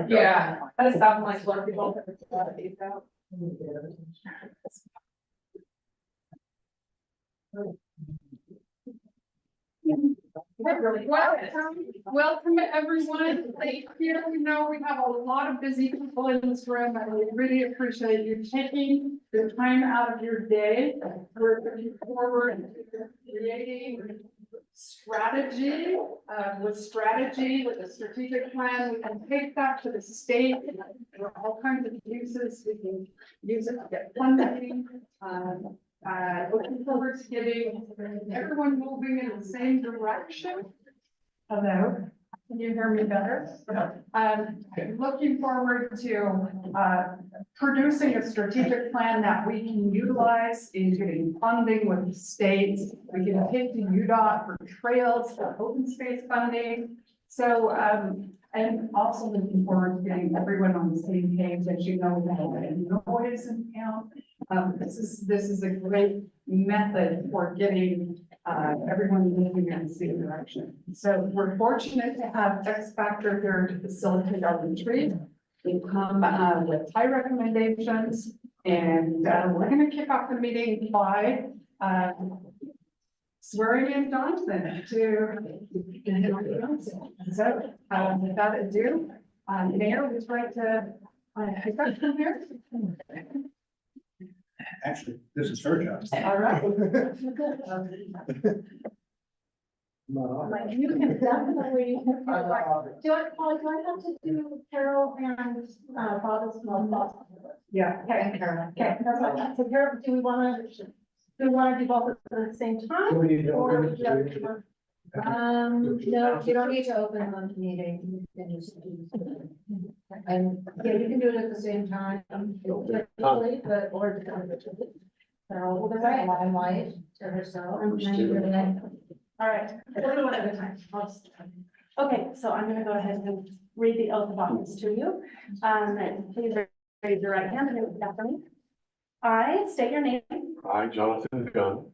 Yeah, that sounds like what people. Welcome everyone. Thank you. We know we have a lot of busy people in this room, and we really appreciate you taking the time out of your day. We're looking forward to creating strategy, with a strategic plan. We can take that to the state. There are all kinds of uses. We can use it to get funding. Looking forward to getting everyone moving in the same direction. Hello, can you hear me better? Looking forward to producing a strategic plan that we can utilize in getting funding with the state. We can take to UDOT for trails, for open space funding. So, and also looking forward to getting everyone on the same page. As you know, we have noise in town. This is a great method for getting everyone moving in the same direction. So we're fortunate to have X Factor here to facilitate our retreat. They come with high recommendations, and we're going to kick off the meeting by swearing in Jonathan to. So without ado, Mayor, would you like to pick up from here? Actually, this is her job. All right. You can definitely. Do I have to do Carol and Bob's boss? Yeah. Okay, Carol. Okay, that's fine. So Carol, do we want to do both at the same time? Or no, you don't need to open the meeting. You can just and yeah, you can do it at the same time. Technically, but or so the right limelight to herself. All right, one at a time. Okay, so I'm going to go ahead and read the oath of office to you. And please raise your right hand and repeat after me. I state your name. I, Jonathan Gunn,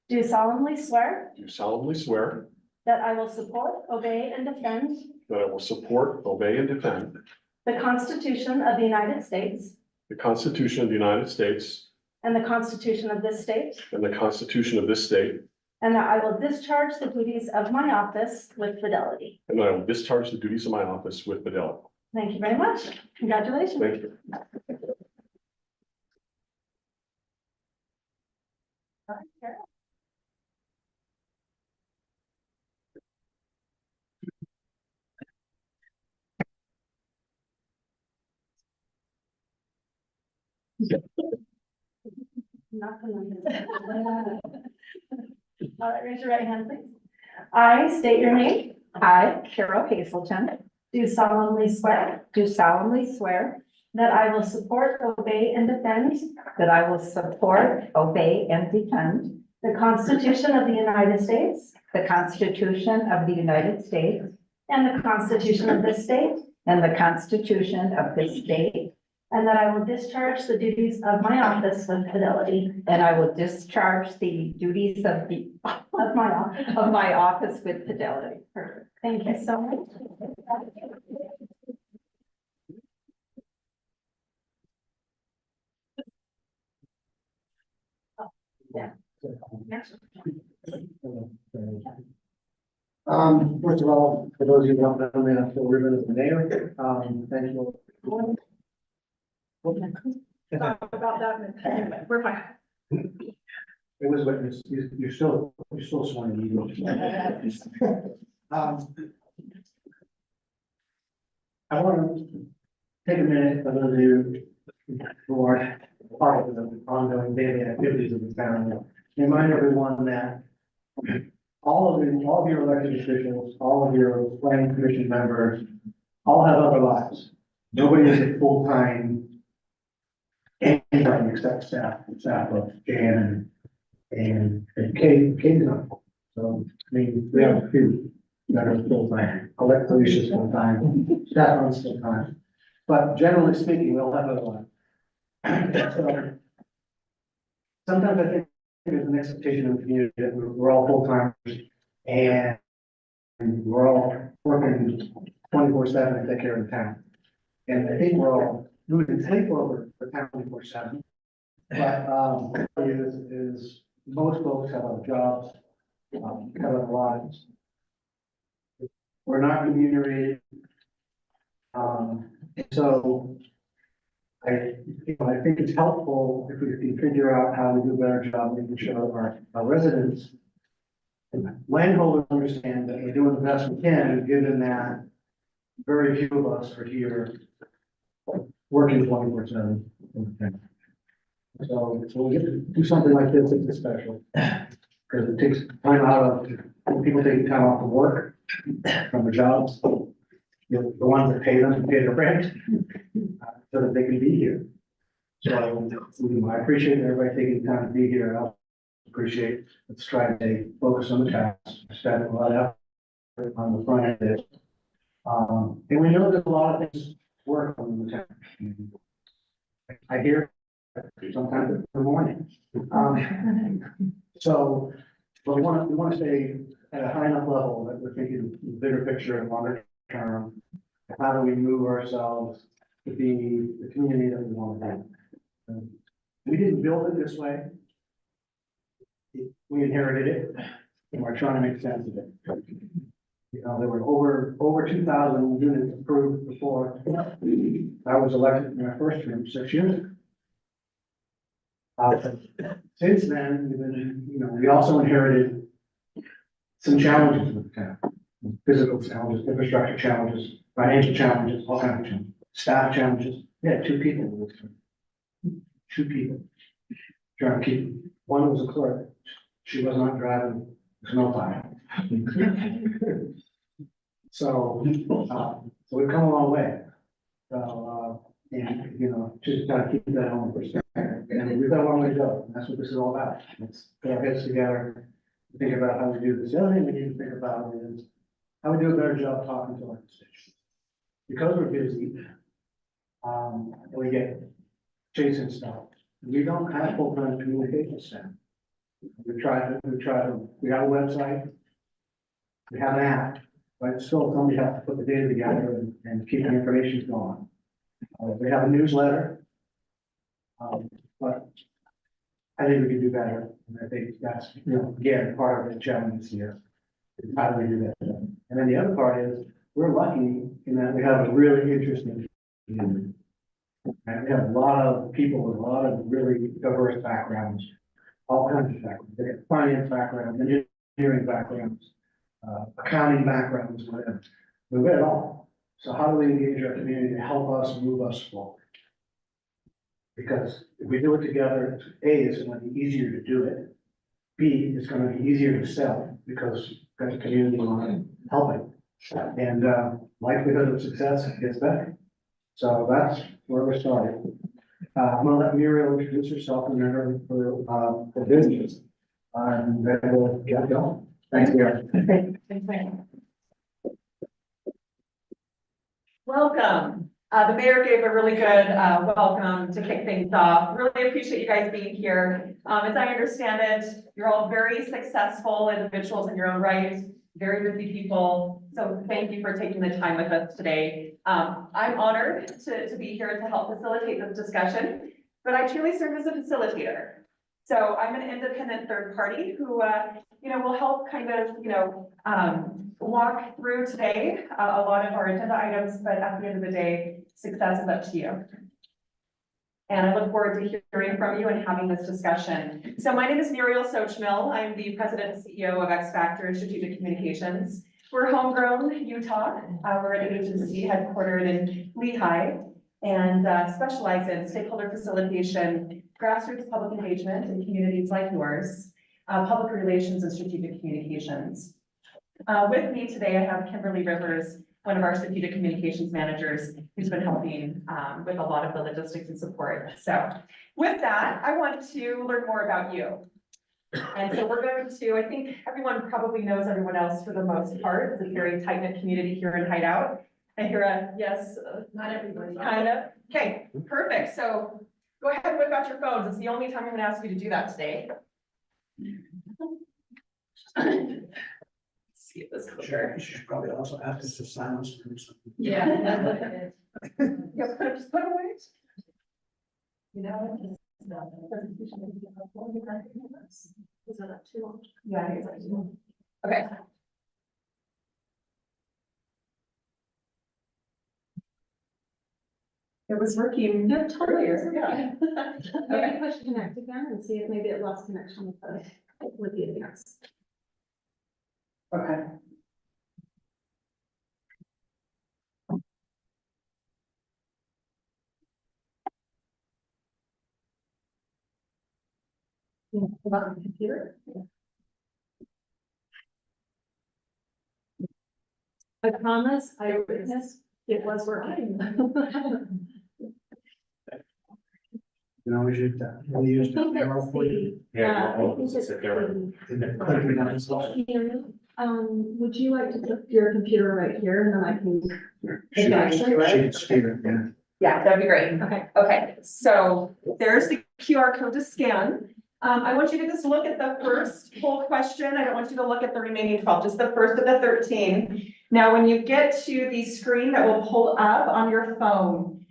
Do solemnly swear do solemnly swear that I will support, obey, and defend that I will support, obey, and defend the Constitution of the United States the Constitution of the United States and the Constitution of this state, and the Constitution of this state, and that I will discharge the duties of my office with fidelity. and that I will discharge the duties of my office with fidelity. Thank you very much. Congratulations. Thank you. All right, Carol. Not the number. All right, raise your right hand, please. I state your name. I, Carol Hazelton, Do solemnly swear do solemnly swear that I will support, obey, and defend that I will support, obey, and defend the Constitution of the United States the Constitution of the United States and the Constitution of this state, and the Constitution of this state, and that I will discharge the duties of my office with fidelity. and I will discharge the duties of my office with fidelity. Perfect. Thank you so much. First of all, for those of you who don't know me, I'm Phil Rubin as the mayor. Thank you. About that, we're fine. It was what you're still sworn in. I want to take a minute for those of you who are part of the ongoing daily activities of the town. Remind everyone that all of your elected officials, all of your planning commission members, all have other lives. Nobody is a full-time anything except staff of Jan and Kate's not. So, I mean, we have a few that are full-time, elect Felicia's full-time, staff on full-time. But generally speaking, we'll have other lives. So, sometimes I think there's an expectation in the community that we're all full-timers And we're all working 24/7 to take care of the town. And I think we're all doing sleep over for town 24/7. But, is most folks have other jobs, have other lives. We're not remunerated. So I think it's helpful if we can figure out how to do a better job making sure our residents and landholders understand that we're doing the best we can, given that very few of us are here working 24/7. So we get to do something like this, it's special. Because it takes time out of, when people take time off from work, from their jobs, the ones that pay them to pay their rent, so that they can be here. So I appreciate everybody taking the time to be here. I also appreciate, let's try to stay focused on the task, spend a lot of effort on the front end of it. And we know there's a lot of things work on the town. I hear sometimes in the morning. So, but we want to stay at a high enough level that we're thinking the bigger picture and longer term. How do we move ourselves to be the community that we want to be? We didn't build it this way. We inherited it, and we're trying to make sense of it. You know, there were over 2,000 units approved before I was elected in my first term 6 years ago. Since then, we've been, we also inherited some challenges with the town. Physical challenges, infrastructure challenges, financial challenges, all kinds of challenges, staff challenges. We had 2 people in this term. 2 people. Trying to keep, one was a clerk. She was not driving snowplow. So we've come a long way. So, and, just gotta keep that on perspective. And we've got a long way to go. And that's what this is all about. Let's put our heads together, think about how we do this. The other thing we need to think about is how we do a better job talking to our constituents. Because we're busy, we get chasing stuff. We don't have full-time communication staff. We have a website, we have an app, but still somebody has to put the data together and keep the information going. We have a newsletter, but I think we can do better, and I think that's, again, part of the challenge here. Is how do we do that? And then the other part is, we're lucky in that we have a really interesting community. And we have a lot of people with a lot of really diverse backgrounds, all kinds of backgrounds. They have finance backgrounds, engineering backgrounds, accounting backgrounds, whatever. We've got it all. So how do we engage our community to help us move us forward? Because if we do it together, A, it's going to be easier to do it. B, it's going to be easier to sell because we've got the community helping. And likelihood of success gets better. So that's where we're starting. I'm gonna let Muriel introduce herself and her for business. And then we'll get going. Thanks, Muriel. Welcome. The mayor gave a really good welcome to kick things off. Really appreciate you guys being here. As I understand it, you're all very successful individuals in your own right, very busy people. So thank you for taking the time with us today. I'm honored to be here to help facilitate this discussion, but I truly serve as a facilitator. So I'm an independent third party who, will help kind of, walk through today a lot of our agenda items, but at the end of the day, success is up to you. And I look forward to hearing from you and having this discussion. So my name is Muriel Sochmill. I'm the president and CEO of X Factor Strategic Communications. We're homegrown Utah. We're an agency headquartered in Lehigh and specialize in stakeholder facilitation, grassroots public engagement in communities like yours, public relations and strategic communications. With me today, I have Kimberly Rivers, one of our strategic communications managers, who's been helping with a lot of the logistics and support. So with that, I want to learn more about you. And so we're going to, I think everyone probably knows everyone else for the most part. It's a very tight-knit community here in Hideout. I hear a yes, not everybody. Kind of. Okay, perfect. So go ahead and whip out your phones. It's the only time I'm going to ask you to do that today. this quicker. You should probably also ask us to silence. Yeah. Yeah, just put away. You know. Is that too long? Yeah, I think it's like too long. Okay. It was working. Yeah, totally. earlier, yeah. Maybe push connect again and see if maybe it lost connection with the advance. Okay. About the computer. I promise, I witnessed, it was working. You know, we should, we use the arrow for you. And then click it on the slide. Would you like to put your computer right here and then I can? She can steer it, yeah. Yeah, that'd be great. Okay. Okay, so there's the QR code to scan. I want you to just look at the first poll question. I don't want you to look at the remaining 12, just the first of the 13. Now, when you get to the screen that will pull up on your phone,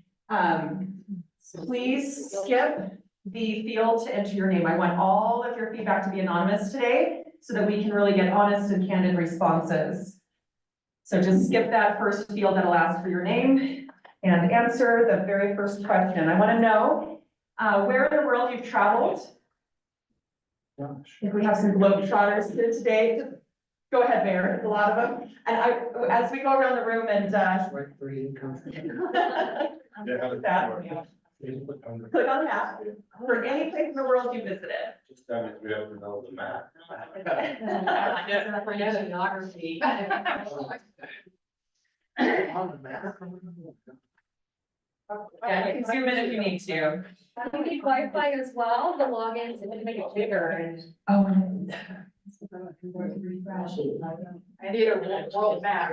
please skip the field to enter your name. I want all of your feedback to be anonymous today so that we can really get honest and candid responses. So just skip that first field that'll ask for your name and answer the very first question. I want to know where in the world you've traveled. If we have some globetrotters here today, just go ahead, Mayor, there's a lot of them. And as we go around the room and click on the map for any place in the world you visited. Just that means we have to know the map. On the map. Yeah, you can zoom in if you need to. You need Wi-Fi as well, the logins, and make it bigger and. Oh. I need a world map.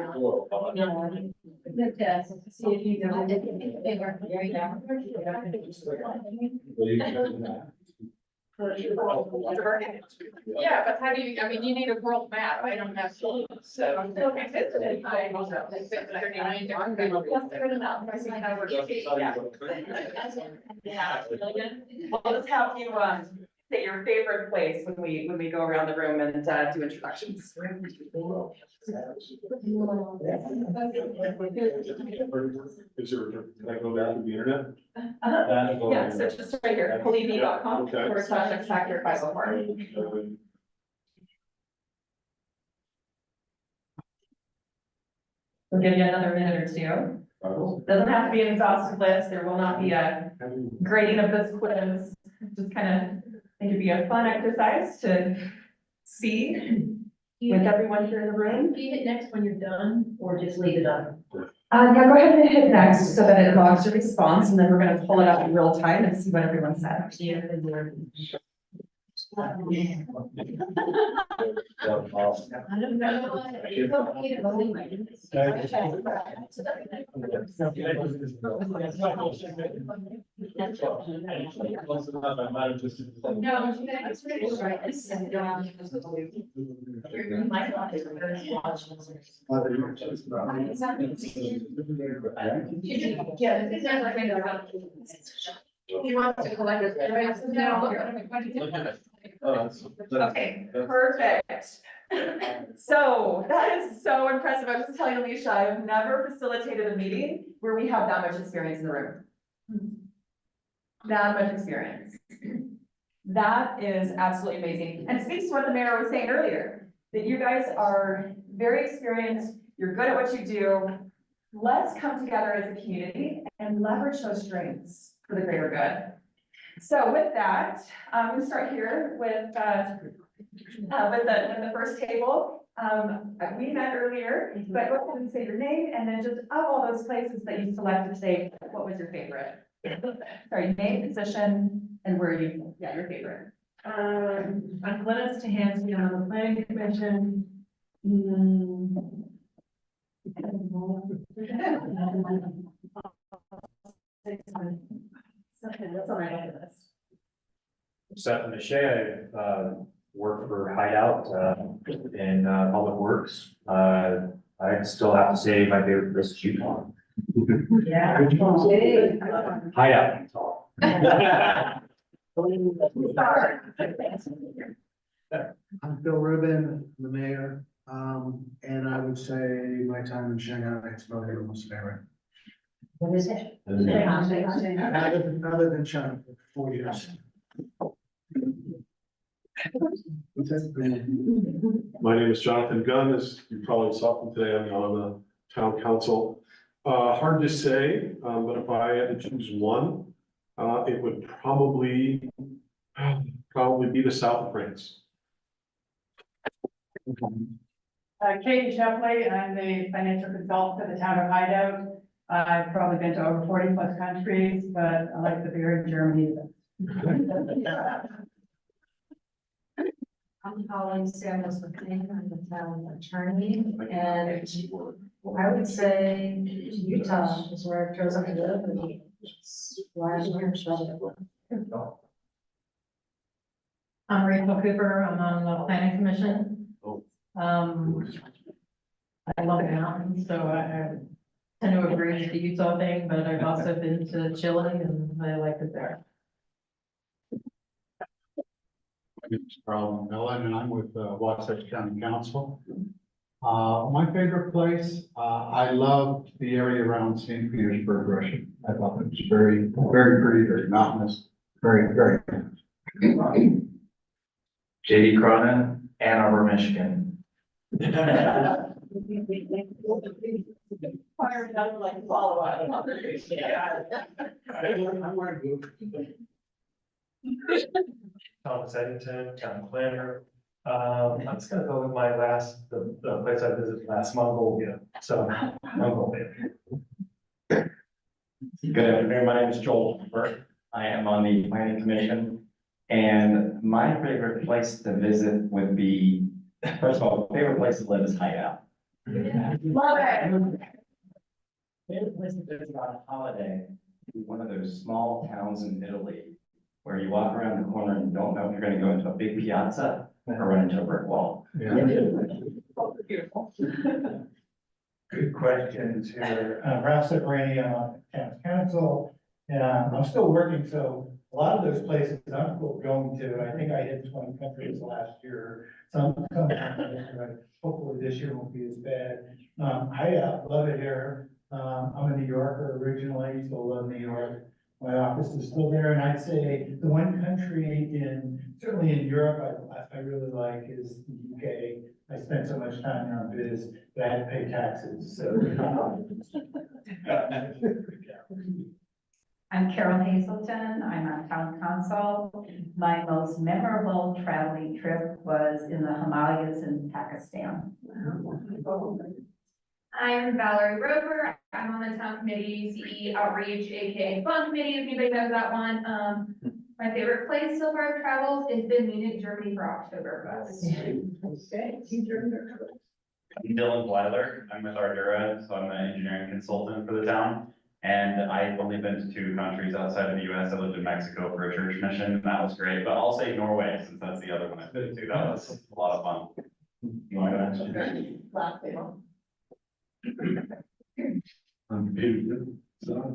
The test, see if you know. Bigger. Yeah, but how do you, I mean, you need a world map, I don't have. So. I visited, I was at like 39 different countries. Yeah, really good. Well, let's have you, say your favorite place when we go around the room and, do introductions. Is there, can I go back to the internet? Yeah, so just right here, polibi.com, Okay. /X Factor 504. We'll give you another minute or two. Doesn't have to be an exhaustive list. There will not be a grading of this quiz. Just kind of, think it'd be a fun exercise to see with everyone here in the room. Do you hit next when you're done, or just leave it up? Yeah, go ahead and hit next so that it logs your response, and then we're gonna pull it up in real time and see what everyone said. I don't No, that's really right. Yeah, it's not like I know. He wants to collect it. I said, no, we're gonna make money. Okay, perfect. So that is so impressive. I was just telling Alicia, I have never facilitated a meeting where we have that much experience in the room. That much experience. That is absolutely amazing. And speaks to what the mayor was saying earlier, that you guys are very experienced, you're good at what you do. Let's come together as a community and leverage those strengths for the greater good. So with that, I'm going to start here with the first table. We met earlier, but go ahead and say your name, and then just of all those places that you selected today, what was your favorite? Sorry, name, position, and where you, yeah, your favorite. I'm Glennis Tahansky, I'm on the planning commission. Okay, that's all right on the list. Seth Miche, work for Hideout, in, Public Works. I still have to say my favorite place is Utah. Yeah. Hideout, Utah. I'm Phil Rubin, the mayor, and I would say my time in Shanghai is probably the most favorite. What is it? Other than China for 4 years. What's that? My name is Jonathan Gunn, as you probably saw from today, I'm on the town council. Hard to say, but if I had to choose one, it would probably be the south of France. Katie Shepley, I'm the financial consultant for the town of Hideout. I've probably been to over 40+ countries, but I like the beer in Germany. I'm calling Samuel McLean, I'm the town attorney, and I would say Utah is where I chose to live. And last year, so. I'm Rachel Cooper, I'm on the planning commission. I love mountains, so I tend to agree with the Utah thing, but I've also been to Chile and I like it there. It's Carl Millen, and I'm with Wasatch County Council. My favorite place, I loved the area around St. Petersburg, Russia. I thought it was very, very pretty, very mountainous, very, very. JD Cronin, Ann Arbor, Michigan. Fire down like follow up. Thomas Eddington, town planner. I'm just gonna go with my last, the place I visited last, Mongolia, so Mongolia. Good afternoon, my name is Joel Burke. I am on the planning commission. And my favorite place to visit would be, first of all, favorite place to live is Hideout. Love it. Favorite place to visit on a holiday would be one of those small towns in Italy where you walk around the corner and don't know if you're gonna go into a big piazza or run into a brick wall. Beautiful. Good questions here. Ralph Severani, I'm on the town council, and I'm still working, so a lot of those places I'm still going to, I think I hit 20 countries last year. Some countries, but hopefully this year won't be as bad. Hideout, love it here. I'm a New Yorker originally, so love New York. My office is still there, and I'd say the one country certainly in Europe, I really like is the UK. I spent so much time there on biz that I had to pay taxes, so. I'm Carol Hazelton, I'm on town council. My most memorable traveling trip was in the Himalayas in Pakistan. I'm Valerie Roper. I'm on the town committee, CE Outreach, aka Fun Committee, if anybody knows that one. My favorite place so far I've traveled has been Munich, Germany for Oktoberfest. I'm Dylan Weiler, I'm with Ardura, so I'm an engineering consultant for the town. And I've only been to 2 countries outside of the US. I lived in Mexico for a church mission, and that was great, but I'll say Norway, since that's the other one I've been to. That was a lot of fun. You want to mention? I'm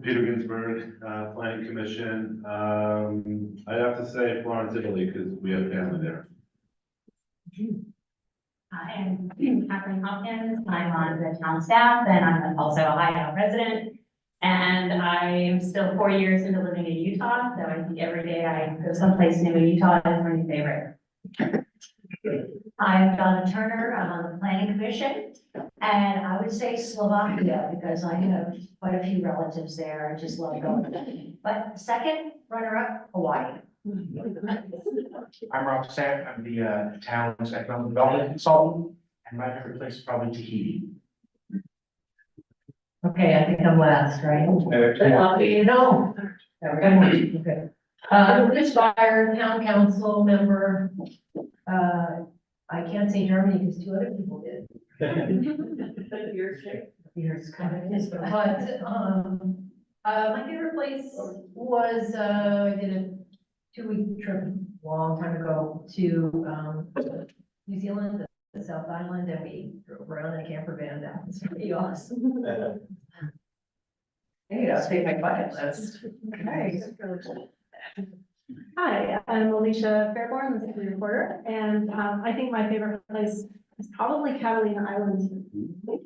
Peter Ginsburg, Planning Commission. I'd have to say Florence, Italy, because we have family there. I am Catherine Hopkins. I'm on the town staff and I'm also a Hideout resident. And I'm still 4 years into living in Utah, so I think every day I go someplace new in Utah is my favorite. I'm Donna Turner, I'm on the planning commission, and I would say Slovakia because I have quite a few relatives there. I just love going there. But second runner-up, Hawaii. I'm Rob Sack, I'm the town's economic development consultant, and my favorite place is probably Tahiti. Okay, I think I'm last, right? You know. Okay. Chris Fire, town council member. I can't say Germany because 2 other people did. Yours kind of is, but, my favorite place was, I did a 2-week trip in a long time ago to, New Zealand, the South Island, and we drove around in a camper van. That was pretty awesome. Hey, I'll take my bucket list. Okay. Hi, I'm Alicia Fairborn, the city reporter, and I think my favorite place is probably Catalina Island. Let's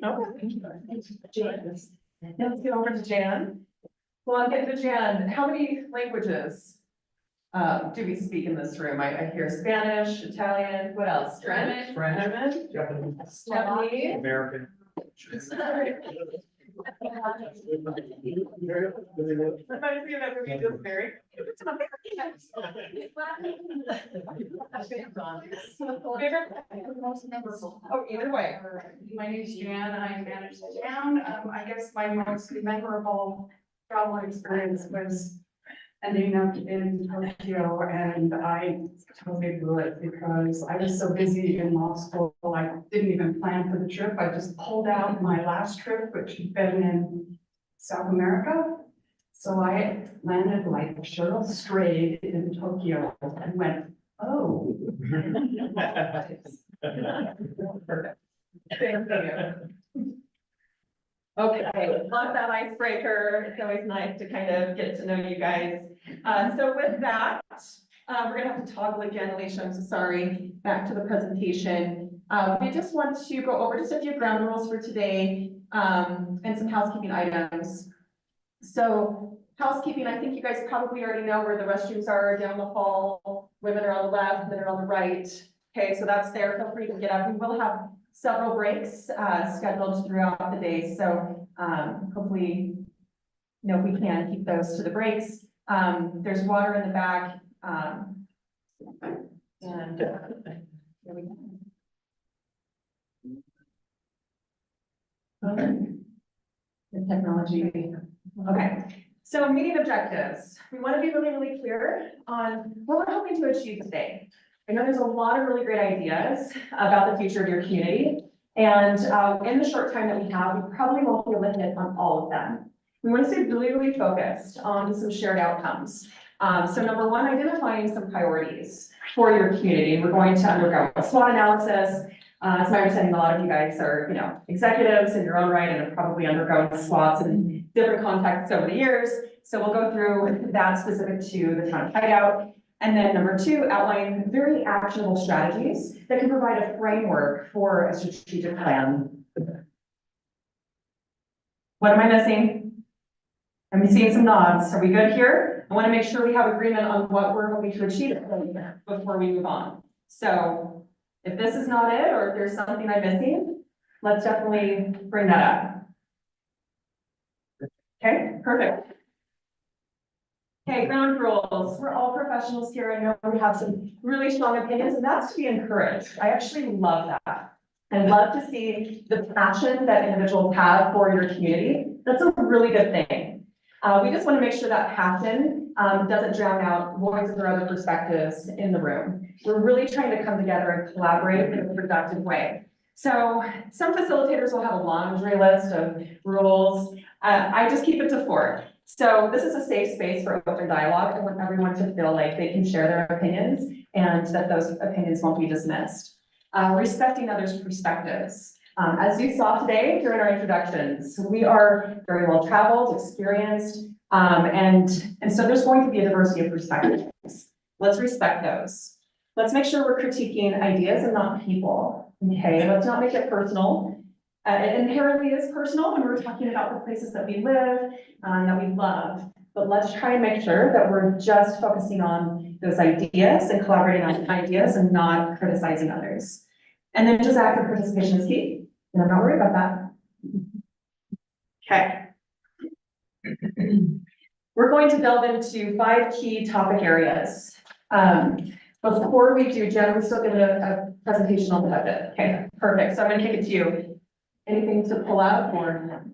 get over to Jan. Well, I'm getting to Jan. How many languages do we speak in this room? I hear Spanish, Italian, what else? French? French. Japanese? American. Reminds me of that movie, Just Married. Most memorable. Oh, either way. My name's Jan, I manage the town. I guess my most memorable travel experience was ending up in Tokyo, and I totally blew it because I was so busy in law school. I didn't even plan for the trip. I just pulled out my last trip, which had been in South America. So I landed like Cheryl Strayed in Tokyo and went, oh. Perfect. Thank you. Okay, love that icebreaker. It's always nice to kind of get to know you guys. So with that, we're gonna have to toggle again, Alicia, I'm so sorry, back to the presentation. We just want to go over just a few ground rules for today, and some housekeeping items. So housekeeping, I think you guys probably already know where the restrooms are down the hall. Women are on the left, men are on the right. Okay, so that's there. Feel free to get up. We will have several breaks scheduled throughout the day. So hopefully, we can keep those to the breaks. There's water in the back. And here we go. The technology. Okay, so meeting objectives. We want to be really, really clear on what we're hoping to achieve today. I know there's a lot of really great ideas about the future of your community. And in the short time that we have, we probably won't be able to hit on all of them. We want to stay really, really focused on some shared outcomes. So number one, identifying some priorities for your community. We're going to undergo a SWOT analysis. It's my understanding a lot of you guys are, executives in your own right and have probably undergone SWOTs in different contexts over the years. So we'll go through that specific to the town of Hideout. And then number two, outline very actionable strategies that can provide a framework for a strategic plan. What am I missing? I'm seeing some nods. Are we good here? I want to make sure we have agreement on what we're hoping to achieve before we move on. So if this is not it, or if there's something I'm missing, let's definitely bring that up. Okay, perfect. Okay, ground rules. We're all professionals here. I know we have some really strong opinions, and that's to be encouraged. I actually love that. I love to see the passion that individuals have for your community. That's a really good thing. We just want to make sure that passion doesn't drown out voices or other perspectives in the room. We're really trying to come together and collaborate in a productive way. So some facilitators will have a laundry list of rules. I just keep it to 4. So this is a safe space for open dialogue. I want everyone to feel like they can share their opinions and that those opinions won't be dismissed. Respecting others' perspectives. As you saw today during our introductions, we are very well traveled, experienced, and so there's going to be a diversity of perspectives. Let's respect those. Let's make sure we're critiquing ideas and not people. Okay, let's not make it personal. It inherently is personal when we're talking about the places that we live, that we love, but let's try and make sure that we're just focusing on those ideas and collaborating on ideas and not criticizing others. And then just active participation is key, and I'm not worried about that. Okay. We're going to delve into 5 key topic areas. Before we do, Jen, we're still giving a presentation on the budget. Okay, perfect. So I'm gonna kick it to you. Anything to pull out or?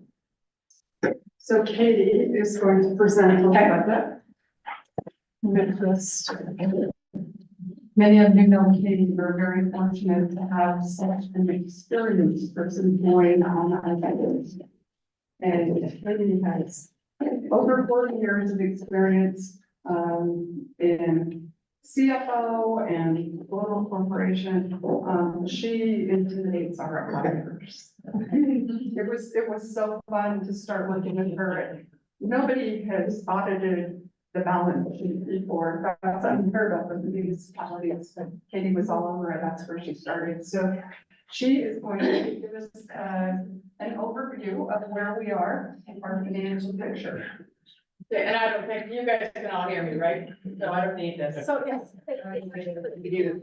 So Katie is going to present the budget. Many of you know Katie, we're very fortunate to have such an experienced person going on our budget. And Katie has over 40 years of experience in CFO and global corporation, she intimidates our auditors. It was so fun to start looking at her. Nobody has audited the balance sheet before. That's unheard of in the municipalities. But Katie was all over it. That's where she started. So she is going to give us an overview of where we are in our financial picture. Okay, and I don't think you guys can all hear me, right? So I don't need this. So, yes. You need it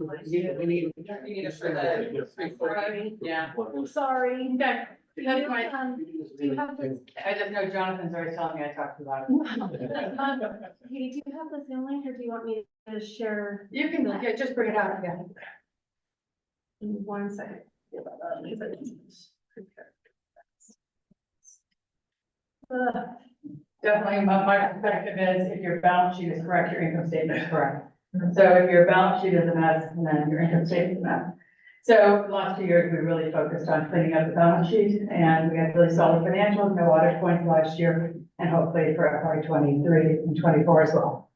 for the recording, yeah. I'm sorry. Okay, that's fine. Do you have this, I just know Jonathan's already telling me I talked about it. Katie, do you have the Zoom link or do you want me to share? You can, yeah, just bring it out again. In 1 second. Definitely, my perspective is if your balance sheet is correct, your income statement is correct. So if your balance sheet is a mess, then your income statement is a mess. So the last 2 years, we really focused on cleaning up the balance sheet and we had really solid financials, no audit points last year, and hopefully for FY 23 and 24 as well.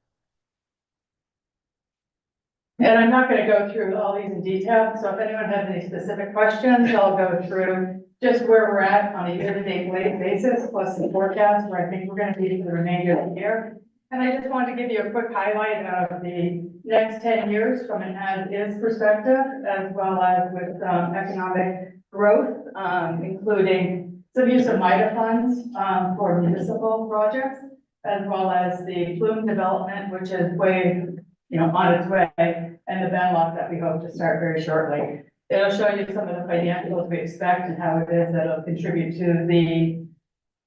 And I'm not gonna go through all these in detail, so if anyone has any specific questions, I'll go through just where we're at on a year-to-date basis, plus the forecast where I think we're gonna be for the remainder of the year. And I just wanted to give you a quick highlight of the next 10 years from an as-is perspective, as well as with economic growth, including some use of MIDA funds for municipal projects, as well as the Plume development, which is way, on its way, and the Benlock that we hope to start very shortly. It'll show you some of the financials we expect and how it is that it'll contribute to the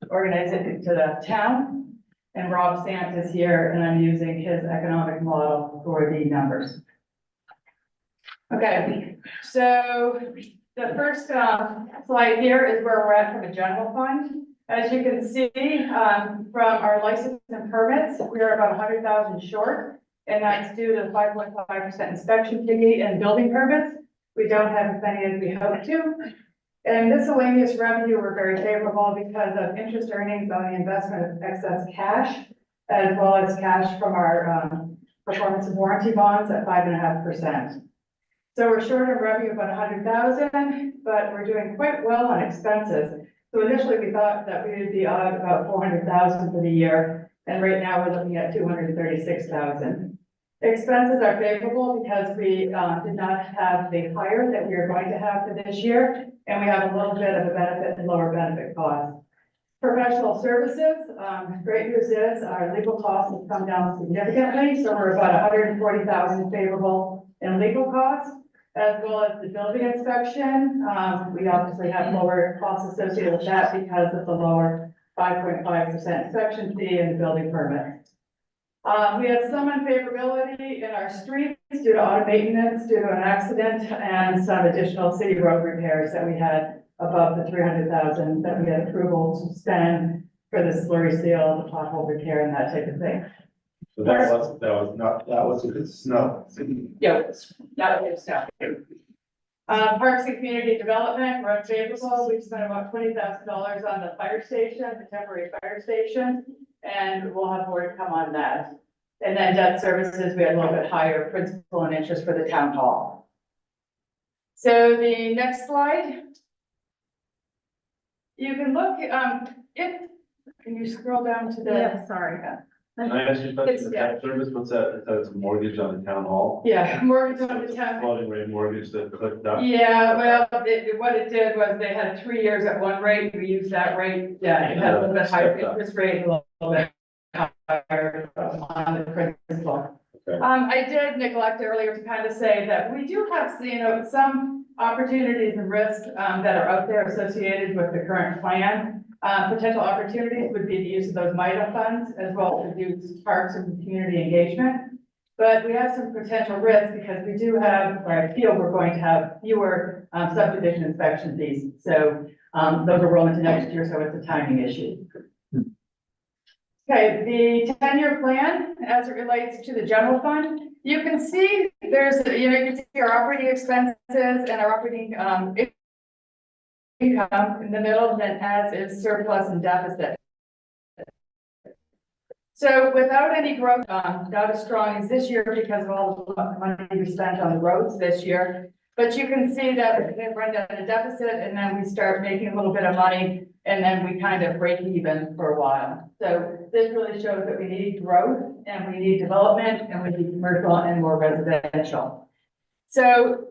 organization, to the town. And Rob Sant is here and I'm using his economic model for the numbers. Okay, so the first slide here is where we're at from a general fund. As you can see, from our license and permits, we are about 100,000 short. And that's due to the 5.5% inspection fee and building permits. We don't have as many as we hope to. And miscellaneous revenue were very favorable because of interest earnings on the investment of excess cash, as well as cash from our performance and warranty bonds at 5.5%. So we're short of revenue about 100,000, but we're doing quite well on expenses. So initially we thought that we would be out about 400,000 for the year, and right now we're looking at 236,000. Expenses are favorable because we did not have the hire that we are going to have for this year, and we have a little bit of a benefit and lower benefit costs. Professional services, great news is our legal costs have come down significantly, so we're about 140,000 favorable in legal costs, as well as the building inspection. We obviously have lower costs associated with that because of the lower 5.5% inspection fee and the building permit. We had some unfavorability in our streets due to auto maintenance, due to an accident, and some additional city road repairs that we had above the 300,000 that we had approval to spend for the slurry seal, the pothole repair, and that type of thing. So that was with snow. Yeah, that was stuff. Parks and community development, we're unfavorable. We've spent about $20,000 on the fire station, the temporary fire station, and we'll have more to come on that. And then debt services, we had a little bit higher principal and interest for the town hall. So the next slide. You can look, can you scroll down to the? Yeah, sorry. Can I ask you about It's- the debt service? What's that? That's a mortgage on the town hall? Yeah, mortgage on the town. Floating rate mortgage that clicked up. Yeah, well, what it did was they had 3 years at one rate, we used that rate, yeah, it had a little bit higher interest rate, a little bit higher on the principal. Okay. I did neglect earlier to kind of say that we do have, some opportunities and risks, that are out there associated with the current plan. Potential opportunities would be the use of those MIDA funds as well as use parks and community engagement. But we have some potential risks because we do have, or I feel we're going to have fewer subdivision inspection fees. So those are rolling to next year, so it's a timing issue. Okay, the 10-year plan as it relates to the general fund, you can see there's, you can see our operating expenses and our operating income in the middle, and then as is surplus and deficit. So without any growth, not as strong as this year because of all the money we spent on the roads this year. But you can see that we're gonna run down a deficit and then we start making a little bit of money and then we kind of break even for a while. So this really shows that we need growth and we need development and we need commercial and more residential. So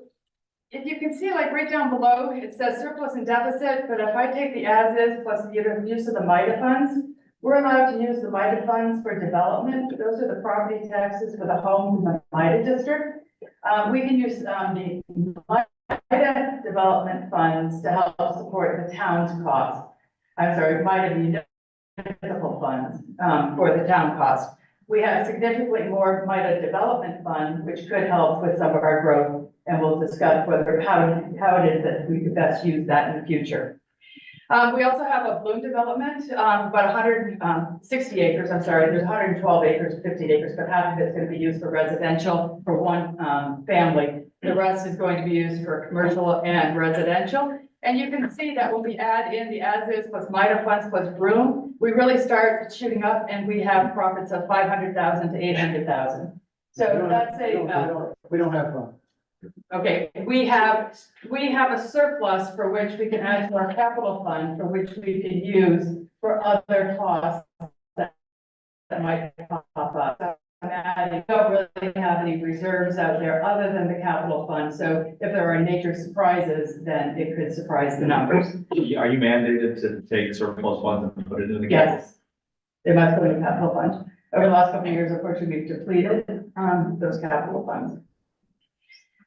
if you can see, like right down below, it says surplus and deficit, but if I take the as is plus the use of the MIDA funds, we're allowed to use the MIDA funds for development. Those are the property taxes for the homes in the MIDA district. We can use the MIDA development funds to help support the town's costs. I'm sorry, MIDA municipal funds for the town costs. We have significantly more MIDA development fund, which could help with some of our growth, and we'll discuss whether how it is that we could best use that in the future. We also have a bloom development, about 160 acres, I'm sorry, there's 112 acres, 50 acres, but half of it's going to be used for residential for one family. The rest is going to be used for commercial and residential. And you can see that when we add in the as-is plus MIDA funds plus bloom, we really start shooting up and we have profits of 500,000 to 800,000. So that's We don't have fun. okay, we have a surplus for which we can add to our capital fund, for which we can use for other costs that might pop up. We don't really have any reserves out there other than the capital fund, so if there are nature surprises, then it could surprise the numbers. Are you mandated to take surplus funds and put it in the capital? Yes, they must go to the capital fund. Over the last couple of years, unfortunately, we've depleted those capital funds.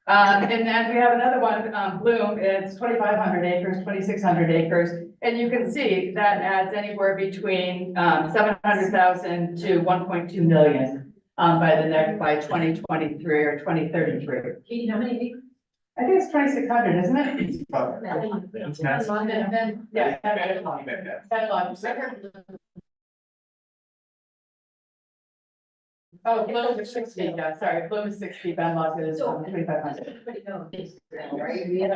And then we have another one, Bloom, it's 2,500 acres, 2,600 acres. And you can see that adds anywhere between 700,000 to 1.2 million by 2023 or 2033. Katie, how many acres? I think it's 2,600, isn't it? Yeah. Oh, Bloom is 60, yeah, sorry, Bloom is 60, Benlock is 2,500.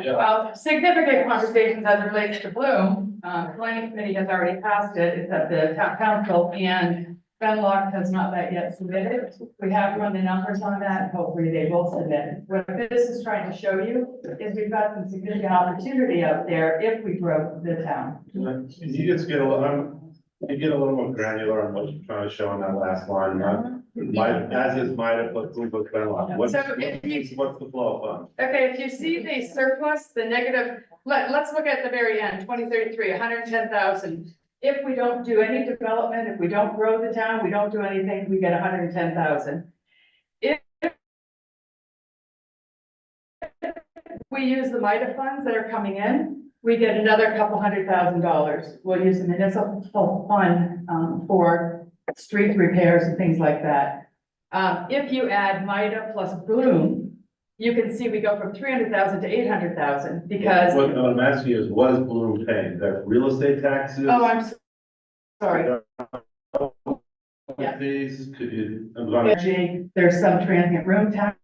Well, significant conversations as it relates to Bloom, planning committee has already passed it, it's at the town council, and Benlock has not that yet submitted. We have run the numbers on that, hopefully they will submit. What this is trying to show you is we've got some significant opportunity out there if we grow the town. You just get a little, you get a little more granular on what you're trying to show on that last line, right? As is MIDA plus Bloom plus Benlock. What's the flow of funds? Okay, if you see the surplus, the negative, let's look at the very end, 2033, 110,000. If we don't do any development, if we don't grow the town, we don't do anything, we get 110,000. If we use the MIDA funds that are coming in, we get another couple $100,000. We'll use the municipal fund for street repairs and things like that. If you add MIDA plus Bloom, you can see we go from 300,000 to 800,000 because. What I'm asking is, what is Bloom paying? That's real estate taxes? Oh, I'm sorry. Yeah. Fees, could you? There's some transient room tax.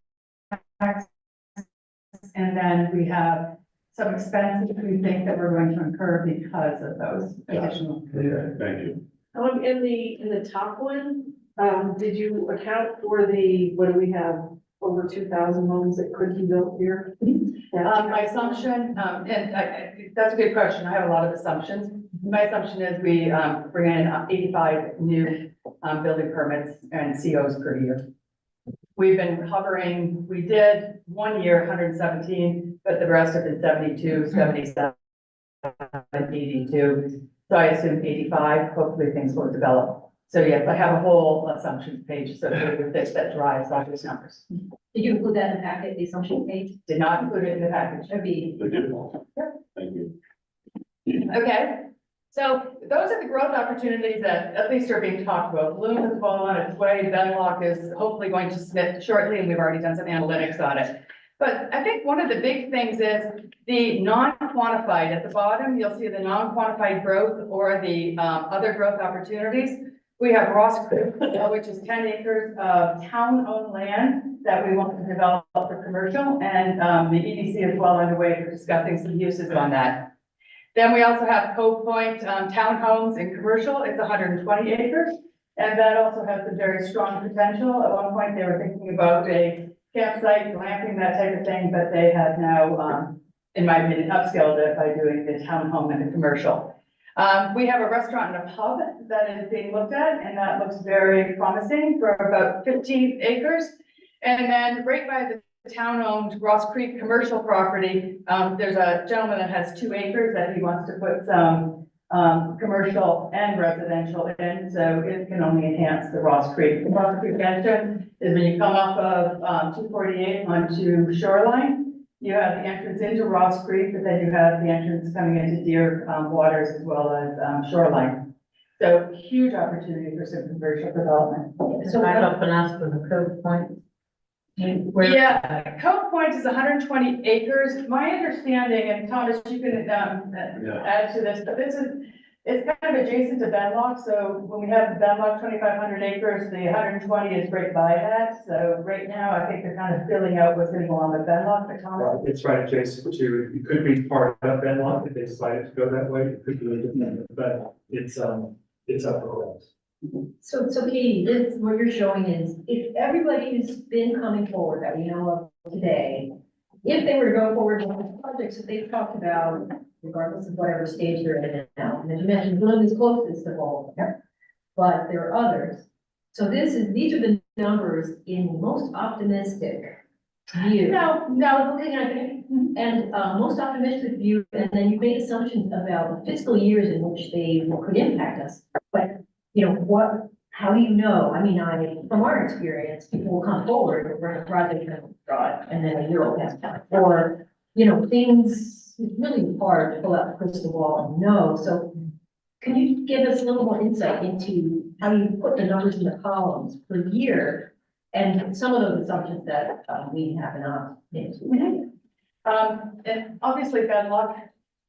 And then we have some expenses we think that we're going to incur because of those additional. Okay, thank you. In the top one, did you account for what do we have, over 2,000 homes that could be built here? My assumption, that's a good question. I have a lot of assumptions. My assumption is we bring in 85 new building permits and COs per year. We've been hovering, we did 1 year, 117, but the rest of it 72, 77, 82. So I assume 85, hopefully things will develop. So yes, I have a whole assumptions page associated with this that drives all those numbers. Did you include that in the packet, the assumption page? Did not include it in the package. Thank you. Okay, so those are the growth opportunities that at least are being talked about. Bloom has fallen on its way. Benlock is hopefully going to submit shortly, and we've already done some analytics on it. But I think one of the big things is the non-quantified. At the bottom, you'll see the non-quantified growth or the other growth opportunities. We have Ross Creek, which is 10 acres of town-owned land that we want to develop for commercial, and the EDC is well underway for discussing some uses on that. Then we also have Cove Point townhomes and commercial. It's 120 acres. And that also has a very strong potential. At one point, they were thinking about a campsite, glamping, that type of thing, but they have now, in my opinion, upscaled it by doing the townhome and the commercial. We have a restaurant and a pub that is being looked at, and that looks very promising for about 15 acres. And then right by the town-owned Ross Creek commercial property, there's a gentleman that has 2 acres that he wants to put some commercial and residential in, so it can only enhance the Ross Creek. The Ross Creek entrance is when you come off of 248 onto Shoreline. You have the entrance into Ross Creek, but then you have the entrance coming into Deer Waters as well as Shoreline. So huge opportunity for some commercial development. So I often ask for the code point. Yeah, Cove Point is 120 acres. My understanding, and Thomas, you can add to this, but it's kind of adjacent to Benlock. So when we have Benlock 2,500 acres, the 120 is right by that. So right now, I think they're kind of filling out what's going to go on with Benlock, but Thomas. It's right adjacent to, it could be part of Benlock if they decided to go that way, it could be independent, but it's up for grabs. So Katie, this, what you're showing is, if everybody who's been coming forward that we know of today, if they were to go forward with the projects that they've talked about, regardless of whatever stage they're in now, and as you mentioned, Bloom is closest of all, but there are others. So these are the numbers in most optimistic view. No, Looking at it, and most optimistic view, and then you made assumptions about the fiscal years in which they could impact us. But, you know, how do you know? I mean, from our experience, people will come forward, we're in a project and then a year will pass by. Or, you know, things, it's really hard to pull out the crystal ball and know. So can you give us a little more insight into how you put the numbers in the columns per year and some of those assumptions that we have not made? And obviously Benlock,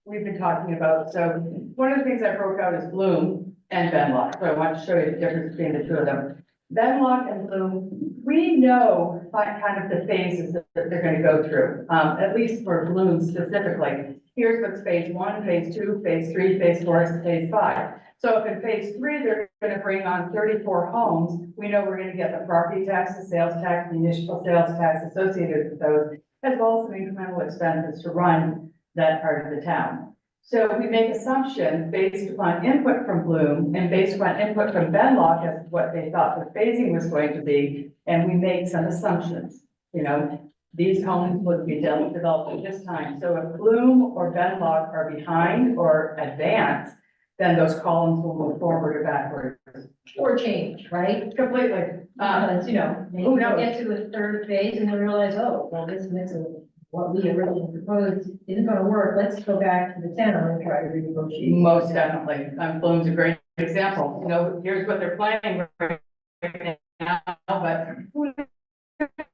we've been talking about. So one of the things I broke out is Bloom and Benlock. So I want to show you the difference between the two of them. Benlock and Bloom, we know kind of the phases that they're going to go through, at least for Bloom specifically. Here's what's phase 1, phase 2, phase 3, phase 4, and phase 5. So if in phase 3, they're going to bring on 34 homes, we know we're going to get the property taxes, sales tax, the initial sales tax associated with those, as well as some incremental expenses to run that part of the town. So we make assumptions based upon input from Bloom and based upon input from Benlock as to what they thought the phasing was going to be, and we make some assumptions. You know, these homes would be developed at this time. So if Bloom or Benlock are behind or advanced, then those columns will move forward or backwards. Or change, right? Completely. Because, you know, maybe who we knows? get to a third phase and we realize, oh, well, this mix of what we originally proposed isn't gonna work. Let's go back to the town and try to renegotiate. Most definitely. Bloom's a great example. You know, here's what they're planning right now, but who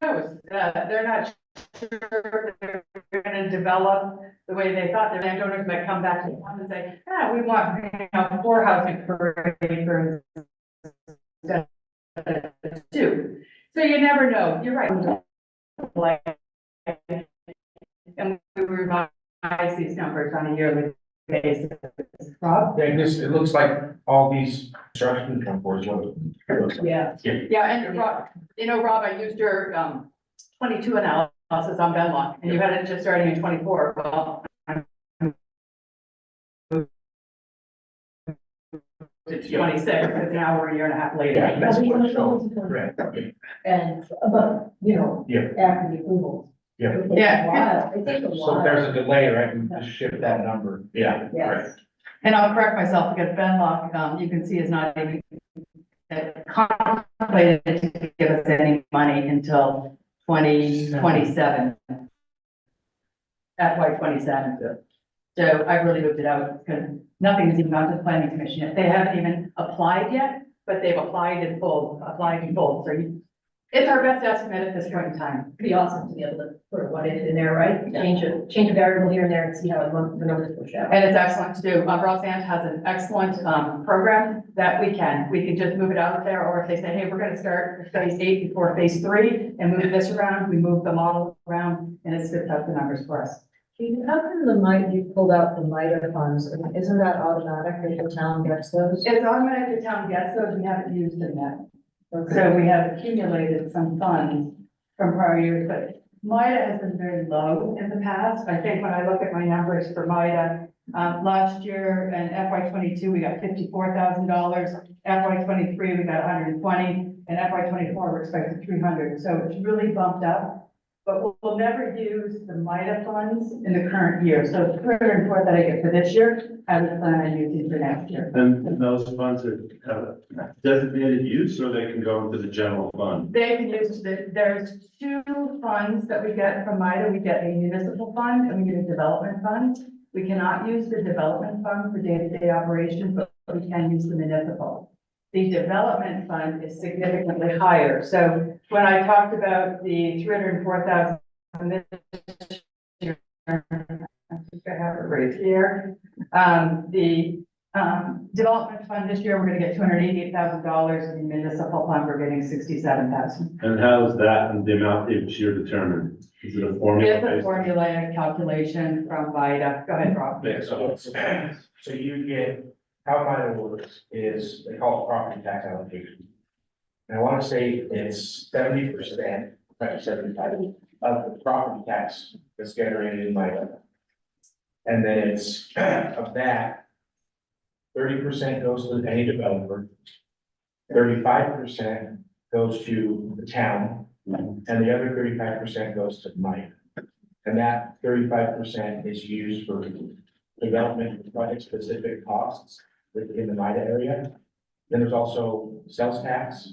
knows? They're not sure they're gonna develop the way they thought. Their landowners might come back to them and say, yeah, we want, you know, 4 housing per acre instead of 2. So you never know. You're right. And we revise these numbers on a yearly basis. Rob? And it looks like all these construction come forward. Yeah. And Rob, you know, Rob, I used your 22 analysis on Benlock, and you had it just starting in 24. Well, to 26, because now we're a year and a half later. Yeah, that's But we what want it's those showing. to come. Right. And, but, you know, Yeah. after the approval. Yeah. It takes a while. It takes a So while. if there's a delay, right, we just shift that number. Yeah. Yes. And I'll correct myself because Benlock, you can see is not even contemplated to give us any money until 2027. FY 27. So I really moved it out because nothing has even gone to the planning commission yet. They haven't even applied yet, but they've applied in full. So it's our best estimate at this point in time. Pretty awesome to be able to put what if in there, right? Change a variable here and there and see how the numbers push out. And it's excellent to do. Roseanne has an excellent program that we can just move it out there, or if they say, hey, we're gonna start phase 8 before phase 3 and move this around, we move the model around and it spits out the numbers for us. How come the MIDA, you pulled out the MIDA funds? I mean, isn't that automatic if the town gets those? It's automatic, the town gets those, we haven't used them yet. So we have accumulated some funds from prior years, but MIDA has been very low in the past. I think when I look at my numbers for MIDA, last year in FY '22, we got $54,000. FY '23, we got 120, and FY '24, we're expecting 300. So it's really bumped up. But we'll never use the MIDA funds in the current year. So the 304 that I get for this year, I would plan on using for next year. And those funds are designated use, or they can go into the general fund? They can use, there's two funds that we get from MIDA. We get a municipal fund and we get a development fund. We cannot use the development fund for day-to-day operations, but we can use the municipal. The development fund is significantly higher. So when I talked about the 304,000 this year, I think I have it right here. The development fund this year, we're going to get $288,000. In the municipal fund, we're getting $67,000. And how is that and the amount each year determined? Is it a formula? It's a formulaic calculation from VITA. Go ahead, Rob. Yeah, so you get, how MIDA works is, they call it property tax allocation. And I want to say it's 70%, 75 of the property tax that's generated in MIDA. And then it's, of that, 30% goes to any developer, 35% goes to the town, and the other 35% goes to MIDA. And that 35% is used for development of project-specific costs within the MIDA area. Then there's also sales tax,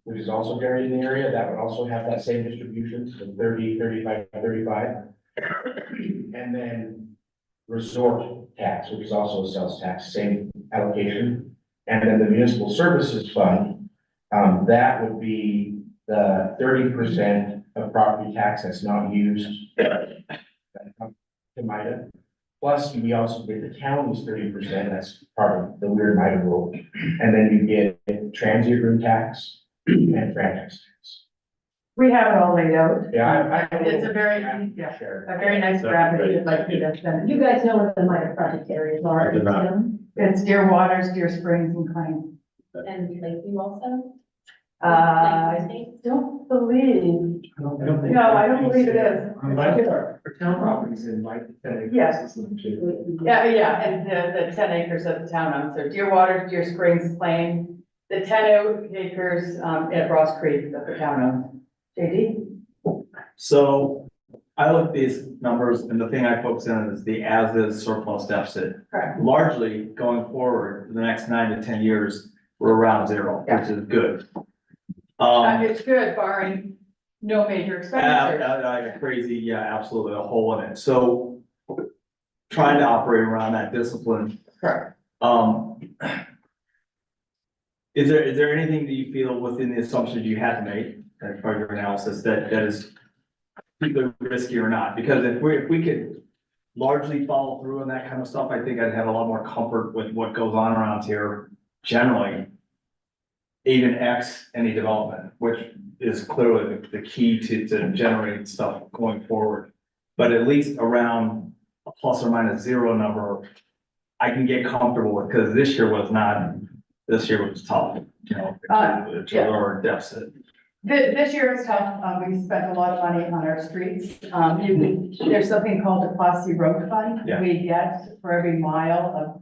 which is also buried in the area. That would also have that same distribution, so 30, 35, 35. And then resort tax, which is also a sales tax, same allocation. And then the municipal services fund, that would be the 30% of property tax that's not used to MIDA. Plus, we also get the county's 30%, that's part of the weird MIDA rule. And then you get transient room tax and franchise tax. We have it all laid out. Yeah, It's a very, yeah, a very nice graphic. You'd like me to send. You guys know what the MIDA project areas are, I do not. you know? It's Deer Waters, Deer Springs, and Klein. And Lakeview also? I don't believe, no, I don't believe it is. For town properties in like. Yes. Yeah, and the 10 acres that the town owns, so Deer Waters, Deer Springs, Plain, the 10 acres, at Ross Creek that the town owns. JD? So I look at these numbers and the thing I focus on is the as-is surplus deficit. Correct. Largely going forward, the next 9 to 10 years, we're around zero, which is good. It's good barring no major expenditures. Crazy, yeah, absolutely, a hole in it. So trying to operate around that discipline. Correct. Is there anything that you feel within the assumptions you had to make as part of your analysis that is either risky or not? Because if we could largely follow through on that kind of stuff, I think I'd have a lot more comfort with what goes on around here generally. Even X any development, which is clearly the key to generate stuff going forward. But at least around a plus or minus zero number, I can get comfortable with, because this year was tough, you know, to our deficit. This year is tough. We spent a lot of money on our streets. There's something called the Class C road fund. Yeah. We get for every mile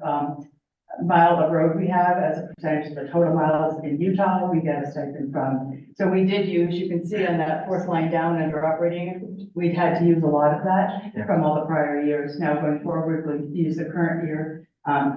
of road we have as a percentage of the total miles in Utah, we get a stipend from. So we did use, you can see on that fourth line down under operating, we've had to use a lot of that from all the prior years. Now going forward, we'll use the current year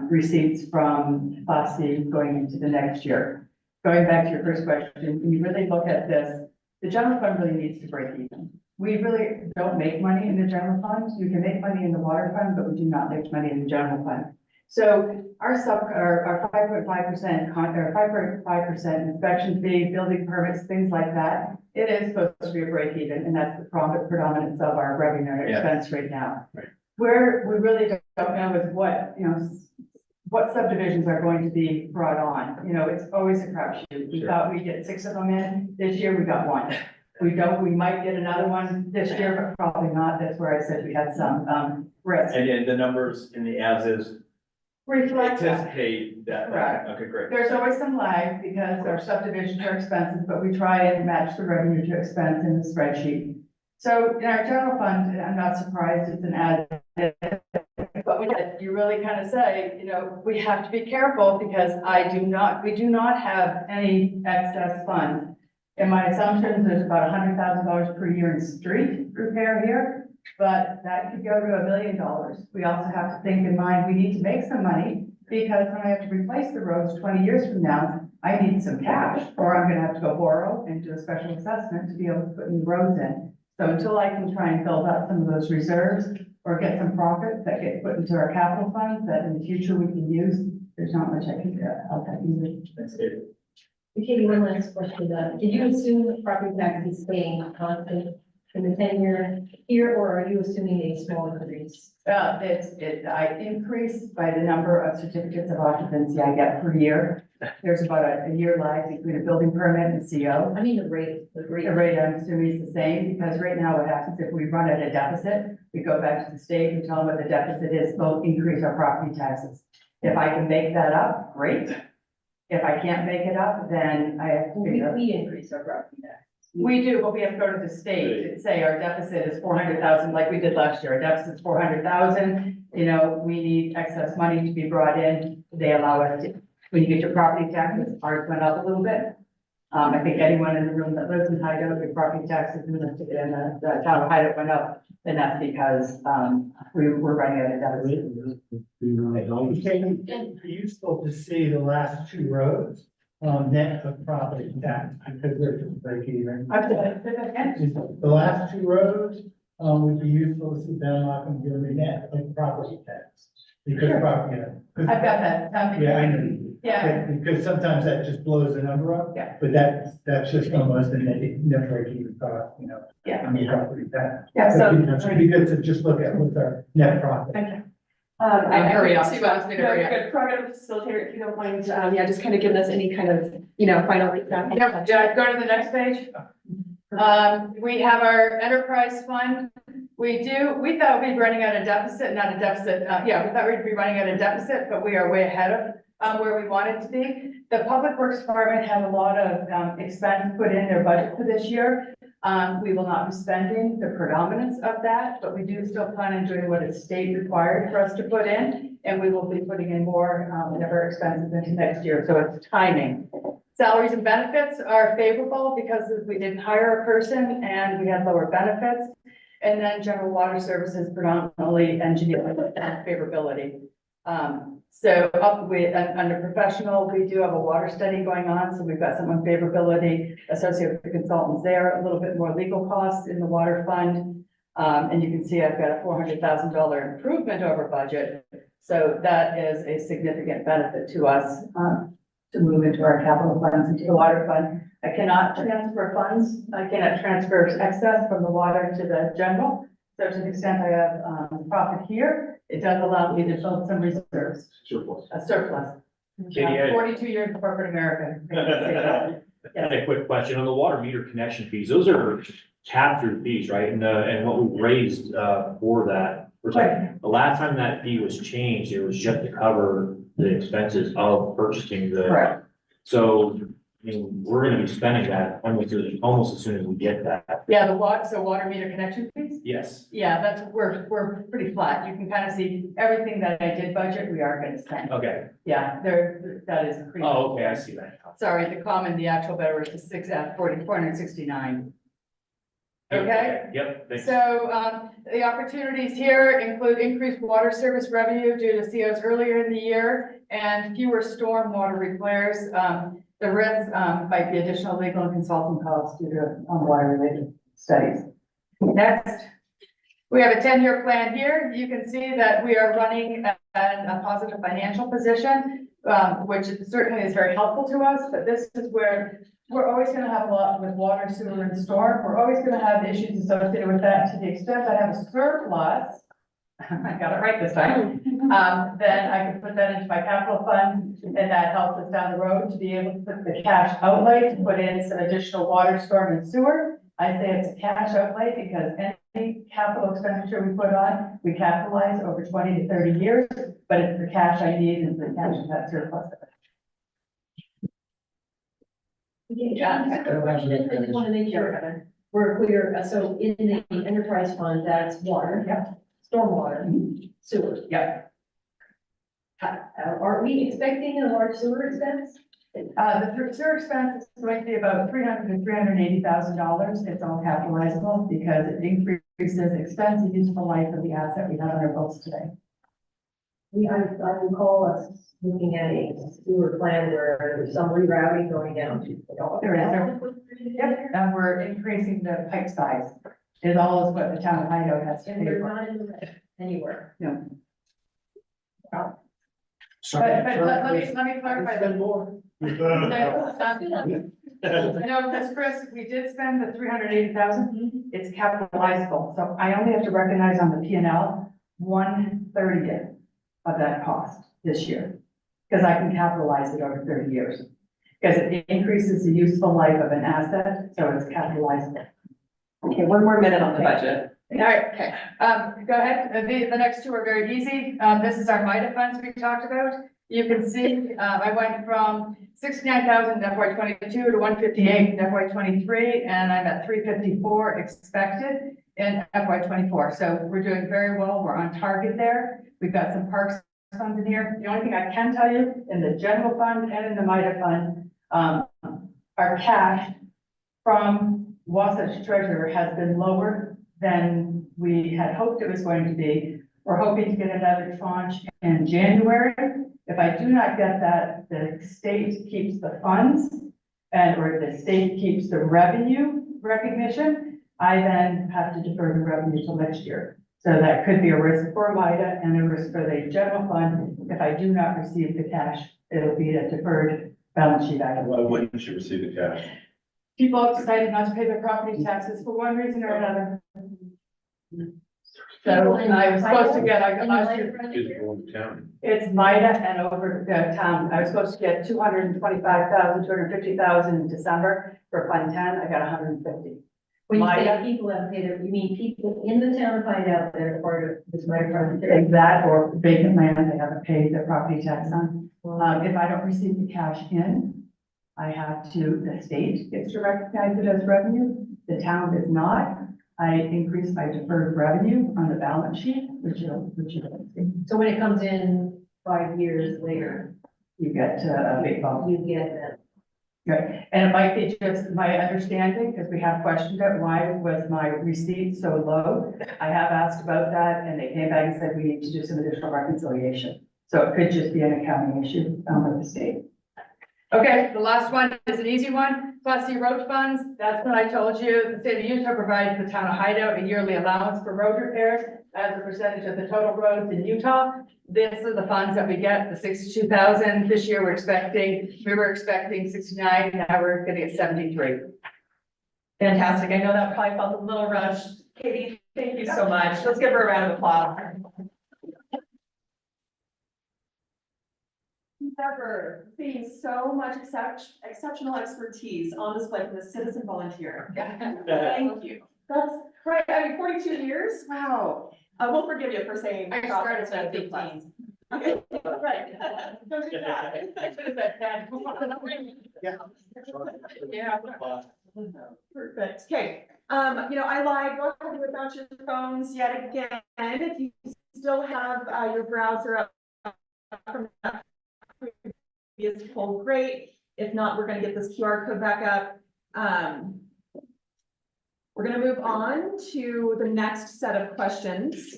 receipts from Class C going into the next year. Going back to your first question, when you really look at this, the general fund really needs to break even. We really don't make money in the general fund. You can make money in the water fund, but we do not make money in the general fund. So our 5.5%, or 5.5% inspection fee, building permits, things like that, it is supposed to be a break even, and that's the predominance of our revenue and expense right now. Right. Where we really don't know is what, what subdivisions are going to be brought on. It's always a crapshoot. We thought we'd get 6 of them in. This year we got 1. we might get another one this year, but probably not. That's where I said we had some, risk. And the numbers in the as-is Reflect that. anticipate that. Correct. Okay, great. There's always some lag because our subdivisions are expensive, but we try and match the revenue to expense in the spreadsheet. So in our general fund, I'm not surprised it's an ad. But you really kind of say, you know, we have to be careful because we do not have any excess fund. In my assumptions, there's about $100,000 per year in street repair here, but that could go to $1 million. We also have to think in mind, we need to make some money because when I have to replace the roads 20 years from now, I need some cash, or I'm gonna have to go borrow and do a special assessment to be able to put new roads in. So until I can try and build up some of those reserves or get some profits that get put into our capital funds that in the future we can use, there's not much I can do. I'll tell you. That's it. Katie, one last question. Did you assume the property tax is staying constant in the 10-year here, or are you assuming a small increase? I increase by the number of certificates of occupancy I get per year. There's about a year lag between a building permit and CO. I mean, the rate. The rate I'm assuming is the same, because right now what happens if we run at a deficit, we go back to the state and tell them what the deficit is, they'll increase our property taxes. If I can make that up, great. If I can't make it up, then I have to figure out. We increase our property tax. We do, but we have to go to the state and say our deficit is 400,000, like we did last year. Our deficit's 400,000. You know, we need excess money to be brought in. They allow us to, when you get your property taxes, ours went up a little bit. I think anyone in the room that lives in Hideout, your property taxes in the town of Hideout went up. And that's because, we were running out of deficit. It's useful to see the last two rows on net of property tax because they're just break even. The last two rows, would be useful to see Benlock and give the net of property tax. Because property, I've got that. yeah, I know. Yeah. Because sometimes that just blows the number up. Yeah. But that's just almost a net break even cost, you know. Yeah. I mean, property tax. Yeah, so- That's pretty good to just look at what's our net profit. Okay. Hurry up. See what I was gonna hurry up. Good program facilitator, if you don't mind, yeah, just kind of giving us any kind of, final feedback. Yep, go to the next page. We have our enterprise fund. We thought we'd be running at a deficit, not a deficit, we thought we'd be running at a deficit, but we are way ahead of where we wanted to be. The Public Works Department had a lot of expense put in their budget for this year. We will not be spending the predominance of that, but we do still plan on doing what is state required for us to put in, and we will be putting in more of our expenses into next year, so it's timing. Salaries and benefits are favorable because we didn't hire a person and we had lower benefits. And then general water services predominantly engineering favorability. So up with, under professional, we do have a water study going on, so we've got some unfavorability associated with the consultants there, a little bit more legal costs in the water fund. And you can see I've got a $400,000 improvement over budget. So that is a significant benefit to us, to move into our capital funds, into the water fund. I cannot transfer funds. I cannot transfer excess from the water to the general. So to the extent I have profit here, it does allow me to build some reserves, Surplus. a surplus. Katie, 42 years in corporate America. I had a quick question on the water meter connection fees. Those are captured fees, right? And what we raised, for that. Was like, the last time that fee was changed, it was just to cover the expenses of purchasing the. Correct. So, I mean, we're gonna be spending that almost as soon as we get that. Yeah, water meter connection fees? Yes. Yeah, we're pretty flat. You can kind of see everything that I did budget, we are gonna spend. Okay. Yeah, that is pretty. Oh, okay, I see that. Sorry, the common, the actual better is 469. Okay? Yep. Thanks. So, the opportunities here include increased water service revenue due to COs earlier in the year and fewer storm water repairs. The risk, might be additional legal and consulting costs due to water related studies. Next, we have a 10-year plan here. You can see that we are running a positive financial position, which certainly is very helpful to us, but this is where we're always going to have a lot with water, sewer, and storm. We're always going to have issues associated with that. To the extent I have a surplus, I got it right this time, then I can put that into my capital fund, and that helps us down the road to be able to put the cash outlay to put in some additional water, storm, and sewer. I say it's a cash outlay because any capital expenditure we put on, we capitalize over 20 to 30 years, but it's the cash I need and the cash that surplus. Yeah, I just want to make sure we're clear. So in the enterprise fund, that's water. Yeah. Stormwater, sewer. Yeah. Are we expecting a large sewer expense? The sewer expense is going to be about $300,000 to $380,000. It's all capitalizable because it increases expensive useful life of the asset we have on our books today. I recall us looking at a sewer plan where there was some rerouting going down to. Yep, and we're increasing the pipe size. Is all is what the town of Hideout has to And pay we're for. not in the red anywhere. No. But Sorry. let me clarify that. more. I know, because Chris, we did spend the 380,000, it's capitalizable, so I only have to recognize on the P and L 1/30th of that cost this year. Because I can capitalize it over 30 years. Because it increases the useful life of an asset, so it's capitalizable. Okay, one more minute on the budget. All right, okay, go ahead, the next two are very easy, this is our MIDA funds we talked about. You can see, I went from 69,000 in FY 22 to 158 in FY 23, and I'm at 354 expected in FY 24. So we're doing very well, we're on target there. We've got some parks funds in here. The only thing I can tell you, in the general fund and in the MIDA fund, our cash from Wasatch Treasurer has been lower than we had hoped it was going to be. We're hoping to get another tranche in January. If I do not get that, the state keeps the funds or the state keeps the revenue recognition, I then have to defer the revenue till next year. So that could be a risk for MIDA and a risk for the general fund. If I do not receive the cash, it'll be a deferred balance sheet item. Why wouldn't you receive the cash? People decided not to pay their property taxes for one reason or another. So I was supposed to get, I got last year. Is going to town. It's MIDA and over the town. I was supposed to get 225,000, 250,000 in December for Fund 10. I got 150. When you MIDA. say people haven't paid it, you mean people in the town find out that they're part of this MIDA project? Take that or vacant land they haven't paid their property tax on. If I don't receive the cash in, I have to, the state gets to recognize it as revenue. The town does not. I increase my deferred revenue on the balance sheet, which you don't see. So when it comes in 5 years later, You get a big bump. you get that. Right, and it might be just my understanding, because we have questioned it, why was my receipt so low? I have asked about that, and they came back and said we need to do some additional reconciliation. So it could just be an accounting issue with the state. Okay, the last one is an easy one, Class C road funds, that's what I told you, the state of Utah provides the town of Hideout a yearly allowance for road repairs as a percentage of the total roads in Utah. This is the funds that we get, the 62,000, this year we were expecting 69, now we're getting 73. Fantastic. I know that probably felt a little rushed. Katie, thank you so much. Let's give her a round of applause. Never seen so much exceptional expertise on display from the citizen volunteer. Thank you. That's right. I mean, 42 years. Wow. I won't forgive you for saying. I started at 15. Okay, right. Don't do that. I should have said 10. Yeah. Perfect. Okay. I lied. Go ahead without your phones yet again. If you still have your browser up from that previous poll, great. If not, we're going to get this QR code back up. We're going to move on to the next set of questions.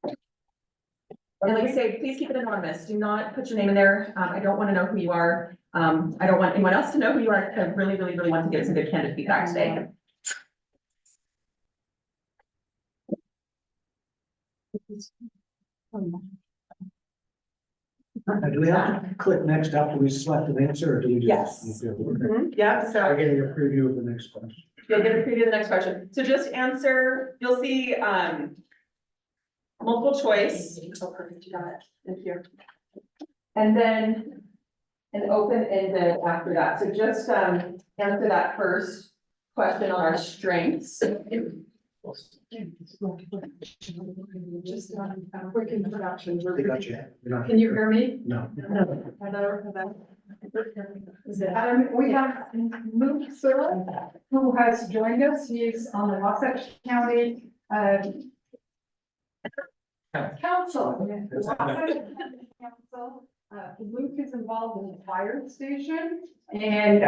And like I say, please keep it anonymous. Do not put your name in there. I don't want to know who you are. I don't want anyone else to know who you are. I really, really, really want to get some good candidate feedback today. Do we have to click next after we select an answer, or do we just? Yes. Yeah, so. I'm getting a preview of the next question. You'll get a preview of the next question. So just answer, you'll see, multiple choice. Oh, perfect, you got it. Thank you. And then an open-ended after that. So just, answer that first question on our strengths. Just a quick introduction. They got you. You're not- Can you hear me? No. Hello, hello. We have Luke Searle, who has joined us. He's on the Wasatch County, Council. Council. Luke is involved in the fire station, and,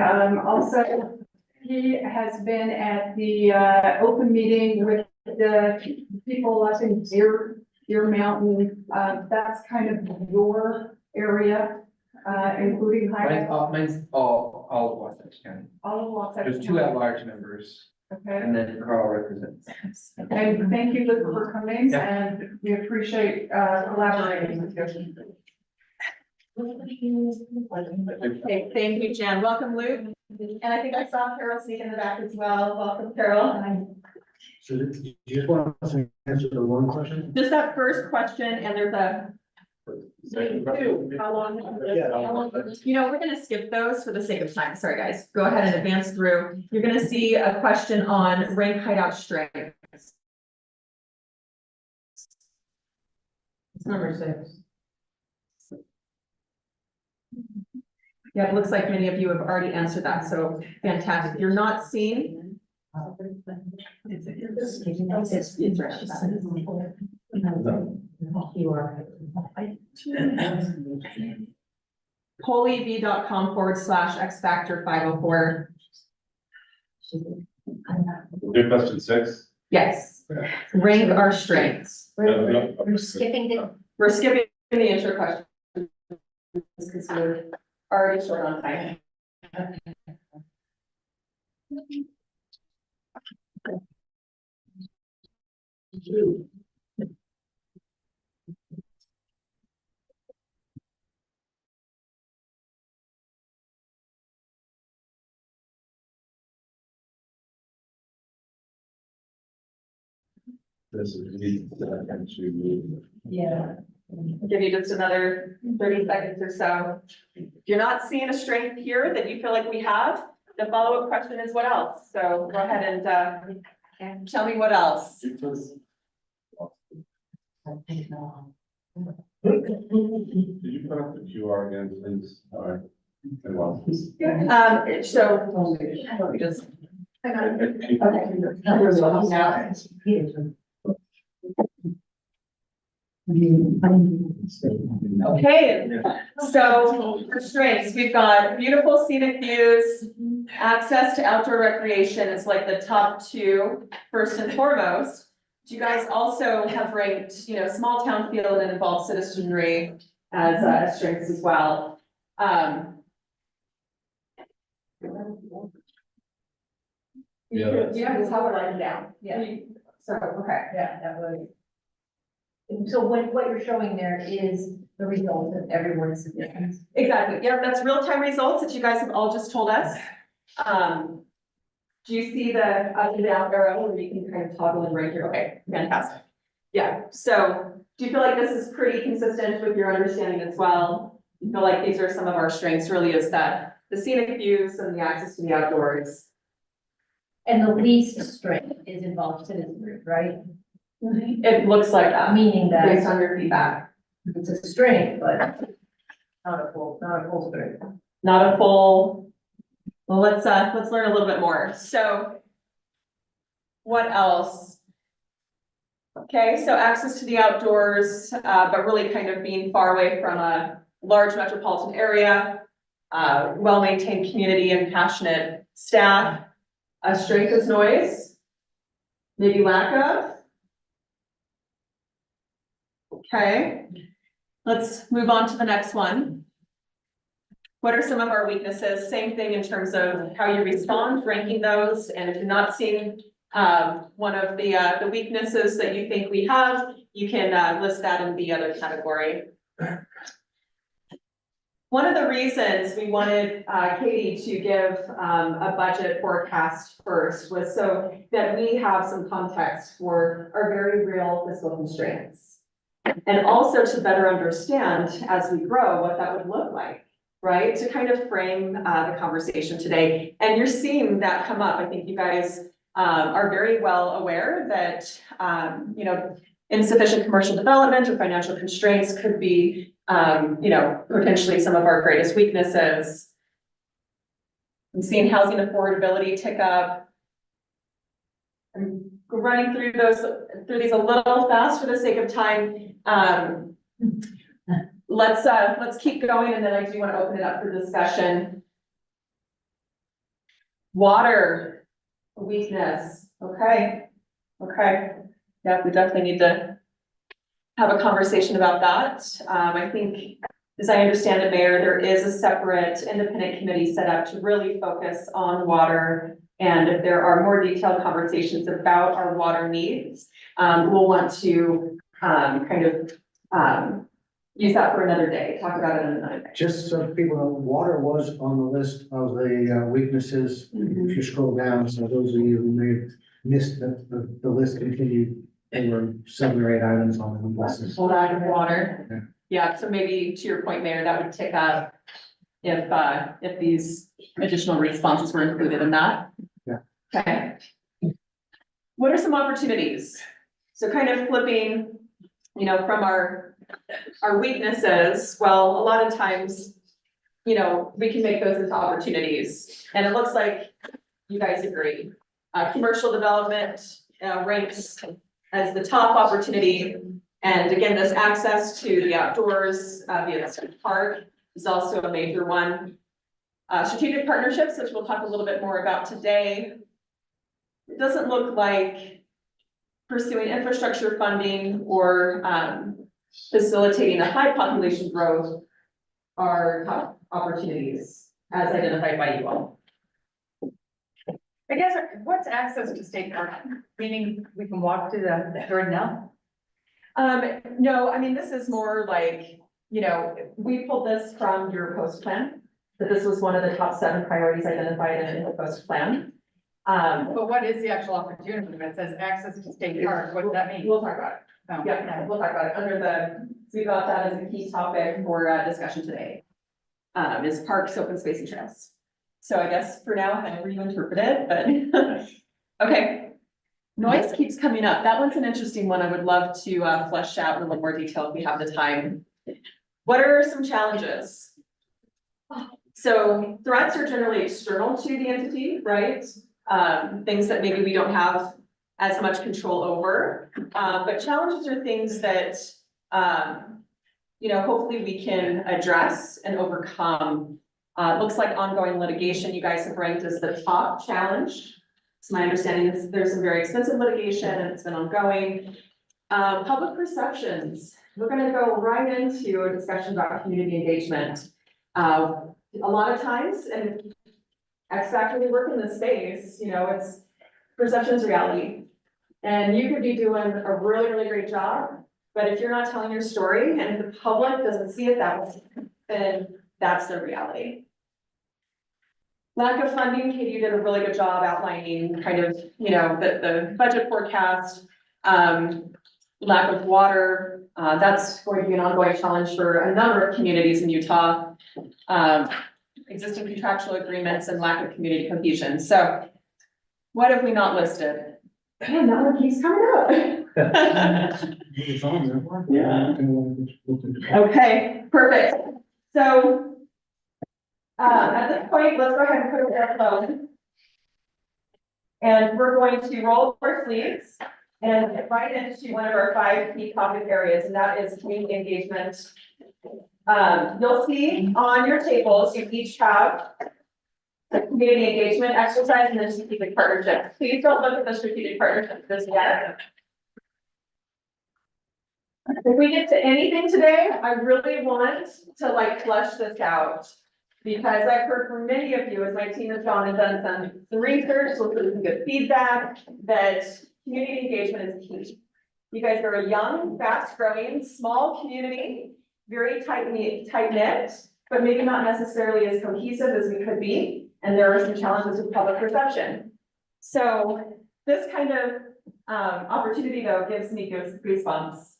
also he has been at the, open meeting with the people up in Deer Mountain. That's kind of your area, including Hideout. Mine's all of Wasatch County. All of Wasatch. There's two at-large members, Okay. and then Carl represents. And thank you, Luke, for coming, and we appreciate, collaborating with you. Okay, thank you, Jan. Welcome, Luke. And I think I saw Carol sneak in the back as well. Welcome, Carol. So do you just want us to answer the one question? Just that first question, and there's a two. How long? You know, we're gonna skip those for the sake of time. Sorry, guys. Go ahead and advance through. You're gonna see a question on rank Hideout strength. Number 6. Yeah, it looks like many of you have already answered that, so fantastic. You're not seeing. Polyev.com/X Factor 504. Do question 6. Yes, rank our strengths. We're skipping the. We're skipping the intro question. Because we're already short on time. This is. Yeah. I'll give you just another 30 seconds or so. If you're not seeing a strength here that you feel like we have, the follow-up question is what else? So go ahead and tell me what else. Did you put up the QR again, please? All right. So let me just. Okay, so for strengths, we've got beautiful scenic views, access to outdoor recreation is like the top 2, first and foremost. You guys also have ranked, small town feel and involved citizenry as strengths as well. Yeah. Yeah, that's how we're writing down. Yeah. So, okay. Yeah, that would. So what you're showing there is the result of everyone's submissions. Exactly. Yep, that's real-time results that you guys have all just told us. Do you see the up and down arrow where you can kind of toggle and rank here? Okay, fantastic. Yeah, so do you feel like this is pretty consistent with your understanding as well? You feel like these are some of our strengths really is that the scenic views and the access to the outdoors. And the least strength is involved citizenry, right? It looks like that, Meaning that based on your feedback. it's a strength, but not a full strength. Not a full, well, let's learn a little bit more. So what else? Okay, so access to the outdoors, but really kind of being far away from a large metropolitan area, well-maintained community and passionate staff. Strength is noise, maybe lack of. Okay, let's move on to the next one. What are some of our weaknesses? Same thing in terms of how you respond, ranking those, and if you're not seeing one of the weaknesses that you think we have, you can list that in the other category. One of the reasons we wanted Katie to give a budget forecast first was so that we have some context for our very real fiscal constraints. And also to better understand as we grow what that would look like. right? To kind of frame the conversation today. And you're seeing that come up. I think you guys are very well aware that, you know, insufficient commercial development or financial constraints could be, you know, potentially some of our greatest weaknesses. I'm seeing housing affordability tick up. I'm running through these a little fast for the sake of time. Let's keep going, and then I do want to open it up for discussion. Water weakness. Okay. Yeah, we definitely need to have a conversation about that. I think, as I understand it, Mayor, there is a separate independent committee set up to really focus on water. And if there are more detailed conversations about our water needs, we'll want to use that for another day, talk about it another day. Just so people know, water was on the list of the weaknesses. If you scroll down, so those of you who may have missed the list continued, there were 7 or 8 items on the list. Lack of water. Yeah, so maybe to your point, Mayor, that would tick up if these additional responses were included in that. Yeah. Okay. What are some opportunities? So kind of flipping, you know, from our weaknesses, well, a lot of times, you know, we can make those into opportunities. And it looks like you guys agree. Commercial development ranks as the top opportunity. And again, this access to the outdoors via the state park is also a major one. Strategic partnerships, which we'll talk a little bit more about today. It doesn't look like pursuing infrastructure funding or facilitating a high population growth are top opportunities as identified by you all. I guess, what's access to state park? Meaning we can walk to the Jordanelle? No, I mean, this is more like, you know, we pulled this from your post plan, that this was one of the top 7 priorities identified in the post plan. But what is the actual opportunity? When it says access to state park, what does that mean? We'll talk about it. Oh. Yeah, we'll talk about it we got that as a key topic for discussion today. Is parks, open space and trails. So I guess for now, however you interpret it, but okay. Noise keeps coming up. That one's an interesting one. I would love to flesh out in a little more detail if we have the time. What are some challenges? So threats are generally external to the entity, right? Things that maybe we don't have as much control over. But challenges are things that, you know, hopefully we can address and overcome. Looks like ongoing litigation, you guys have ranked as the top challenge. So my understanding is there's some very expensive litigation and it's been ongoing. Public perceptions, we're gonna go right into a discussion about community engagement. A lot of times, and X Factor, we work in this space, you know, it's perception's reality. And you could be doing a really, really great job, but if you're not telling your story and if the public doesn't see it that way, then that's the reality. Lack of funding, Katie, you did a really good job outlining kind of, you know, the budget forecast, lack of water, that's going to be an ongoing challenge for a number of communities in Utah. Existing contractual agreements and lack of community cohesion. So what have we not listed? Man, that one keeps coming up. Yeah. Okay, perfect. So at this point, let's go ahead and put it down low. And we're going to roll up our sleeves and get right into one of our 5 key topic areas, and that is community engagement. You'll see on your tables, you each have the community engagement exercise and the strategic partnership. Please don't look at the strategic partnership just yet. If we get to anything today, I really want to like flesh this out. Because I've heard from many of you as my team has gone and done some research, listened to some good feedback, that community engagement is key. You guys are a young, fast growing, small community, very tight knit, but maybe not necessarily as cohesive as we could be. And there are some challenges with public perception. So this kind of opportunity though gives me goosebumps.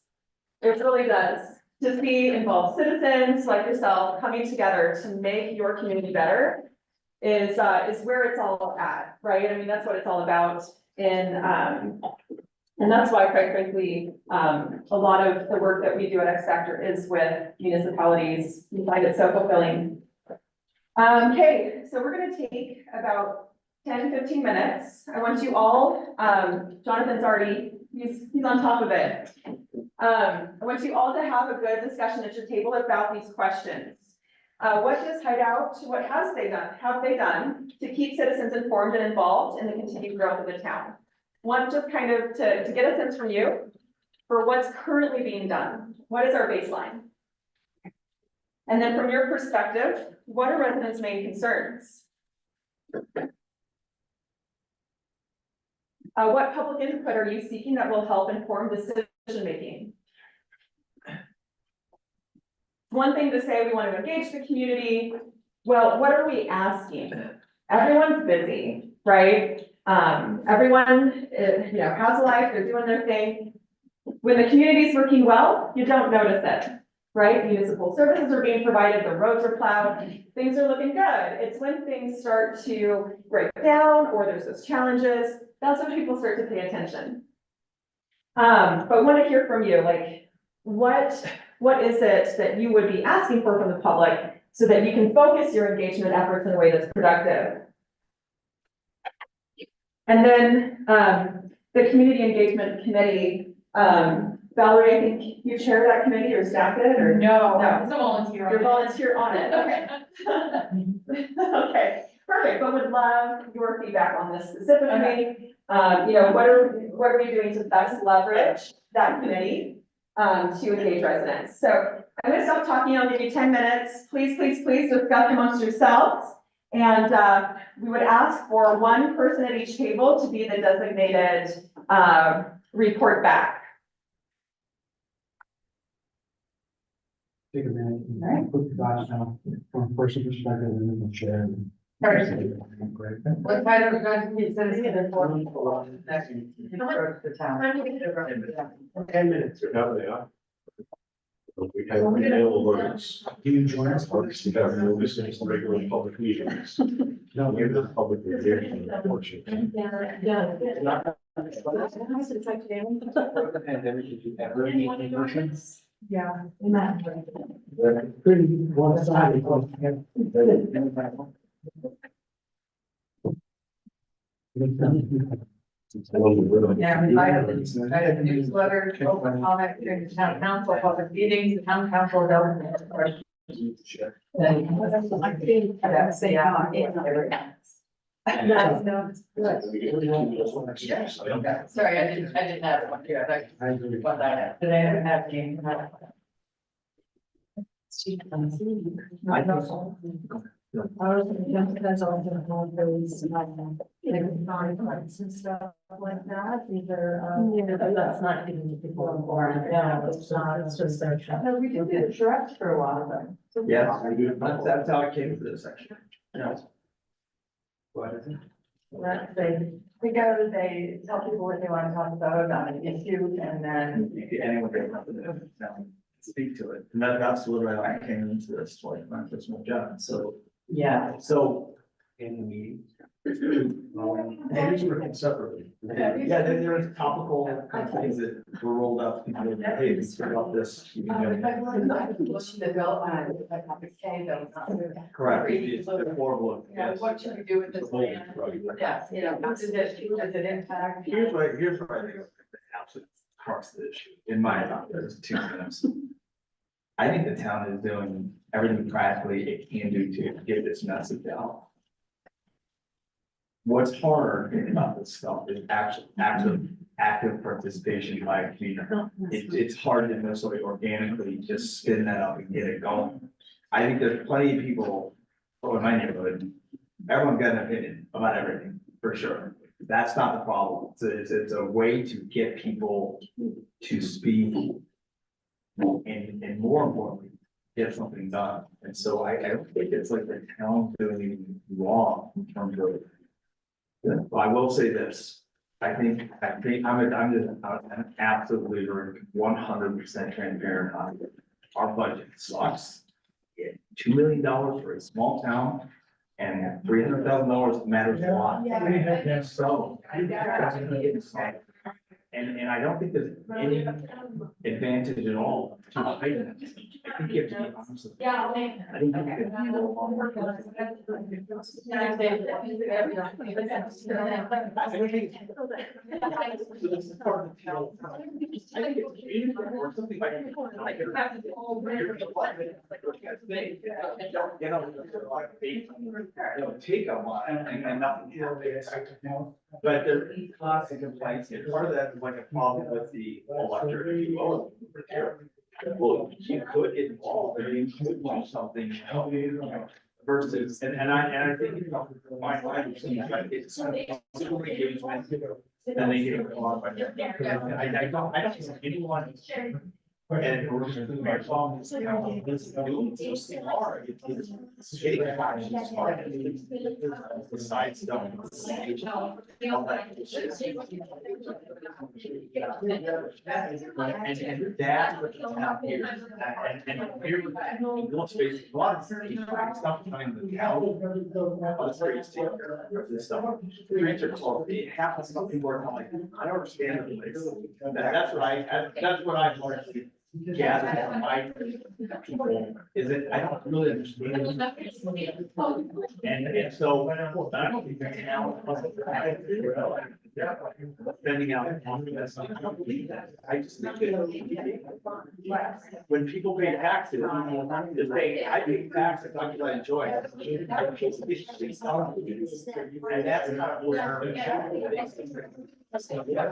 It really does. to see involved citizens like yourself coming together to make your community better is where it's all at, right? I mean, that's what it's all about. And that's why, quite frankly, a lot of the work that we do at X Factor is with municipalities. We find it so fulfilling. Okay, so we're gonna take about 10-15 minutes. I want you all, Jonathan's already, he's on top of it. I want you all to have a good discussion at your table about these questions. What does Hideout, what have they done to keep citizens informed and involved in the continued growth of the town? Want just kind of to get a sense from you for what's currently being done. What is our baseline? And then from your perspective, what are residents' main concerns? What public input are you seeking that will help inform decision-making? One thing to say, we want to engage the community. Well, what are we asking? Everyone's busy, right? Everyone, has a life, they're doing their thing. When the community's working well, you don't notice it, right? Municipal services are being provided, the roads are plowed, things are looking good. It's when things start to break down or there's those challenges, that's when people start to pay attention. But I want to hear from you, like, what is it that you would be asking for from the public so that you can focus your engagement efforts in a way that's productive? And then the Community Engagement Committee, Valerie, I think you chair that committee or staff it, or? No, I'm a volunteer. You're volunteer on it, okay. Okay, perfect, but would love your feedback on this specifically. What are we doing to best leverage that committee to engage residents? So I'm gonna stop talking, I'll give you 10 minutes. Please discuss amongst yourselves. And we would ask for one person at each table to be the designated report back. Take a minute, put the thoughts down from a personal perspective and then we'll share. What kind of guys says it for? The town. 10 minutes. Yeah, they are. We have mail alerts. Can you join us? We have notices of regular public meetings. No, We have the public hearing, unfortunately. Yeah. Pretty one-sided. Yeah, I have a newsletter, open comment, during the town council, public meetings, the town council government. Sorry, I didn't have one here. What I have today, I have game. I was because I was gonna have those, non-rights and stuff like that, either, that's not giving people a forum, yeah, it's not, it's just their chat. No, we did the direct for a while though. Yes, that's how it came to this section. Yeah. They go, they tell people what they want to talk about an issue, and then. Anyone can speak to it, and that's literally how I came into this, like, my personal job, so. Yeah. So. In the meeting. And these were separately. Yeah, then there was topical kind of things that were rolled up, people were like, hey, let's talk about this. You can go. Correct. It's horrible. Yeah, what should we do with this land? Yes, does it impact? Here's what I think is the absolute crux of the issue, in my opinion, there's 2 minutes. I think the town is doing everything practically it can do to get this message out. What's harder about this stuff is actually active participation by a community. It's hard to necessarily organically just spin that up and get it going. I think there's plenty of people, in my neighborhood, everyone's got an opinion about everything, for sure. That's not the problem. It's a way to get people to speak and more importantly, get something done. And so I don't think it's like the town doing anything wrong in terms of. I will say this, I think I'm absolutely 100% transparent on it. our budget sucks. $2 million for a small town and $300,000 matters a lot. So. And I don't think there's any advantage at all to hiding it. I think you have to be honest with. Yeah. I think you can handle a lot more. This is part of the town. I think it's beautiful or something like. You know, take a lot and nothing. But there's lots of complaints here. Part of that is like a problem with the electric. Well, you could get involved, or you could do something, you know, versus, and I think, you know, my understanding, it's super engagement, and they get involved by that. I don't think anyone. And we're just doing our problem, this doing so hard, it's getting actions hard. The sides don't. And that's what the town here, and here, let's face it, a lot of stuff behind the town. On the streets, take care of this stuff. Streets are closed, it happens, something more like, I don't understand the place. That's what I've learned. Gather from my people is that I don't really understand. And so I don't think the town. Spending out. I don't believe that. I just think that when people pay taxes, they say, I pay taxes, how do I enjoy it? And that's not what. Absolutely.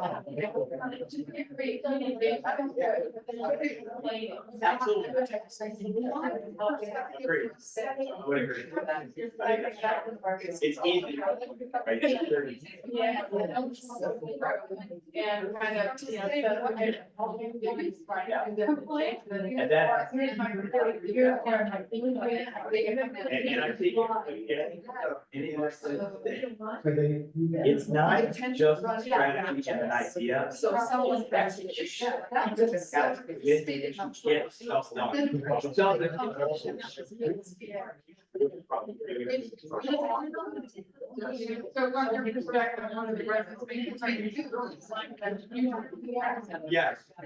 Agree. I would agree. It's easy. Right? Yeah. And kind of, you know, And that. And I think it's not just a strategy and an idea. So someone's execution. Get stuff done. So from your perspective, one of the residents being trying to do is like that. Yes. I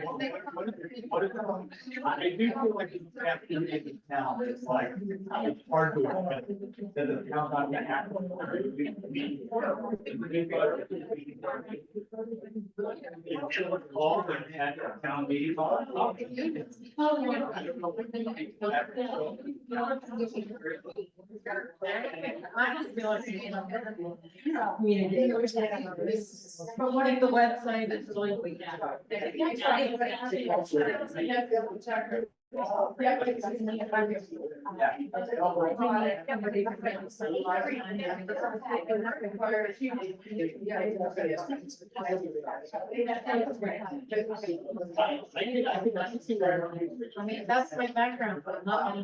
do feel like it's happening in the town, it's like, it's hard to, that the town not gonna happen. All the town meeting. But what if the website is really weak? I mean, that's my background, but I'm not.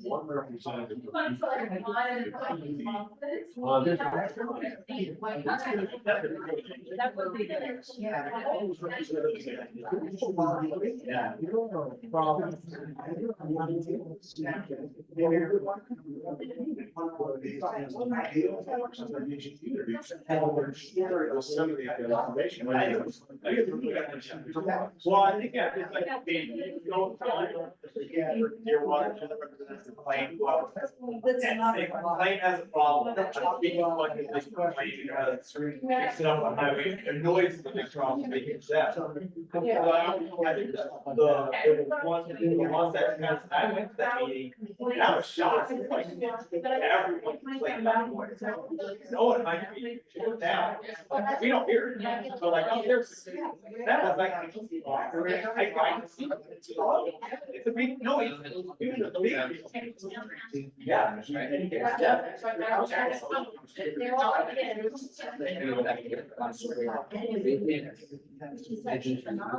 One representative. Well, I think, yeah, it's like, your water complain, well, they complain as a problem. I'm speaking like this complaint because it's not on highway, and noise is a big problem, they get that. So I think the ones that, I went to that meeting, and I was shocked, it's like, everyone complained about noise. No one might be down, we don't hear it, so like, oh, there's, that was like, It's a big noise. Yeah.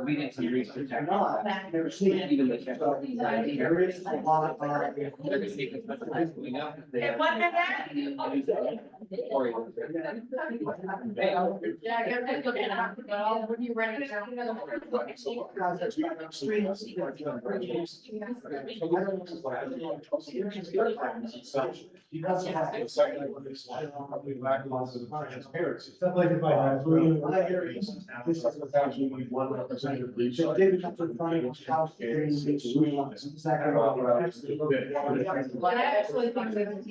We did some research. Never seen it. Even the. There is a lot of. It wasn't that. Yeah, get a look at it, well, when you ready to. He doesn't have to say like this, I don't know, we lack lots of transparency. Stuff like if I have three. This is actually one representative. So David, that's what finance house. But I actually think that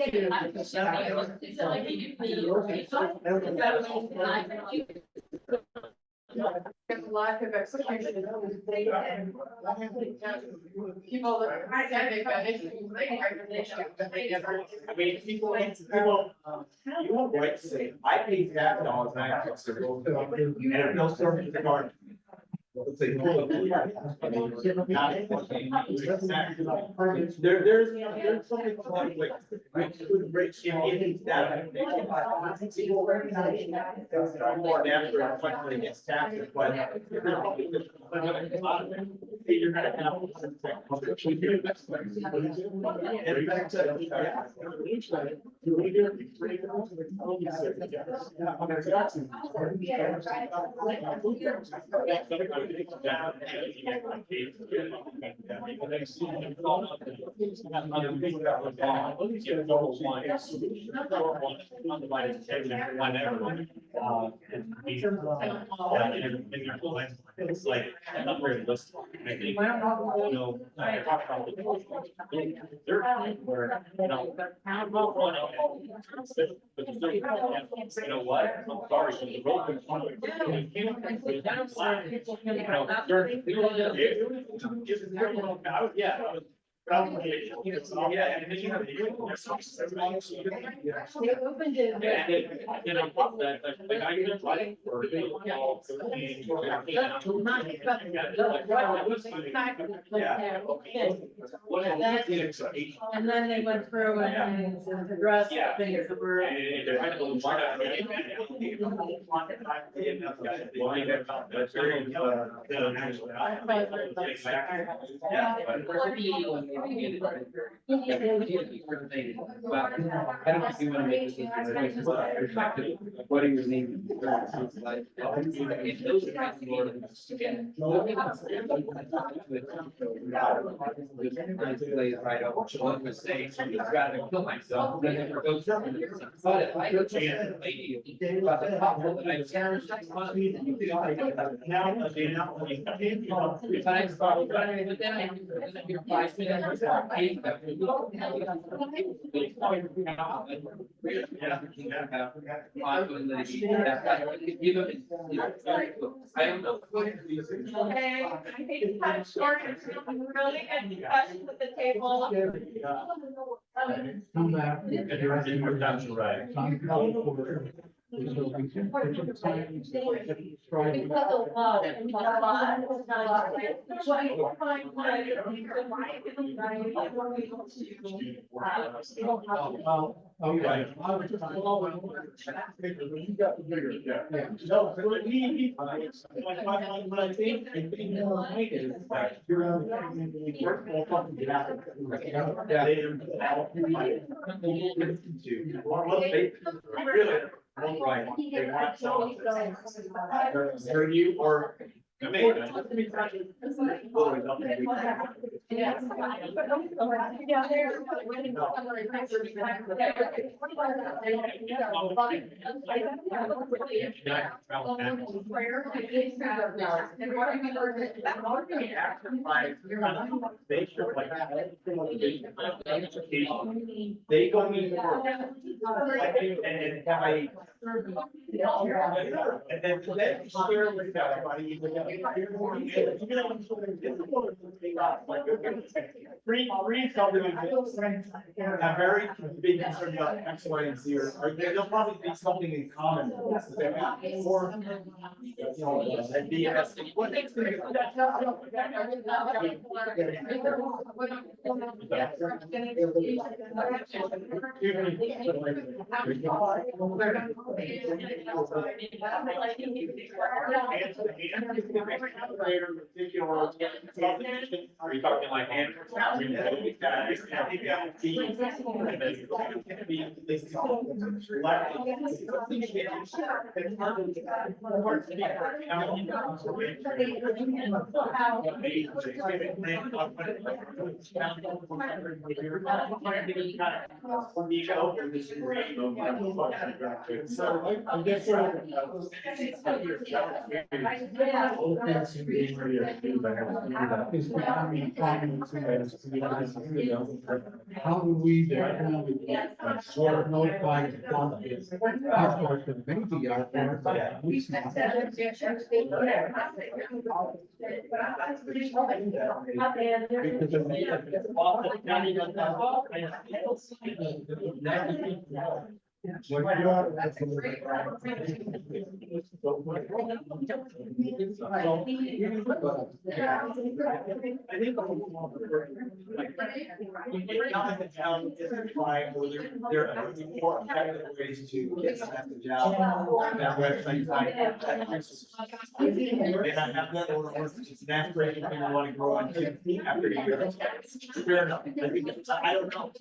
lack of execution. People that, I think that issues, they I mean, people, you have right to say, I pay $5 and I have to go, and if no service to garden. Let's say. There's something like, food breaks, that. More natural, when it gets taxed, but. You're gonna have. It's like, not very listed. I think, you know, I talked about there are times where, you know, you know what, I'm sorry, so the road is one of the. Yeah. Probably, you know, yeah, and then you have the. They opened it. And on top of that, like, the guy who's running for. And then they went through and addressed things that were. What are your names? Like. Right up, one was saying, I'd rather kill myself than ever go through it. But if I go to a lady, about the couple that I cherish, that's one. Now, If I start, but then I, you're 5 minutes. I don't know. Okay, I hate to cut it short, it's really good discussions at the table. Come back. Okay. You got the bigger, yeah. No, what I think, is like, you're on the work, we'll fucking get out. Really, right, they want someone. Are you or? I mean, they go me more. And I. And then share with everybody. Read something. I'm very big concern about X, Y, and Z, or there'll probably be something in common. Or, you know, and BS. Are you talking like animals? So I guess. How do we sort of notify the quantities? Our portion, maybe our portion, we There are more effective ways to get the message out. That website site. May not have that, or it's an aspiration people want to grow into after a year. Fair enough. I don't know.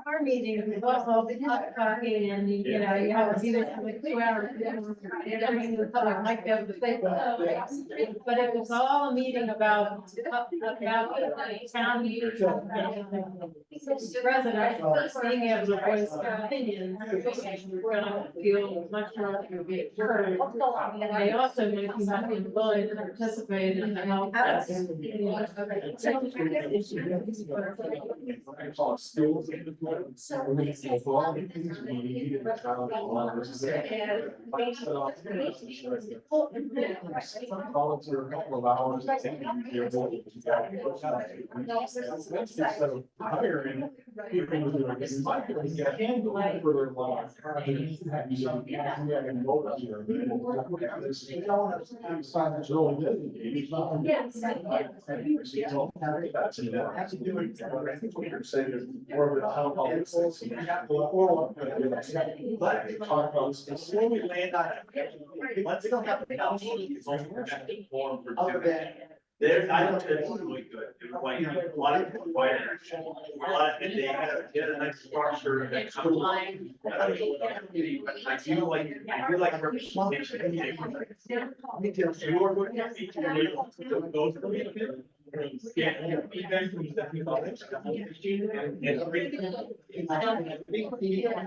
Our meeting, we also talking and, you know, you have to either like 2 hours. Everything the public might be able to say. But it was all a meeting about town meeting. Residents being able to voice their opinions. We're gonna feel much more to be heard. And they also make you have the ability to participate in the health. Volunteer a couple of hours. Hiring people to do this. For their lives. It's really good. Yes. That's it. Has to do with, I think what you're saying is more of the town hall. But talk about before we land on it, let's don't have the town meeting. It's only form for today. There, I looked at it, really good. It was like a lot of quiet, a lot, and they had a nice structure and that kind of line. I don't know what I'm getting, but I feel like representation. You are going to be to go to the meeting. Yeah, feedback from the about it. And everything. I think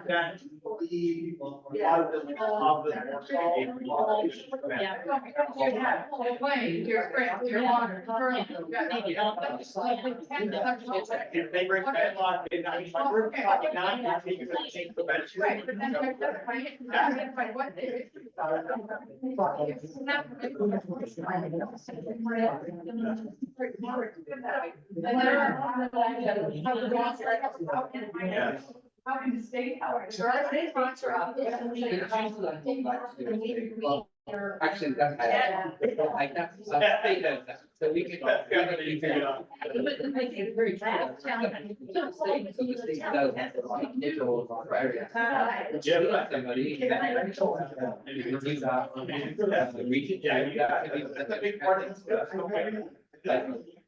that a lot of the if they bring that law, they not use my group, not take the change the bench. How can the state, how our state sponsor up? Actually, that's. I got some data that, so we can. Very fast. Somebody.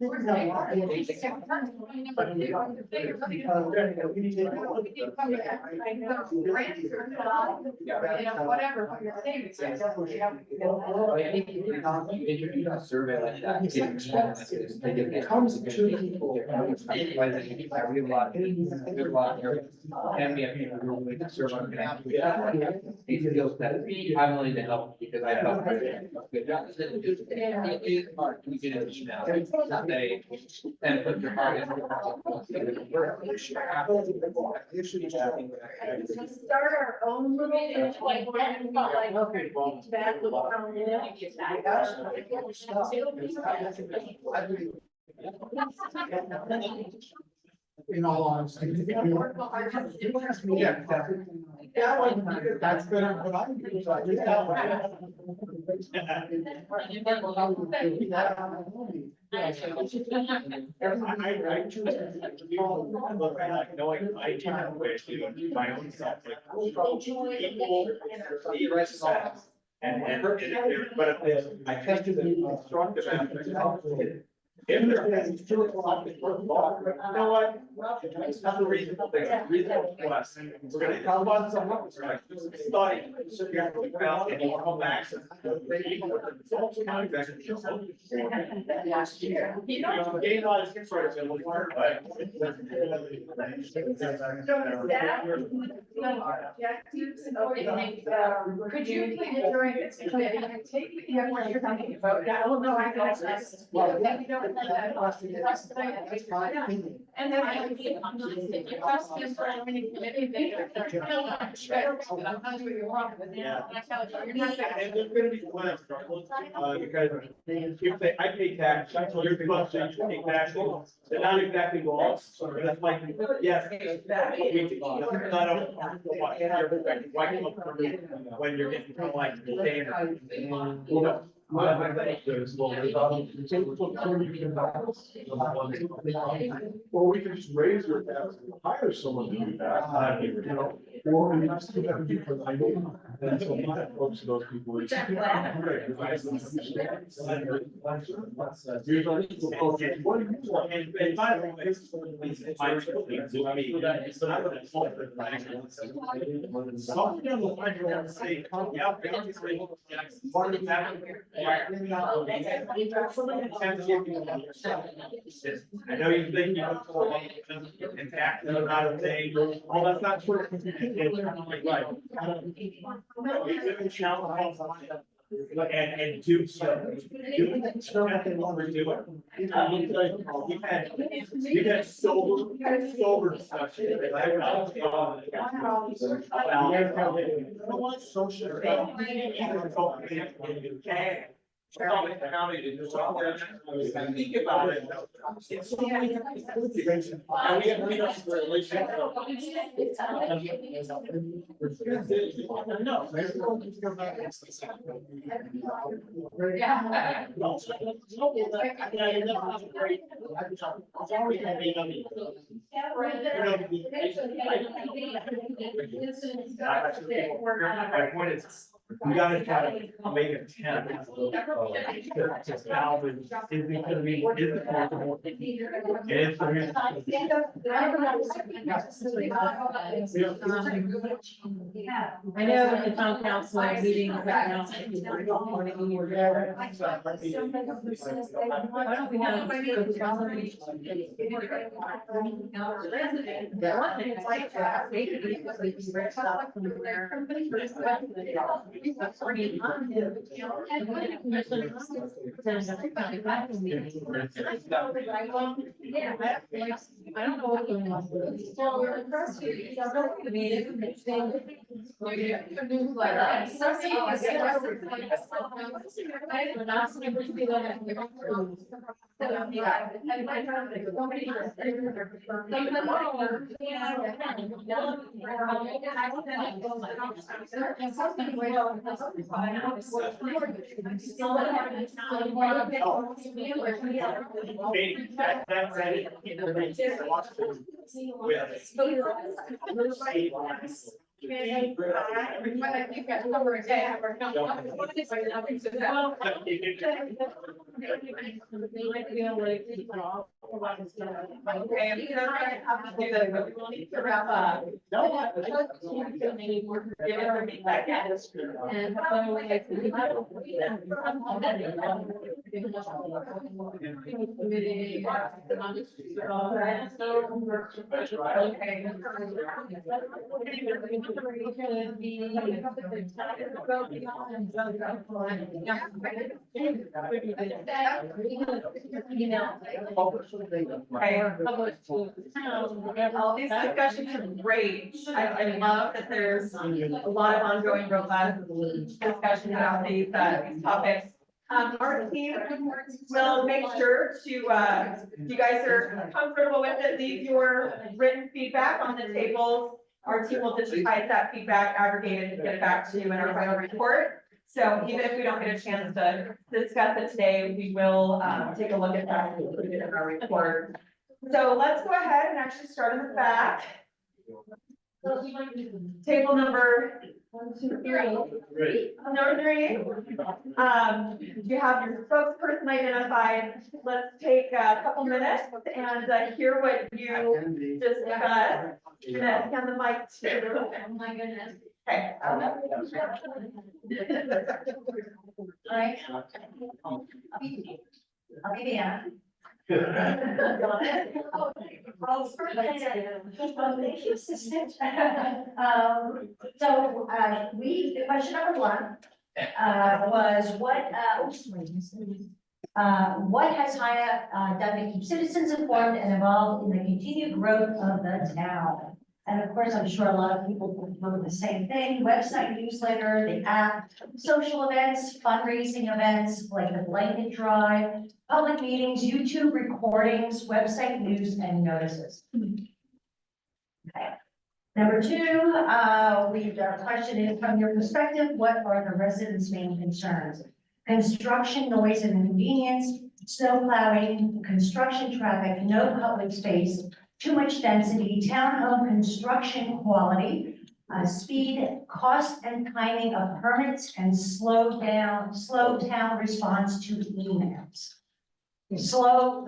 Whatever. Survey like that. It comes to people. I read a lot, and we have people who are willing to serve on behalf of. He feels that I'm willing to help because I help. It is hard to get it now. They, and put your heart in. Start our own little, like, Okay, well. that little. In all honesty. Yeah. That's better than what I do. So I just tell them. I choose to knowing I can't wish to my own self, like. People, the rest of us. And, but if I tested the strong about. If there's 2 o'clock, you know what? It's not a reasonable thing, reasonable plus. We're gonna come on someone, we're gonna study. So you're gonna look out and you'll come back. You know, gain a lot of sort of. Could you please during this, take, what you're talking about, I don't know, I can access. And then I can be questions for any committee. I'm not doing it wrong, but yeah. And there's gonna be one struggles, because if they, I pay tax, so you're supposed to pay tax, they're not exactly laws, so that's like, yes. When you're getting kind of like the standard. Or we could just raise your tax and hire someone to do that, you know, or we just do that for the idea. And so my approach to those people is. And by the way, something on the line, you want to say, yeah, part of that. I know you think you know, and tax is not a thing, well, that's not true. Right. And do so. Nothing longer do it. We've had sober discussion. Think about it. It's so many and we have meetings for relationships. My point is, we gotta try to make a attempt. To salvage, is it gonna be, is it possible? It's. I know the town council meeting right now. I don't know what going on. Okay, I'm so sorry I have to do that, but we will need to wrap up. Give it a minute back. All these discussions are great. I love that there's a lot of ongoing robust discussion about these topics. Our team will make sure to, if you guys are comfortable with it, leave your written feedback on the tables. Our team will digitize that feedback, aggregate it, and get it back to you in our final report. So even if we don't get a chance to discuss it today, we will take a look at that and include it in our report. So let's go ahead and actually start in the back. Table number 1, 2, 3. Number 3. You have your spokesperson identified. Let's take a couple minutes and hear what you discussed. I'm gonna hand the mic to. Oh my goodness. Okay. All right. I'll be Anna. Thank you, assistant. The question number 1 was what has Hideout done to keep citizens informed and involved in the continued growth of the town? And of course, I'm sure a lot of people will do the same thing: website, newsletter, the app, social events, fundraising events like the blanket drive, public meetings, YouTube recordings, website news, and notices. Okay. Number 2, our question is, from your perspective, what are the residents' main concerns? Construction, noise, and inconvenience, snow plowing, construction traffic, no public space, too much density, townhome construction quality, speed, cost and timing of permits, and slow town response to emails. The slow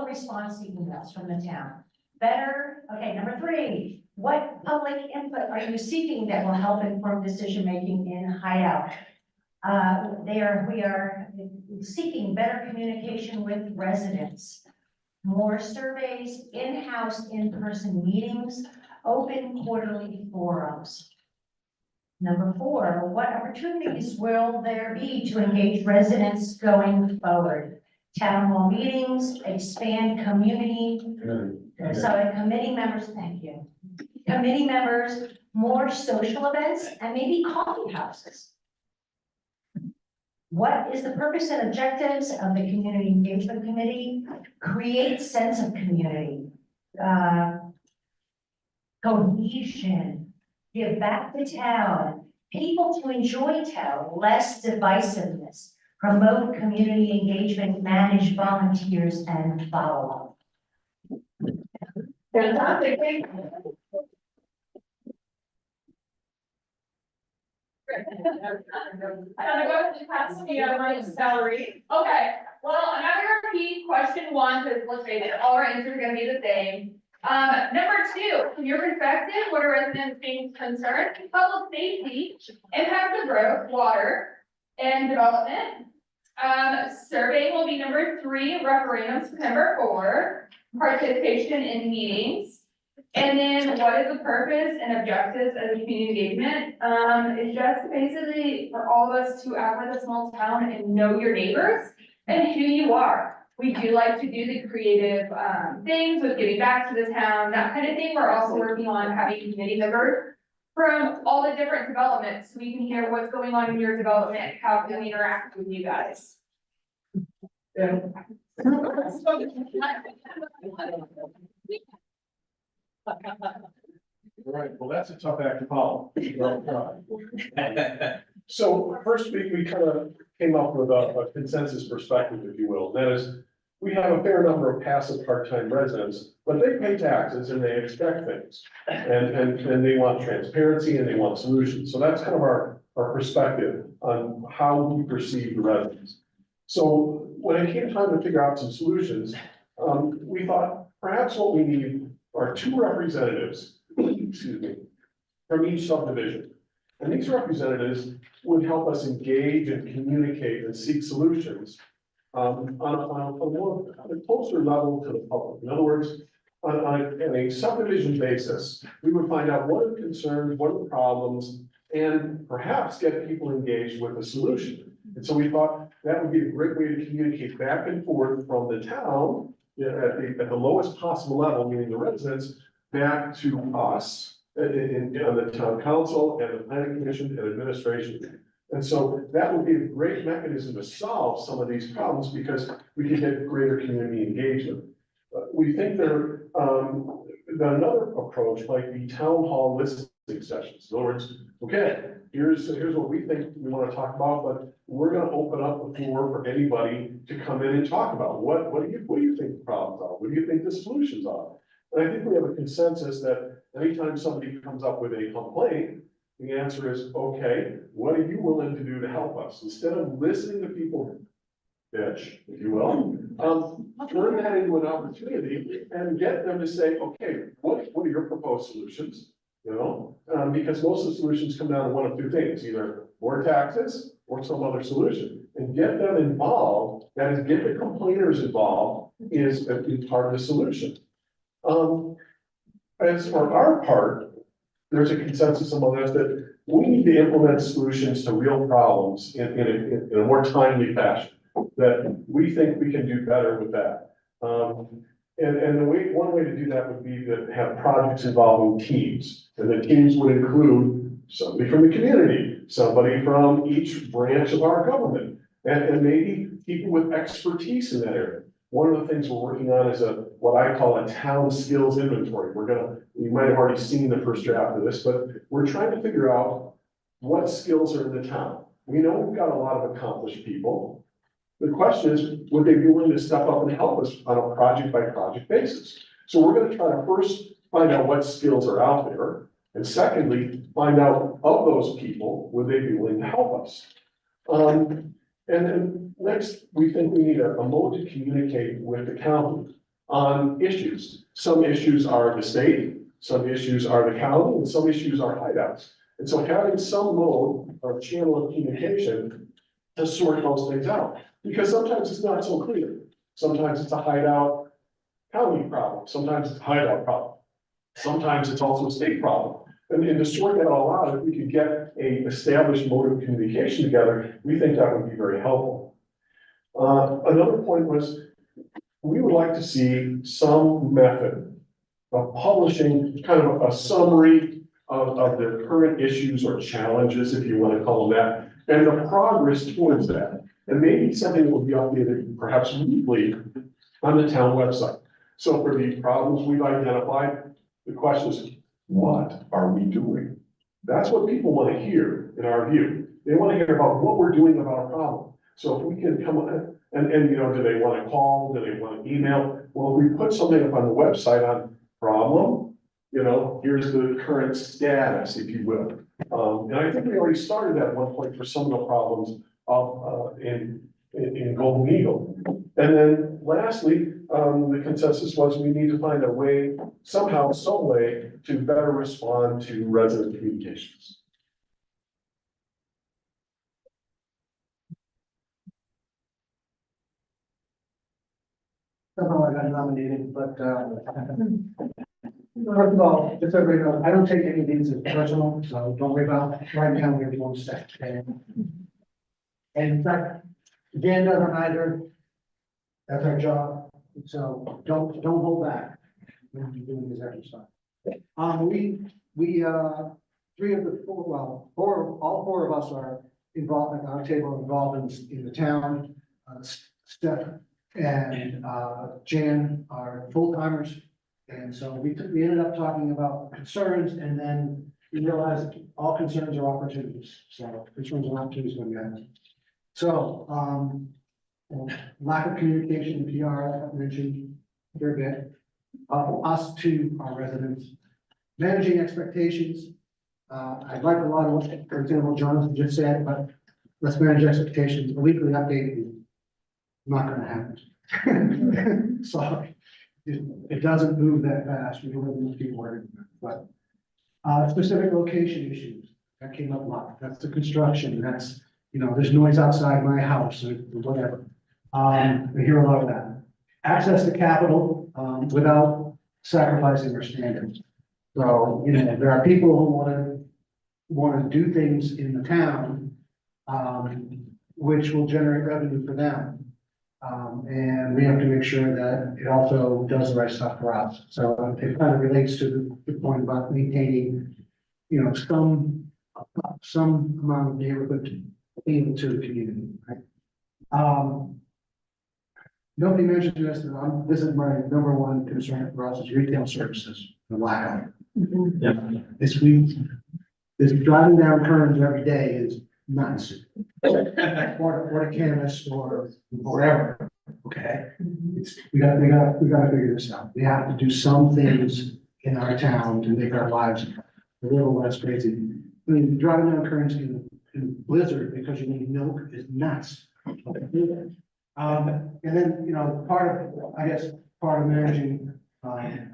response to emails from the town. Number 3, what public input are you seeking that will help inform decision-making in Hideout? We are seeking better communication with residents, more surveys, in-house, in-person meetings, open quarterly forums. Number 4, what opportunities will there be to engage residents going forward? Town hall meetings, expand committee members, thank you. Committee members, more social events, and maybe coffee houses. What is the purpose and objectives of the Community Engagement Committee? Create sense of community, cohesion, give back to town, people to enjoy town, less divisiveness, promote community engagement, manage volunteers, and follow up. Fantastic. Thank you. I'm gonna go ahead and pass the mic to Valerie. Okay, well, I'm not gonna repeat question 1, because let's face it, all our answers are gonna be the same. Number 2, from your perspective, what are residents being concerned? Public safety, impact of growth, water, and development. Survey will be number 3, referendums number 4, participation in meetings. And then what is the purpose and objectives of the community engagement? It's just basically for all of us to act like a small town and know your neighbors and who you are. We do like to do the creative things with giving back to the town, that kind of thing. We're also working on having committee members from all the different developments, so we can hear what's going on in your development, how can we interact with you guys. All right, well, that's a tough act to follow. So first we kind of came up with a consensus perspective, if you will. That is, we have a fair number of passive part-time residents, but they pay taxes and they expect things. And they want transparency and they want solutions. So that's kind of our perspective on how we perceive the residents. So when it came time to figure out some solutions, we thought perhaps what we need are 2 representatives, excuse me, from each subdivision. And these representatives would help us engage and communicate and seek solutions on a closer level to the public. In other words, on a subdivision basis, we would find out what are the concerns, what are the problems, and perhaps get people engaged with a solution. And so we thought that would be a great way to communicate back and forth from the town, at the lowest possible level, meaning the residents, back to us, on the town council and the planning commission and administration. And so that would be a great mechanism to solve some of these problems because we could get greater community engagement. We think that another approach might be town hall listening sessions. In other words, okay, here's what we think we want to talk about, but we're going to open up the floor for anybody to come in and talk about what do you think the problems are? What do you think the solutions are? And I think we have a consensus that anytime somebody comes up with a complaint, the answer is, okay, what are you willing to do to help us? Instead of listening to people bitch, if you will, turn that into an opportunity and get them to say, okay, what are your proposed solutions? You know, because most of the solutions come down to one of 2 things, either more taxes or some other solution. And get them involved, that is, get the complainers involved, is part of the solution. As for our part, there's a consensus among us that we need to implement solutions to real problems in a more timely fashion, that we think we can do better with that. And one way to do that would be to have projects involving teams, and the teams would include somebody from the community, somebody from each branch of our government, and maybe people with expertise in that area. One of the things we're working on is what I call a town skills inventory. You might have already seen the first draft of this, but we're trying to figure out what skills are in the town. We know we've got a lot of accomplished people. The question is, would they be willing to step up and help us on a project by project basis? So we're going to try to first find out what skills are out there. And secondly, find out of those people, would they be willing to help us? And then next, we think we need a mode to communicate with the county on issues. Some issues are the state, some issues are the county, and some issues are hideouts. And so having some mode or channel of communication to sort those things out, because sometimes it's not so clear. Sometimes it's a hideout county problem, sometimes it's a hideout problem. Sometimes it's also a state problem. And to sort that all out, if we could get a established mode of communication together, we think that would be very helpful. Another point was, we would like to see some method of publishing kind of a summary of the current issues or challenges, if you want to call them that, and the progress towards that. And maybe something that will be updated perhaps weekly on the town website. So for the problems we've identified, the question is, what are we doing? That's what people want to hear, in our view. They want to hear about what we're doing about a problem. So if we can come on, and you know, do they want to call? Do they want to email? Well, if we put something up on the website on problem, you know, here's the current status, if you will. And I think we already started at one point for some of the problems in Golden Eagle. And then lastly, the consensus was we need to find a way, somehow, some way to better respond to resident communications. Somehow I got nominated, but, first of all, just so everybody knows, I don't take any of these as personal, so don't worry about writing down whatever you want to say. And in fact, Dan doesn't either. That's our job, so don't hold back when you're doing this exercise. Three of the four, well, all four of us are involved at our table, involved in the town. Steph and Jan are full timers, and so we ended up talking about concerns, and then we realized all concerns are opportunities. So concerns and opportunities when we have. So Lack of communication, PR, I've mentioned a fair bit. Us to our residents. Managing expectations. I'd like a lot of what, for example, Jonathan just said, but let's manage expectations. A weekly update is not gonna happen. Sorry. It doesn't move that fast. We don't have enough people working, but specific location issues, that came up a lot. That's the construction, that's, you know, there's noise outside my house or whatever. We hear a lot of that. Access to capital, without sacrificing our standards. So, you know, there are people who wanna do things in the town, which will generate revenue for them. And we have to make sure that it also does the right stuff for us. So it kind of relates to the point about maintaining, you know, some amount of neighborhood appeal to the community, right? Nobody mentioned this, but this is my number one concern for us is retail services, the lack of it. This week, this driving down Kearns every day is nuts. Or to Camas or wherever, okay? We gotta figure this out. We have to do some things in our town to make our lives a little less crazy. I mean, driving down Kearns in blizzard because you need milk is nuts. And then, you know, part of managing,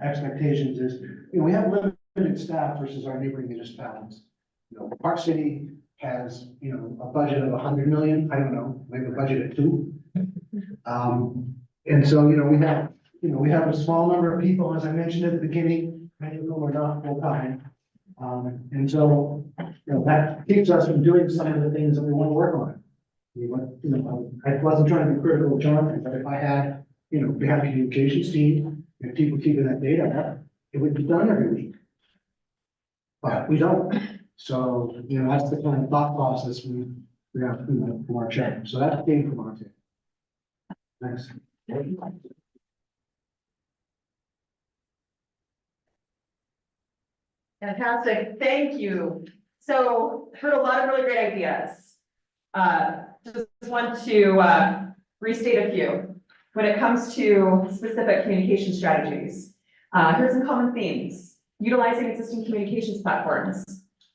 expectations is, you know, we have limited staff versus our neighboring municipalities. You know, Park City has, you know, a budget of 100 million, I don't know, maybe a budget of 2. And so, you know, we have a small number of people, as I mentioned at the beginning, many of whom are not full-time. And so, you know, that keeps us from doing some of the things that we want to work on. I wasn't trying to be critical of Jonathan, but if I had, you know, we had a communications team, and people keeping that data, it would be done every week. But we don't. So, you know, that's the kind of thought process we have, you know, from our check. So that came from our team. Thanks. Fantastic, thank you. So heard a lot of really great ideas. Just want to restate a few. When it comes to specific communication strategies, here's some common themes. Utilizing existing communications platforms,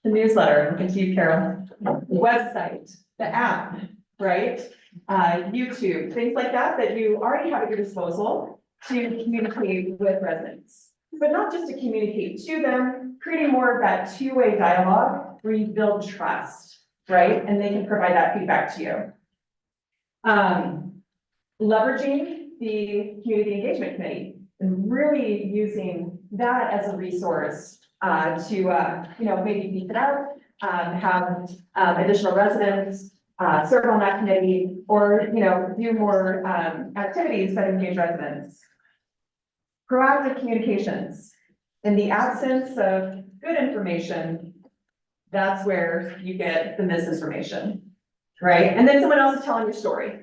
the newsletter, looking to you, Carol, the website, the app, right? YouTube, things like that, that you already have at your disposal to communicate with residents. But not just to communicate to them, creating more of that two-way dialogue where you build trust, right? And they can provide that feedback to you. Leveraging the community engagement committee and really using that as a resource to, you know, maybe beef it up, have additional residents serve on that committee, or, you know, do more activities that engage residents. Proactive communications. In the absence of good information, that's where you get the misinformation, right? And then someone else is telling your story.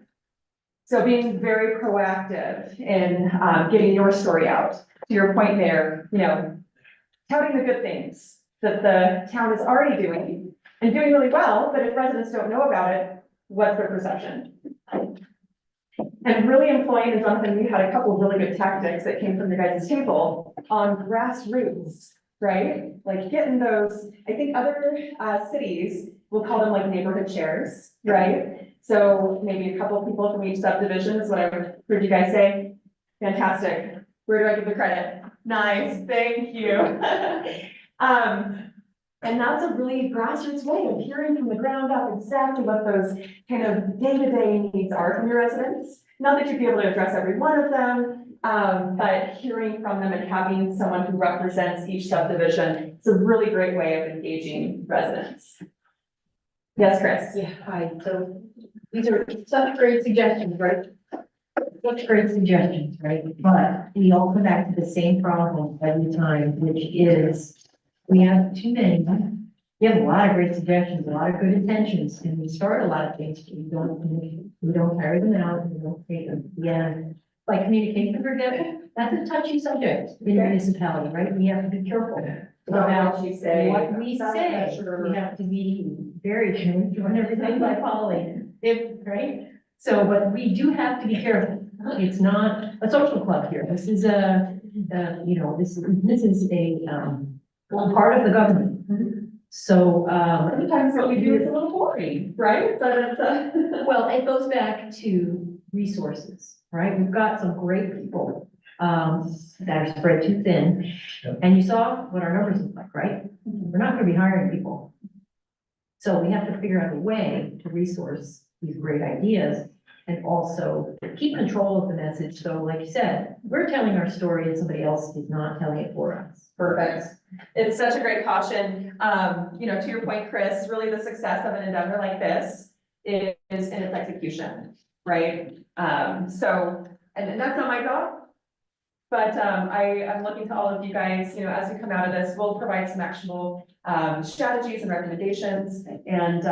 So being very proactive in getting your story out. To your point there, you know, touting the good things that the town is already doing and doing really well, but if residents don't know about it, what's their perception? And really employing, and Jonathan, you had a couple of really good tactics that came from the guys' table on grassroots, right? Like getting those, I think other cities will call them like neighborhood chairs, right? So maybe a couple of people from each subdivision is what I heard you guys say. Fantastic. Where do I give the credit? Nice, thank you. And that's a really grassroots way of hearing from the ground up exactly what those kind of day-to-day needs are from your residents. Not that you'd be able to address every one of them, but hearing from them and having someone who represents each subdivision, it's a really great way of engaging residents. Yes, Chris? Yeah, hi, so these are such great suggestions, right? Such great suggestions, right? But we all come back to the same problem every time, which is we have too many. We have a lot of great suggestions, a lot of good intentions, and we start a lot of things, but we don't carry them out, we don't take them. Yeah, like communication, for example, that's a touchy subject in a municipality, right? We have to be careful about what we say. We have to be very careful and everything by following, right? So, but we do have to be careful. It's not a social club here. This is you know, this is a, part of the government. So, Sometimes what we do is a little boring, right? But it's, well, it goes back to resources, right? We've got some great people, that are spread too thin. And you saw what our numbers look like, right? We're not gonna be hiring people. So we have to figure out a way to resource these great ideas and also keep control of the message. So like you said, we're telling our story and somebody else is not telling it for us. perfect. It's such a great caution. You know, to your point, Chris, really the success of an endeavor like this is in its execution, right? So, and that's not my job. But I'm looking to all of you guys, you know, as we come out of this, we'll provide some actionable strategies and recommendations. And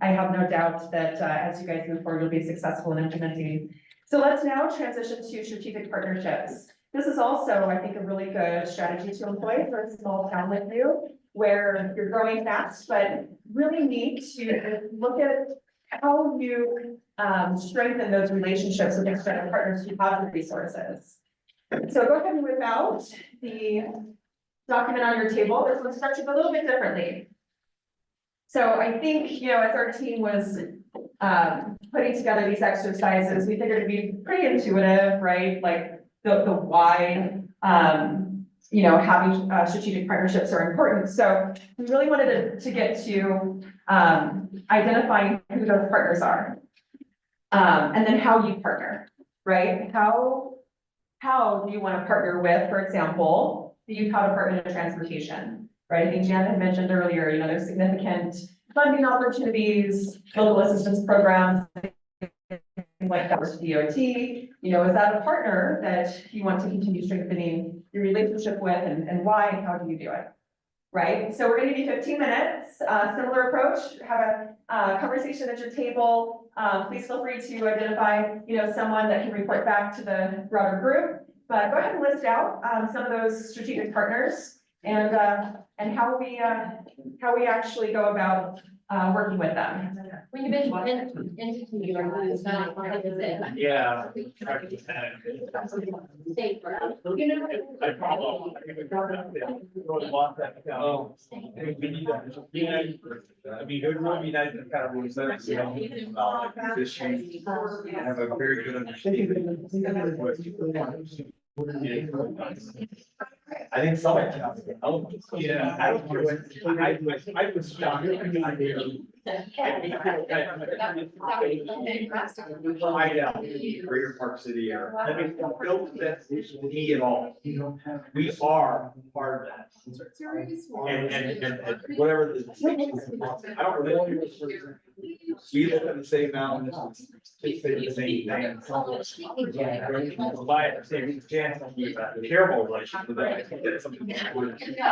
I have no doubt that as you guys move forward, you'll be successful in implementing. So let's now transition to strategic partnerships. This is also, I think, a really good strategy to employ for a small town like you, where you're growing fast, but really need to look at how you strengthen those relationships with external partners who have the resources. So go ahead and whip out the document on your table. This one's structured a little bit differently. So I think, you know, as our team was putting together these exercises, we figured it'd be pretty intuitive, right? Like the why, you know, having strategic partnerships are important. So we really wanted to get to identifying who those partners are. And then how you partner, right? How do you want to partner with, for example, the Utah Department of Transportation, right? I think Jan had mentioned earlier, you know, there's significant funding opportunities, local assistance programs, things like that with DOT. You know, is that a partner that you want to continue strengthening your relationship with, and why, and how do you do it? Right? So we're going to give you 15 minutes, similar approach, have a conversation at your table. Please feel free to identify, you know, someone that can report back to the broader group. But go ahead and list out some of those strategic partners and how we actually go about working with them. When you mention entity, or it's not part of the. Yeah. I probably want that. We need that. I mean, it would really be nice to kind of reserve this issue. Have a very good understanding. I think so. Yeah, I don't care what, I was shocked. Hideout, Greater Park City area. I mean, built that need at all. We are part of that. And whatever the, I don't really. We live in the same mountains. Say the same thing. By the same chance, terrible relationship with that. I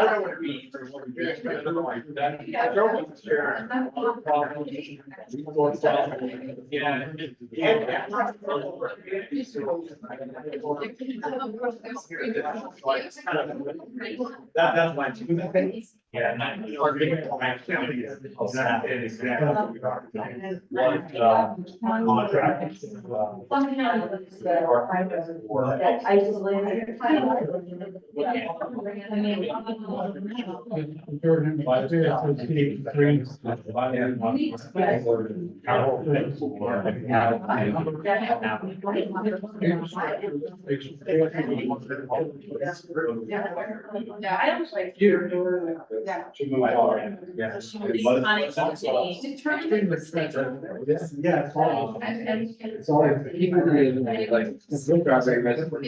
don't know what it means or what we do. I don't know why that. I don't want to share. That's my two things. Yeah. Should move forward. Yeah. Yeah, it's all. It's all. Like, it's no driveway reservoir.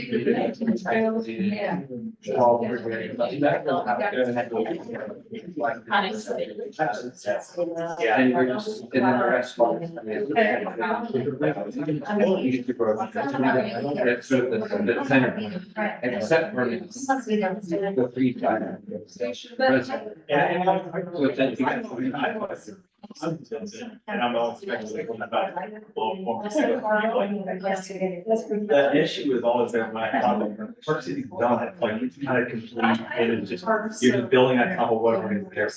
Yeah. And we're just in the restaurant. That's sort of the center point, except for the three time. And I'm all speculating about. The issue has always been when I thought of Park City's done it, like it's kind of complete and it's just, you're just building on top of whatever is there.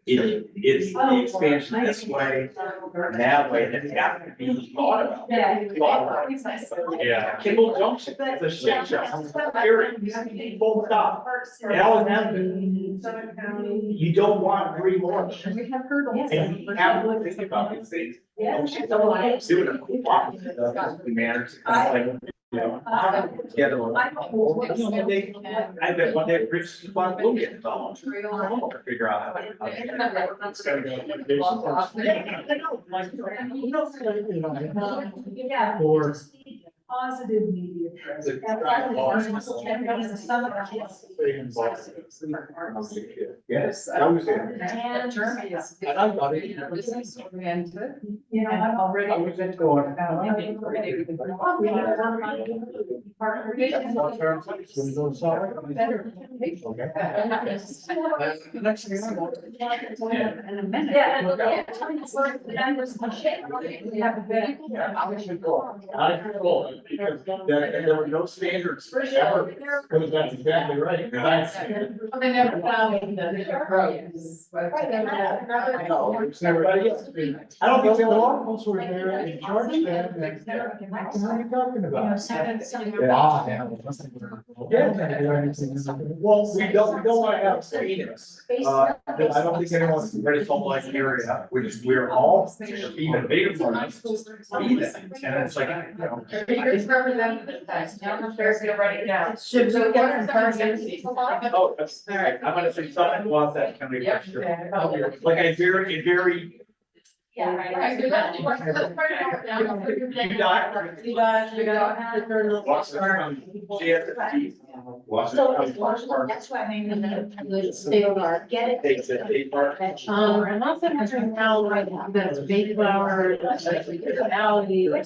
it's the expansion this way, and that way, that have to be thought about. Yeah. Kimball Junction, it's a shit show. Period. Full stop. It always has been. You don't want three more. We have heard. And you have to think about these things. Doing a cool lot. Manners. You know, together. I bet one day Rich Spot will get involved. Figure out how to. It's gotta go. Yeah. Or Positive media. Yes, I was there. And Germany is. And I got it. Business oriented. You know, I'm already. I was just going. Out of control, because there were no standards ever, because that's exactly right. They never found the programs. No, it's everybody else. I don't think the locals were there in charge of that. What are you talking about? Well, we don't want to have Phoenix. I don't think anyone's ready to talk like area, we're all even bigger for us. Be that. And it's like, you know. It's representative tax, now there's gonna write it down. Should we get some targets? Oh, that's, all right, I'm gonna say something about that coming next year. Like a very. Yeah, right. You got it. That's why I mean, the state of art, get it. I'm not thinking now, like, that's big flower, that's like the valley. You know.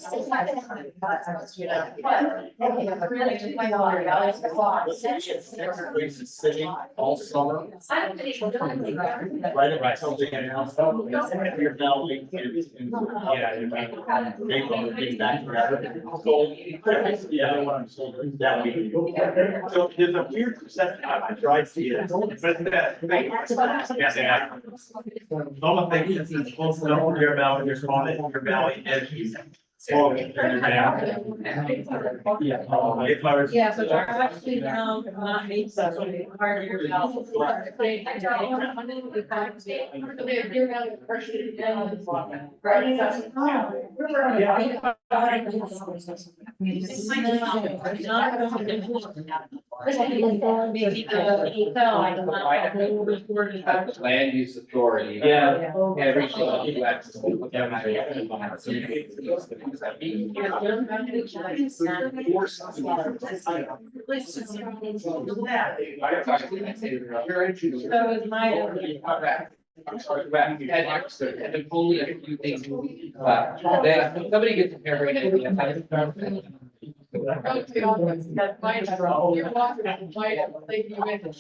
Everybody's sitting all summer. Right about something announced. Your valley is- yeah, you're right. They go big back together. So, yeah, what I'm saying, that we. So there's a weird perception, I try to see it, but that. Yeah. Some things this is supposed to know your valley, your valley is. Oh, if I was. Yeah, so they're actually now not made such a part of your Land use authority. Yeah. Everything. So is my. I'm sorry, back, and only a few things, then somebody gets a hair braid. That's my job. You're walking, like you mentioned.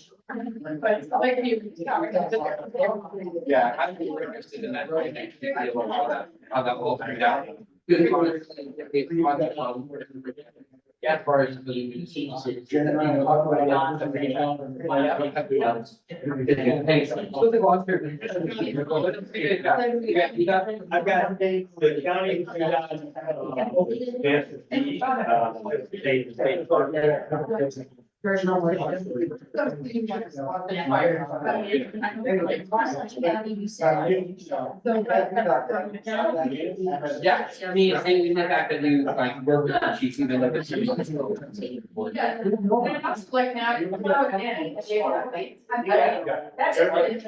But like you. Yeah, I'm more interested in that, right, next to how that will turn out. Yeah, as far as the. I've got the county. Yeah, I mean, and we went back and do like work with the chief, even though it's. Yeah. Like now, you're about in. That's like,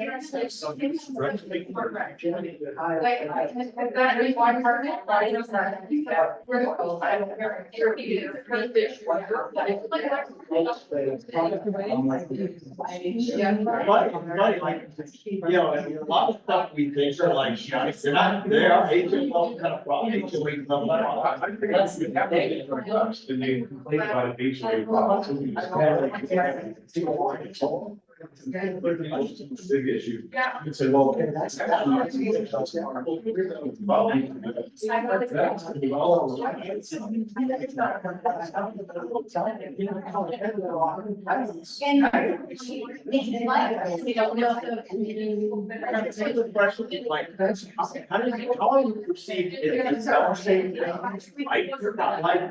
that is one part. Money, like, you know, and a lot of stuff we think are like, they're not, they are HOA kind of problem, HOA kind of. I think that's the happening for us, and they complain about HOA problems. Big issue. Yeah. You say, well. How do you perceive it? It's not saying, like, you're not like.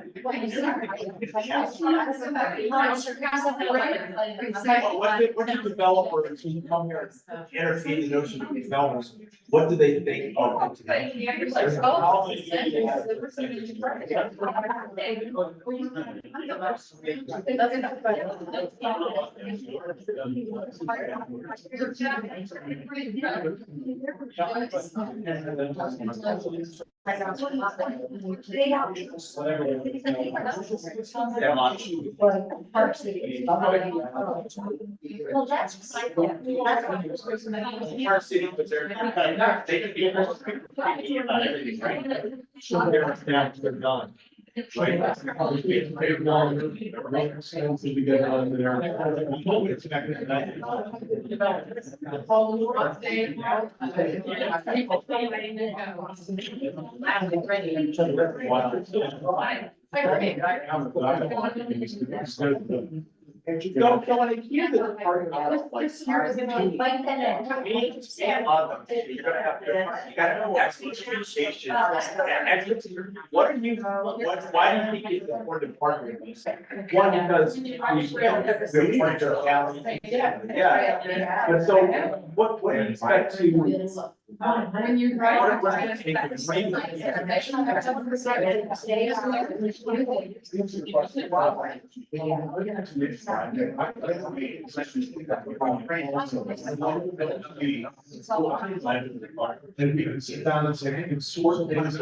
What do developers who come here entertain the notion of developers, what do they think of today? Well, that's. Our city, but they're not, they can be about everything, right? So they're done. Right. Don't want to hear this part about it. Like, you're gonna have to, you gotta know excellent communication. What are you, why do you think it's important to partner with these? One, because we're part of the county. Yeah. But so what do you expect to? When you drive. What does it take to bring And we can sit down and say, hey, it's sort things.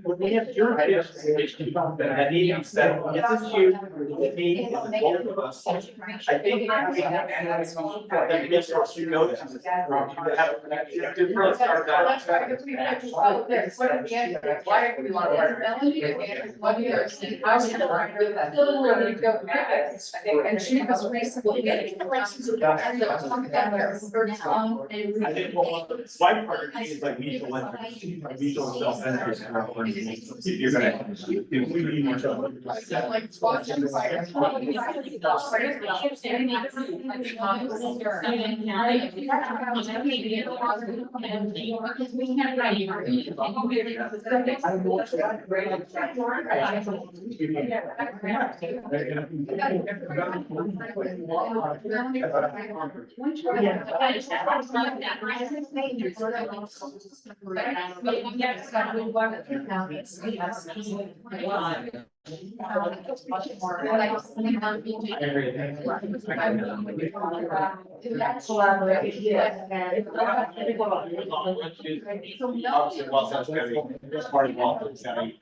When we have jurisdiction that need to be set, it's a huge, it needs, it's both of us. I think we have that makes us to go to. To really start that. That's why if we had to follow this, what if the end, why we want to Melanie again, 1 year, I was still ready to go back, and she was recently getting license to go and I think my part is like regional self-interest. If you're gonna, if we need more stuff. like sponsored by. That's collaboration, yes. Obviously, Los Angeles County, part of Los Angeles County.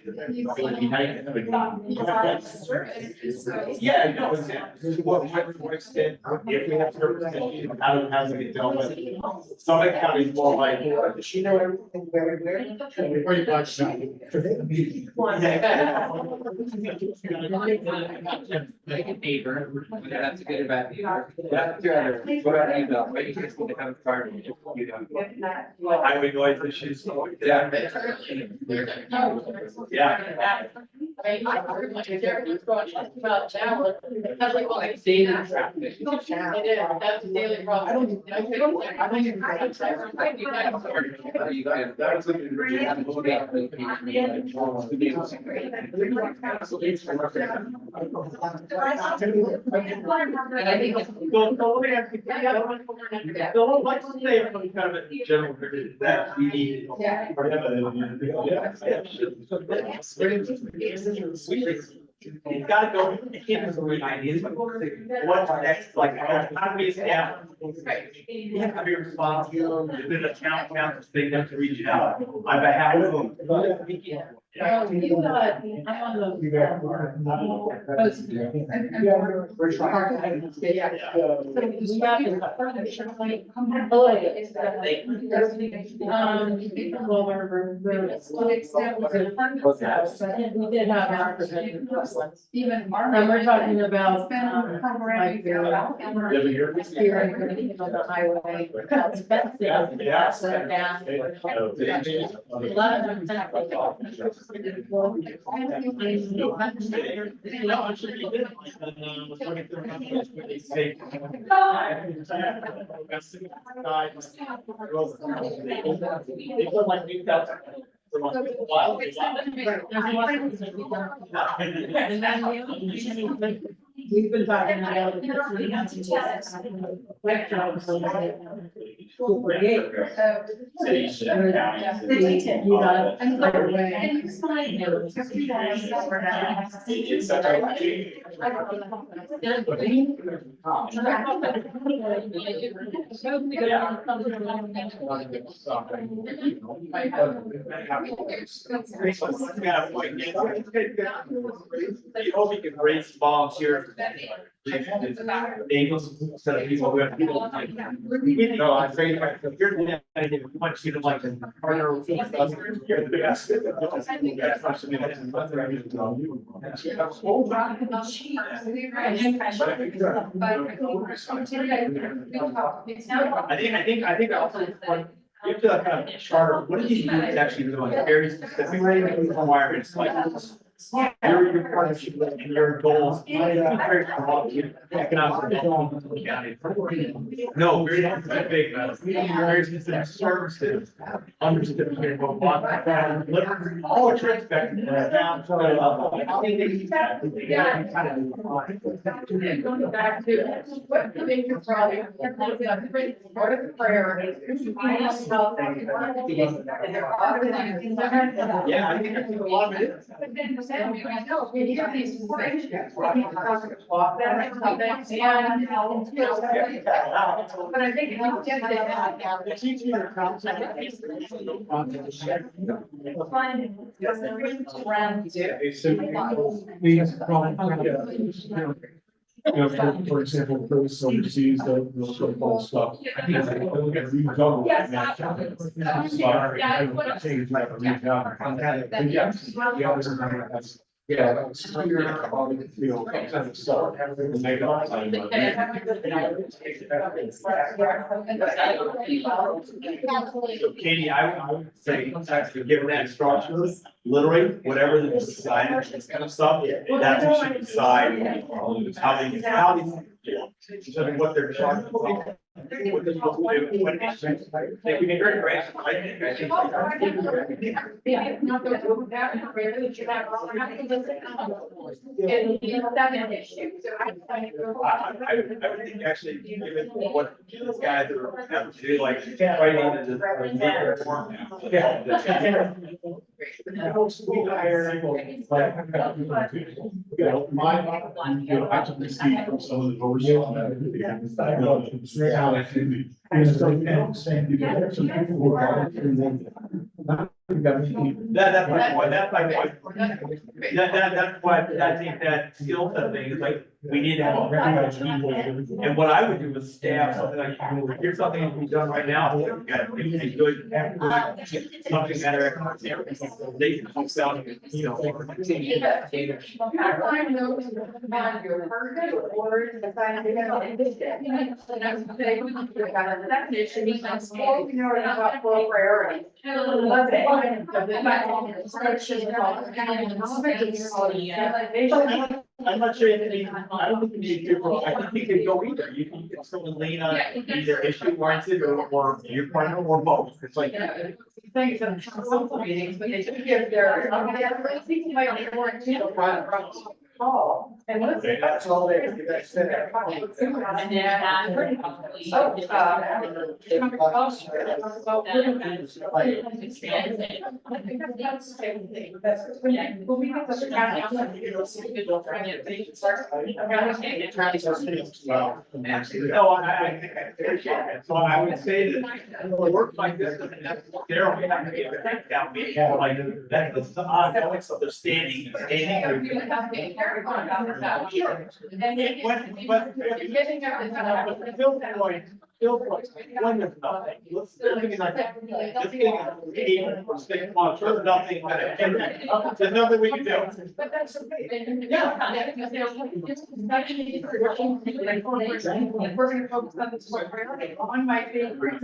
Yeah, no, it's what extent, if we have services, how do we get dealt with? Some counties more like. Does she know everything very well? Before you watch. Like a neighbor, that's a good about you. That's your other, what about you though, but you just need to have a card. Highway noise issues. Yeah. Yeah. I mean, I heard like Derek was going about now, that's like, well, like Daily traffic. it is, that's a daily problem. I don't even. So let's say from kind of a general that we need. It's gotta go, it can't just be ideas, but what's next, like, how do we establish? You have to be responsible, if there's a town council, they have to reach out on behalf of them. Oh, you got, I'm on the. We did have our. Even. And we're talking about. Like the. Steering on the highway. That's expensive. Yeah. So we've been talking about. You got. You hope you can raise volunteers. Angles, instead of people who have people. No, I say, if you're doing anything, we want you to like partner with us. You're the best. I think also, like, you have to like kind of charter, what do these groups actually do, like very specific requirements, like. Your partnership and your goals. Economic development. No, very specific, very specific services. Understood. All what you're expecting. Going back to what the major problem, part of the priority. Yeah, I think a lot of it is. But I think. For example, some disease that will show all stuff. I think they'll get redone. Sorry, I would change like a redone. Yes, the others are that's. Yeah. You know, kind of stuff. And they don't. So Katie, I would say, actually, given that structure, literally, whatever the design, this kind of stuff, that's what should decide. How these, what they're charging. What they're supposed to do, what they can be very great, I think. I would think actually, given what these guys are having to do, like, right into the form. I took this seat from some of the voters. Same people, there's some people who are. That's my point, that's why I think that skill set thing is like, we need to have a people. And what I would do is staff something like, here's something that we've done right now, we've got a good, something better. They can help out, you know. I'm not sure I don't think you need to, I think you could go either, you can sort of lean on either issue oriented or viewpoint or both, it's like. Things in council meetings, but they should give their. call. And let's. That's all they, you guys said. No, I think I appreciate it. So I would say that work like this doesn't have to work there. We have to get a tech down meeting. Like that's the ongoing stuff. They're standing. Still, one is nothing. Let's think like this thing is nothing. There's nothing we can do. But that's okay. We're gonna focus on this one priority. On my favorite.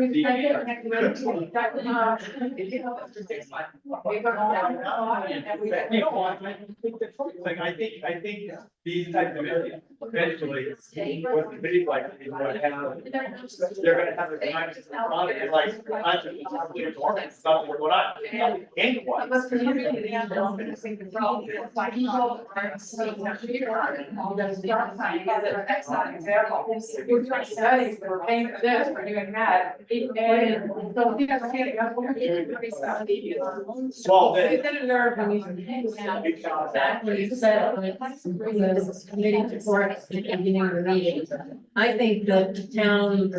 I think these types of areas eventually, with the big like, is what have, they're gonna have the time to run it like, I just, it's not what I, and what. Let's communicate the animals, and I think the problem is like people are so. Excellent example. We're doing studies, we're paying for this, we're doing that. And so you guys can't go. Well, Exactly, you said, the committee report at the beginning of the meeting. I think that the town.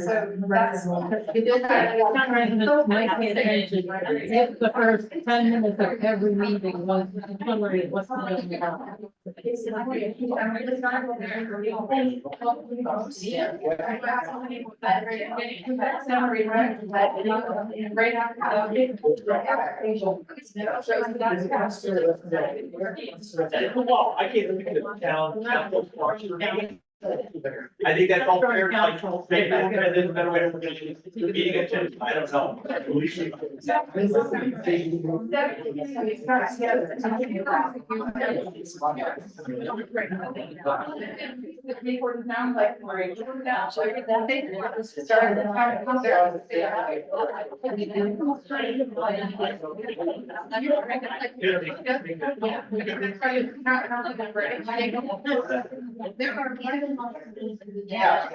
Might pay attention, if the first 10 minutes of every meeting was a summary of what's going on. Well, I can't think of the town. I think that's all fair, like, maybe there's a better way of meeting attention, I don't know. Yeah.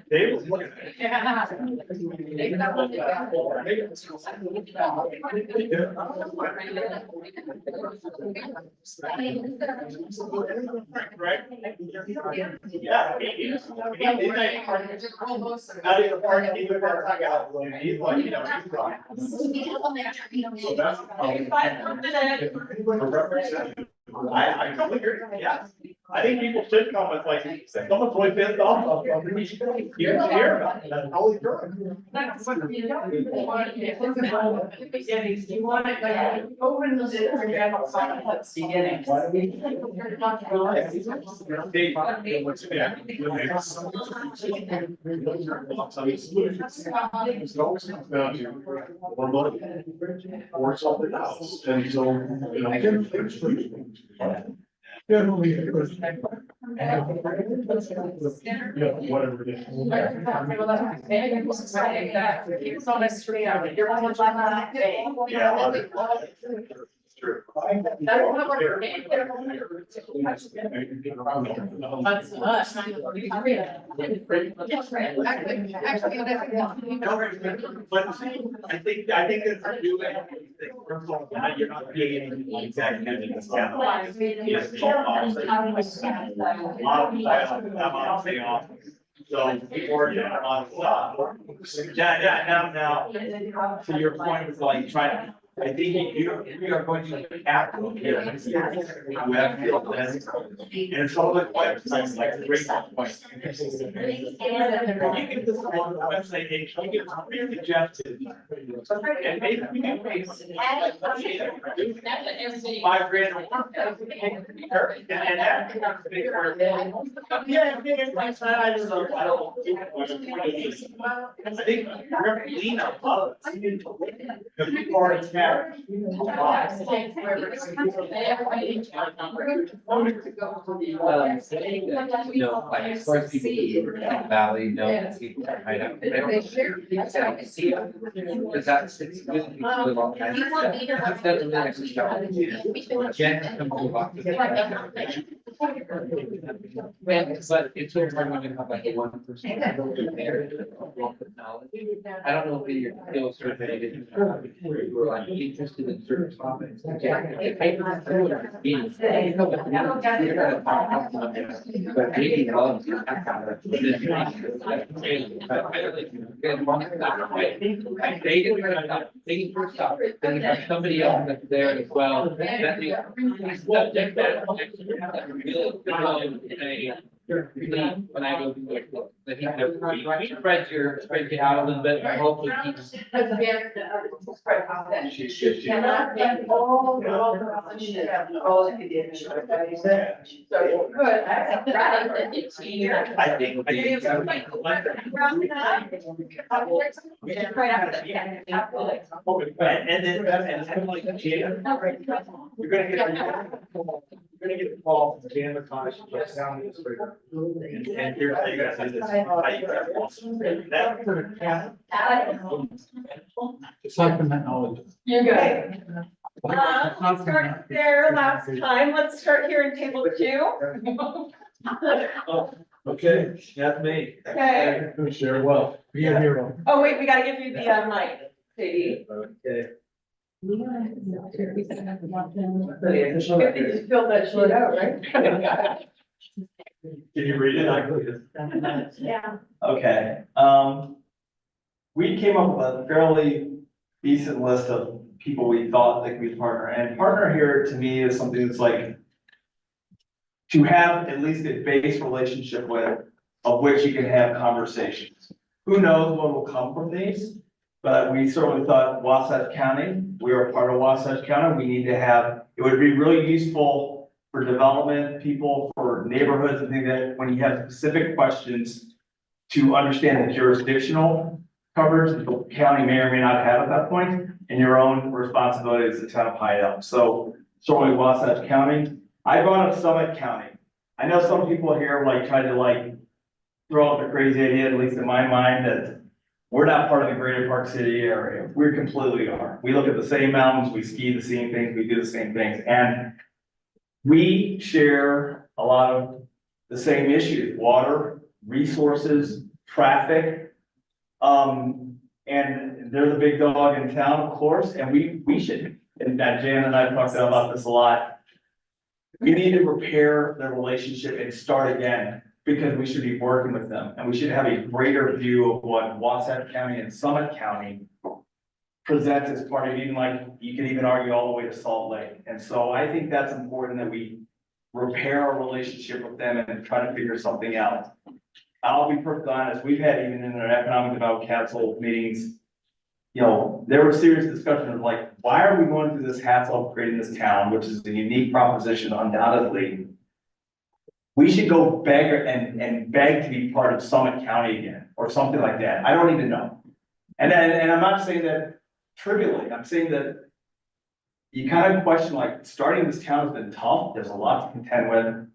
They was looking right? Yeah. Not even part, either part, I got, he's like, you know, he's right. So that's. I totally agree, yeah. I think people should come with like, someone's really pissed off, you should hear about it, that's totally true. That's what you don't want. Beginnings, you want it like open the beginning. Or something else, and so, you know, generally, it was. Whatever it is. It's on a street, you're on a day. Yeah. True. That's us. But I think it's a new way. You're not being exactly. So people are doing a lot of stuff. Now, to your point, with like trying to I think we are going to be capital here. And some of the websites like the great point. You can just go on the website and you get really suggested. And maybe we can raise $5,000. And that becomes a big part of it. Yeah, I just don't. I think we're lean up. The people are attacked. Like as far as people who are in the valley, know people that hide out. They don't see it. Because that's, it's really long. That's the next job. Jen comes to walk. But it's very hard when you have like 1% there. I don't know if you're still surveyed. We're like interested in certain topics. But maybe all of you. They first off, then you have somebody else that's there as well. That is subject that when I go to it, that he spread you out a little bit, and hopefully keeps. Cannot get all the So you could, that's right. I think. And then, like, you're gonna get a call from Jan McConish, yes, down in this river. And here's how you guys do this. It's like the knowledge. You're good. Start there last time. Let's start here in table 2. Okay, that's me. Okay. Sure, well, be a hero. Oh, wait, we gotta give you the mic, JD. Okay. Good thing you filled that shit out, right? Can you read it? Yeah. Okay, we came up with a fairly decent list of people we thought that we'd partner, and partner here to me is something that's like to have at least a base relationship with, of which you can have conversations. Who knows what will come from these? But we certainly thought Wasatch County, we are part of Wasatch County, we need to have, it would be really useful for development people, for neighborhoods and things that when you have specific questions to understand the jurisdictional coverage that the county may or may not have at that point, and your own responsibility as the town of Hideout. So certainly Wasatch County. I brought up Summit County. I know some people here like try to like throw out the crazy idea, at least in my mind, that we're not part of the greater Park City area. We completely are. We look at the same mountains, we ski the same things, we do the same things. And we share a lot of the same issues: water, resources, traffic. And they're the big dog in town, of course, and we should, and Jan and I talked about this a lot. We need to repair the relationship and start again, because we should be working with them, and we should have a greater view of what Wasatch County and Summit County presents as part of, even like, you can even argue all the way to Salt Lake. And so I think that's important, that we repair our relationship with them and try to figure something out. I'll be perfectly honest, we've had, even in our economic development council meetings, you know, there were serious discussions of like, why are we going through this hassle of creating this town, which is a unique proposition undoubtedly. We should go beg and beg to be part of Summit County again, or something like that. I don't even know. And I'm not saying that trivially, I'm saying that you kind of question, like, starting this town has been tough, there's a lot to contend with.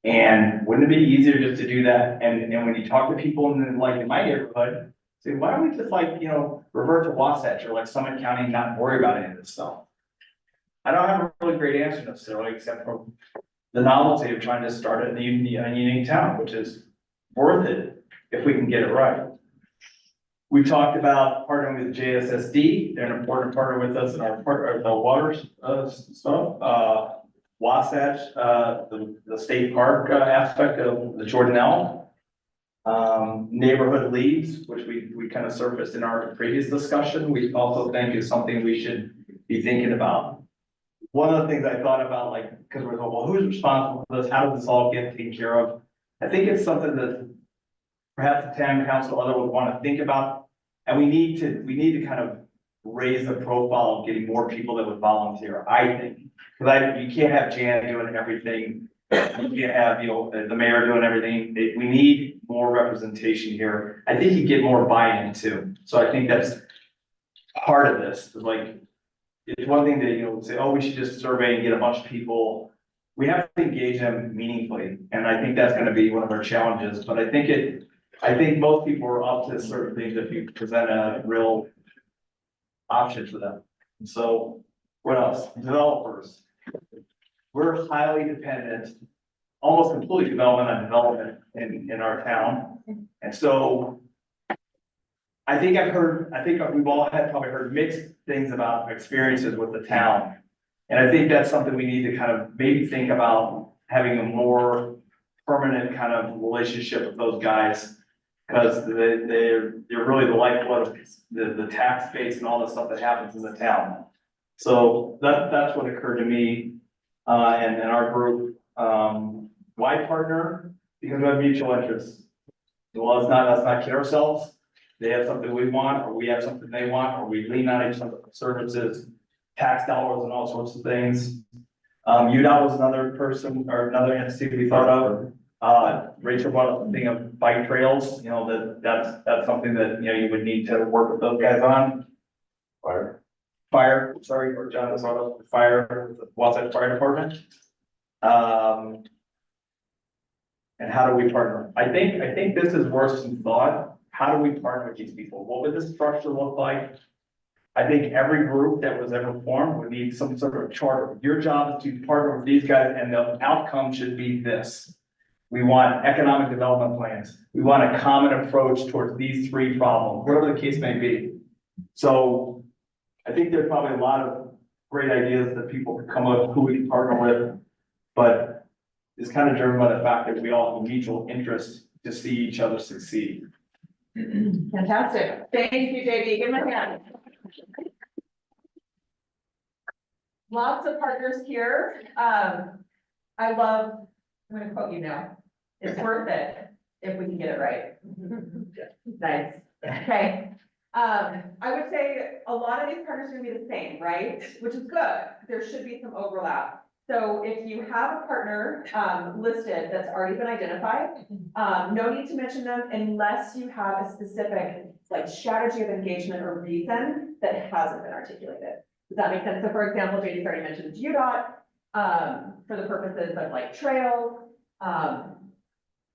And wouldn't it be easier just to do that? And when you talk to people in like in my neighborhood, say, why don't we just like, you know, revert to Wasatch or like Summit County and not worry about any of this stuff? I don't have a really great answer necessarily, except for the novelty of trying to start a unique town, which is worth it if we can get it right. We talked about partnering with JSSD. They're an important partner with us in our part of the water stuff. Wasatch, the state park aspect of the Jordan Elm. Neighborhood leads, which we kind of surfaced in our previous discussion. We also think is something we should be be thinking about. One of the things I thought about, like, because we're going, well, who's responsible for this? How does this all get taken care of? I think it's something that perhaps the town council, other would want to think about. And we need to kind of raise the profile of getting more people that would volunteer, I think. Because you can't have Jan doing everything. You can't have, the mayor doing everything. We need more representation here. I think you get more buy-in too. So I think that's part of this, is like, it's one thing to, say, oh, we should just survey and get a bunch of people. We have to engage them meaningfully, and I think that's gonna be one of our challenges, but I think most people are up to certain things if you present a real option for them. And so, what else? Developers. We're highly dependent, almost completely development on development in our town. And so I think we've all probably heard mixed things about experiences with the town. And I think that's something we need to kind of maybe think about, having a more permanent kind of relationship with those guys. Because they're really the lifeblood of the tax base and all the stuff that happens in the town. So that's what occurred to me, and our group. Why partner? Because we have mutual interests. Well, let's not kid ourselves. They have something we want, or we have something they want, or we lean on each other for services, tax dollars and all sorts of things. UDOT was another person or another entity we thought of. Rachel brought up the thing of bike trails, that's something that, you would need to work with those guys on. Fire, sorry, or John was brought up fire, the Wasatch Fire Department. And how do we partner? I think this is worse than thought. How do we partner with these people? What would this structure look like? I think every group that was ever formed would need some sort of charter. Your job is to partner with these guys, and the outcome should be this. We want economic development plans. We want a common approach towards these three problems, whatever the case may be. So I think there's probably a lot of great ideas that people could come up with who we can partner with, but it's kind of driven by the fact that we all have a mutual interest to see each other succeed. Fantastic. Thank you, JB. Give him a hand. Lots of partners here. I'm gonna quote you now. It's worth it if we can get it right. Nice. Okay. I would say a lot of these partners are gonna be the same, right? Which is good. There should be some overlap. So if you have a partner listed that's already been identified, no need to mention them unless you have a specific strategy of engagement or reason that hasn't been articulated. Does that make sense? So for example, JD's already mentioned UDOT for the purposes of trails.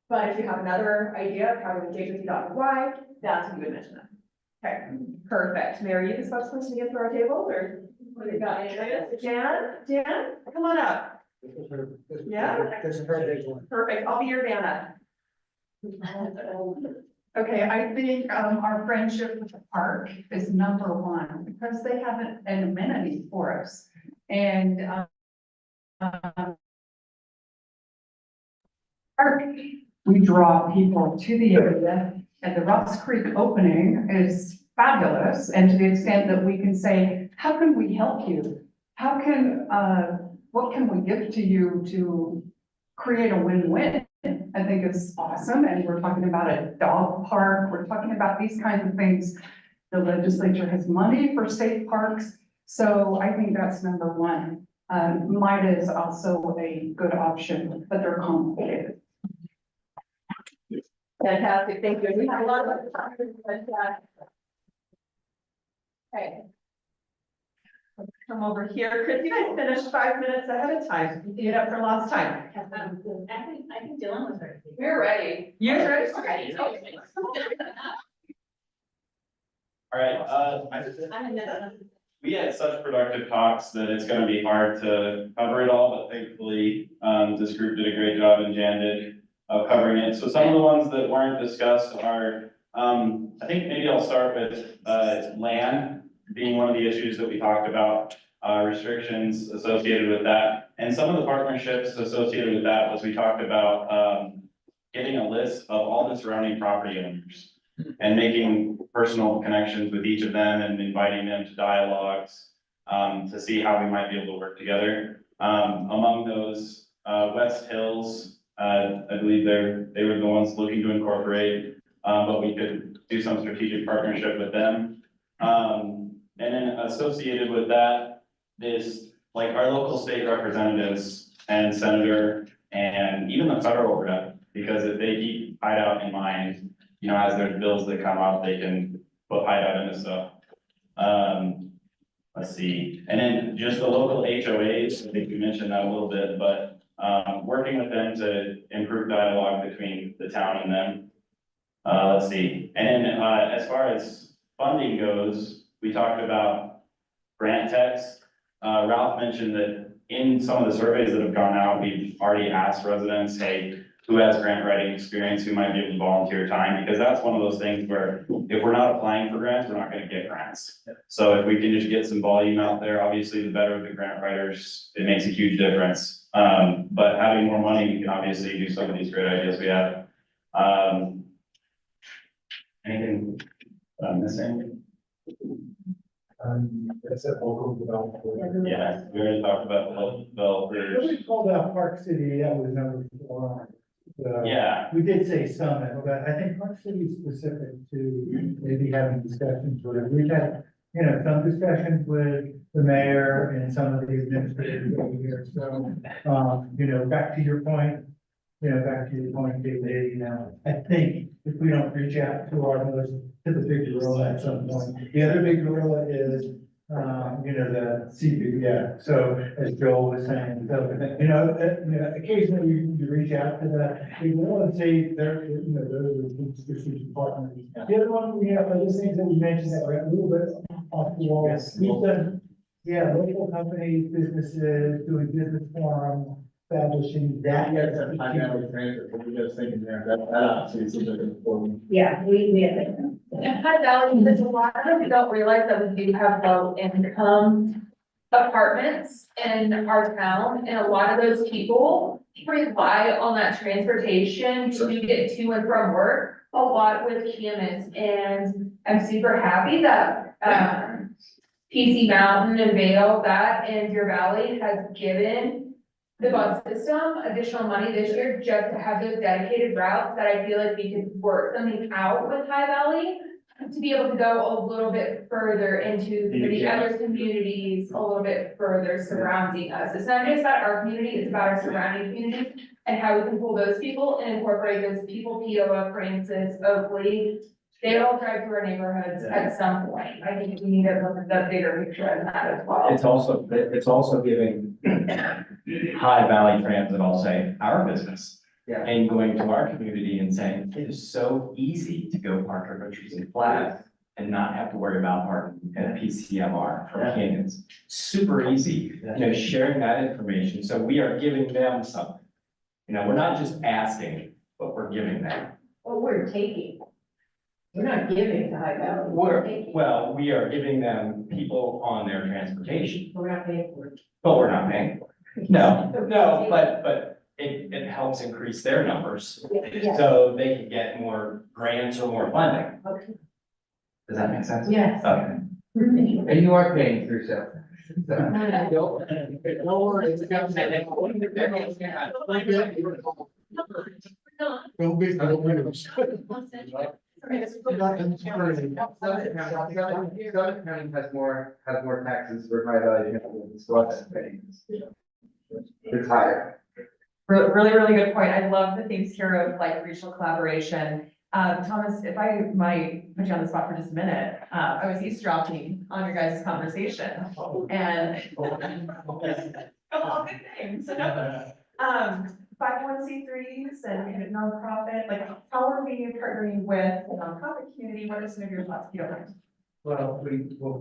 But if you have another idea of how to engage with UDOT and why, that's when you would mention them. Okay, perfect. Mary, are you the spokesperson to get through our table, or what do you got? Jan, come on up. Yeah? This is her big one. Perfect. I'll be your Vanna. Okay, I think our friendship with the park is number one because they have an amenity for us. And park, we draw people to the area, and the Ross Creek opening is fabulous. And to the extent that we can say, how can we help you? What can we give to you to create a win-win? I think it's awesome. And we're talking about a dog park. We're talking about these kinds of things. The legislature has money for state parks. So I think that's number one. MIDA is also a good option, but they're complicated. Fantastic. Thank you. We have a lot of okay. Let's come over here. Chris, you guys finished 5 minutes ahead of time. You get up for last time. I think Dylan was ready. We're ready. You're ready? Ready. All right, we had such productive talks that it's gonna be hard to cover it all, but thankfully, this group did a great job and Jan did of covering it. So some of the ones that weren't discussed are, I think maybe I'll start with, land being one of the issues that we talked about, restrictions associated with that. And some of the partnerships associated with that was we talked about, getting a list of all the surrounding property owners and making personal connections with each of them and inviting them to dialogues. to see how we might be able to work together. Among those, West Hills, I believe they were the ones looking to incorporate, but we could do some strategic partnership with them. And then associated with that is like our local state representatives and senator and even the federal rep, because if they keep Hideout in mind, you know, as there's bills that come up, they can put Hideout into stuff. Let's see, and then just the local HOAs, I think you mentioned that a little bit, but working with them to improve dialogue between the town and them. Let's see, and then as far as funding goes, we talked about grant text. Ralph mentioned that in some of the surveys that have gone out, we've already asked residents, hey, who has grant writing experience, who might be able to volunteer time, because that's one of those things where if we're not applying for grants, we're not gonna get grants. So if we can just get some volume out there, obviously the better the grant writers, it makes a huge difference. But having more money, we can obviously do some of these great ideas we have. Anything I'm missing? It's a local developer. Yeah, we already talked about the local developers. We called out Park City, that was number 4. Yeah. We did say Summit, but I think Park City is specific to maybe having discussions with it. We've had, you know, some discussions with the mayor and some of the administrators over here. So, you know, back to your point, David, you know, I think if we don't reach out to to the big gorilla at some point, the other big gorilla is, you know, the CP, so as Joel was saying, so, you know, occasionally you reach out to the, big gorilla and say, they're, you know, they're the strategic partners. The other one, we have other things that we mentioned that were a little bit off the wall. We've done, local companies, businesses, doing business forums, establishing that. High Valley Transit, what were you guys thinking there? That obviously is something important. Yeah, we have it. Hi, Valley, there's a lot of people don't realize that we do have low income apartments in our town, and a lot of those people rely on that transportation to get to and from work, a lot with humans, and I'm super happy that, PC Mountain and Vale, that and Deer Valley has given the bus system additional money this year just to have those dedicated routes that I feel like we could work something out with High Valley to be able to go a little bit further into the other communities, a little bit further surrounding us. It's not just about our community, it's about our surrounding communities and how we can pull those people and incorporate those people, Peoa, Francis, Oakley. They all drive through our neighborhoods at some point. I think we need to look at the bigger picture of that as well. It's also giving High Valley Transit, I'll say, our business. Yeah. And going to our community and saying, it is so easy to go park our groceries in Flag and not have to worry about parking at a PCMR from Canyons. Super easy, you know, sharing that information. So we are giving them something. You know, we're not just asking, but we're giving them. Well, we're taking. We're not giving to High Valley. Well, we are giving them people on their transportation, We're not paying for it. but we're not paying for it. No, but it helps increase their numbers. Yeah. So they can get more grants or more funding. Okay. Does that make sense? Yes. Okay. And you are paying for yourself. Don't be, Summit County has more taxes for High Valley than West County. It's higher. Really, really good point. I love the themes here of like regional collaboration. Thomas, if I might put you on the spot for just a minute, I was eavesdropping on your guys' conversation and all good things. 501c3s and kind of nonprofit, like how are we partnering with the nonprofit community? What are some of your thoughts, if you don't mind? Well, we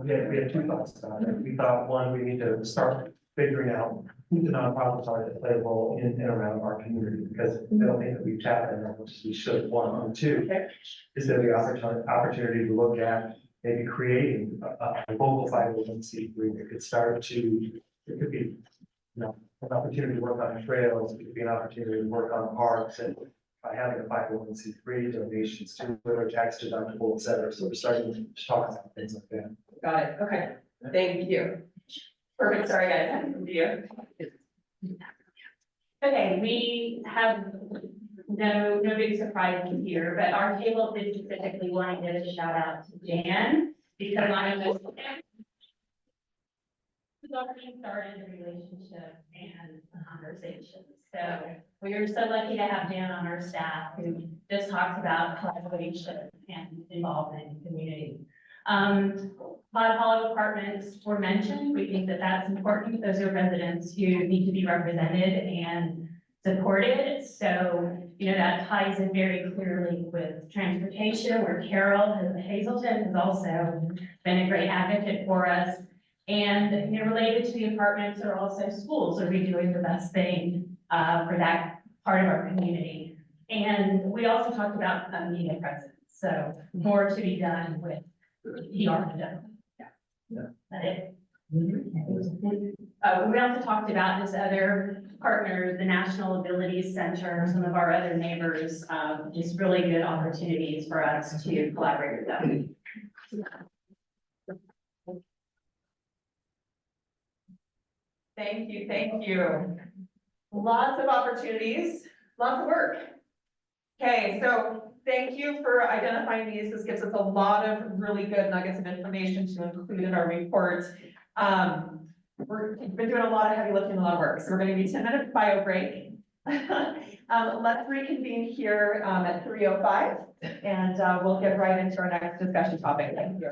had 2 thoughts on it. We thought, one, we need to start figuring out who the nonprofits are that play a role in and around our community, because I don't think that we've tapped in as much as we should. 1, and 2, is there the opportunity to look at maybe creating a local 501c3 that could start to, it could be, you know, an opportunity to work on trails, it could be an opportunity to work on parks, and by having a 501c3, donations to it are tax deductible, et cetera. So we're starting to talk about things like that. Got it. Okay. Thank you. Perfect, sorry guys, I can see you. Okay, we have no big surprises here, but our table did specifically want to give a shout out to Jan, because I know we've already started a relationship and conversations. So we are so lucky to have Jan on our staff who just talks about collaboration and involvement in the community. Pod Hollow apartments were mentioned. We think that that's important. Those are residents who need to be represented and supported. So, that ties in very clearly with transportation, where Carol Hazelton has also been a great advocate for us. And, related to the apartments are also schools. Are we doing the best thing for that part of our community? And we also talked about media presence. So more to be done with PR in general. Yeah. That it. We also talked about this other partner, the National Abilities Center, some of our other neighbors, just really good opportunities for us to collaborate with them. Thank you, thank you. Lots of opportunities, lots of work. Okay, so thank you for identifying these. This gives us a lot of really good nuggets of information to include in our report. We've been doing a lot of heavy lifting, a lot of work. So we're going to be 10-minute bio break. Let's reconvene here at 3:05 and we'll get right into our next discussion topic. Thank you.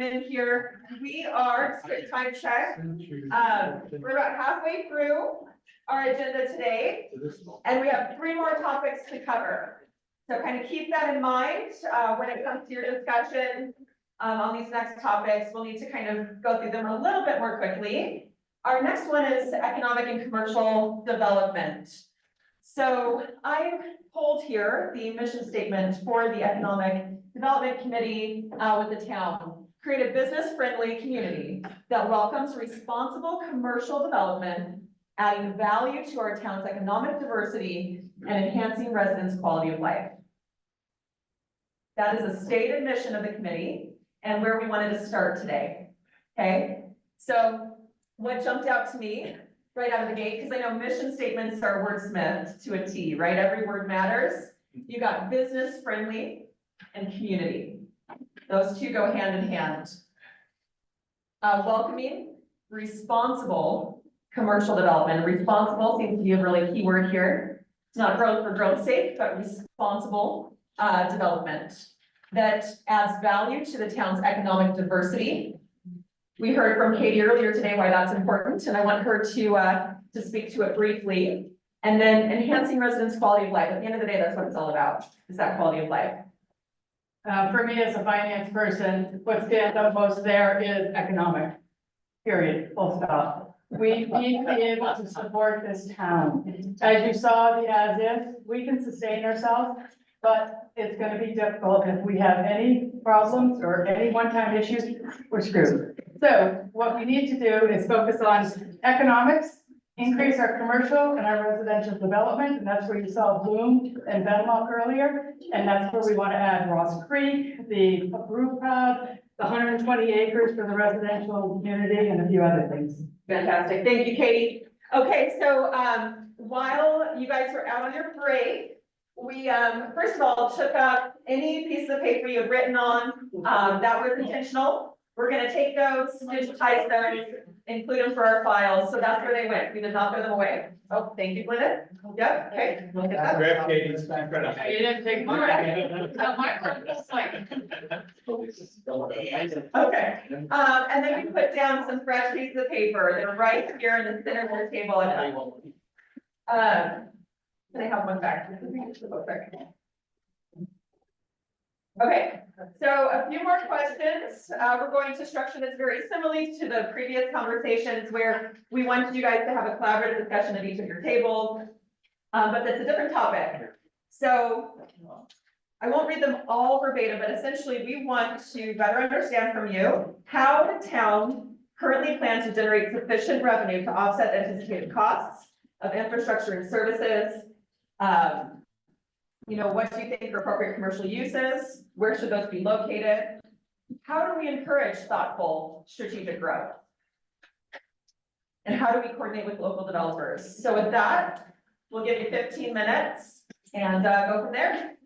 in here. We are, quick time check. We're about halfway through our agenda today, and we have 3 more topics to cover. So kind of keep that in mind, when it comes to your discussion, on these next topics. We'll need to kind of go through them a little bit more quickly. Our next one is economic and commercial development. So I pulled here the mission statement for the Economic Development Committee with the town. Create a business-friendly community that welcomes responsible commercial development, adding value to our town's economic diversity and enhancing residents' quality of life. That is a stated mission of the committee and where we wanted to start today. Okay, so what jumped out to me right out of the gate, because I know mission statements are wordsmithed to a T, right? Every word matters. You got business friendly and community. Those two go hand in hand. Welcoming, responsible commercial development. Responsible seems to be a really key word here. It's not growth for growth's sake, but responsible development that adds value to the town's economic diversity. We heard from Katie earlier today why that's important, and I want her to speak to it briefly. And then enhancing residents' quality of life. At the end of the day, that's what it's all about, is that quality of life. For me as a finance person, what stands out most there is economic, period, full stop. We need to be able to support this town. As you saw the as if, we can sustain ourselves, but it's gonna be difficult if we have any problems or any one-time issues, we're screwed. So what we need to do is focus on economics, increase our commercial and our residential development, and that's where you saw Bloom and Benlock earlier. And that's where we want to add Ross Creek, the Brew Pub, the 120 acres for the residential community, and a few other things. Fantastic. Thank you, Katie. Okay, so while you guys were out on your break, we first of all took up any piece of paper you had written on that was intentional. We're gonna take those, digitize those, include them for our files. So that's where they went. We did not throw them away. Oh, thank you, Glenda. Yep, okay. Look at that. Grab Katie's credit. You didn't take mine. Not my part, just like. Okay, and then we put down some fresh pieces of paper. They're right here in the center of the table. Can I have one back? Okay, so a few more questions. We're going to structure this very similarly to the previous conversations where we wanted you guys to have a collaborative discussion at each of your tables. But that's a different topic. So I won't read them all verbatim, but essentially we want to better understand from you how the town currently plans to generate sufficient revenue to offset anticipated costs of infrastructure and services. You know, what do you think are appropriate commercial uses? Where should those be located? How do we encourage thoughtful strategic growth? And how do we coordinate with local developers? So with that, we'll give you 15 minutes and go from there.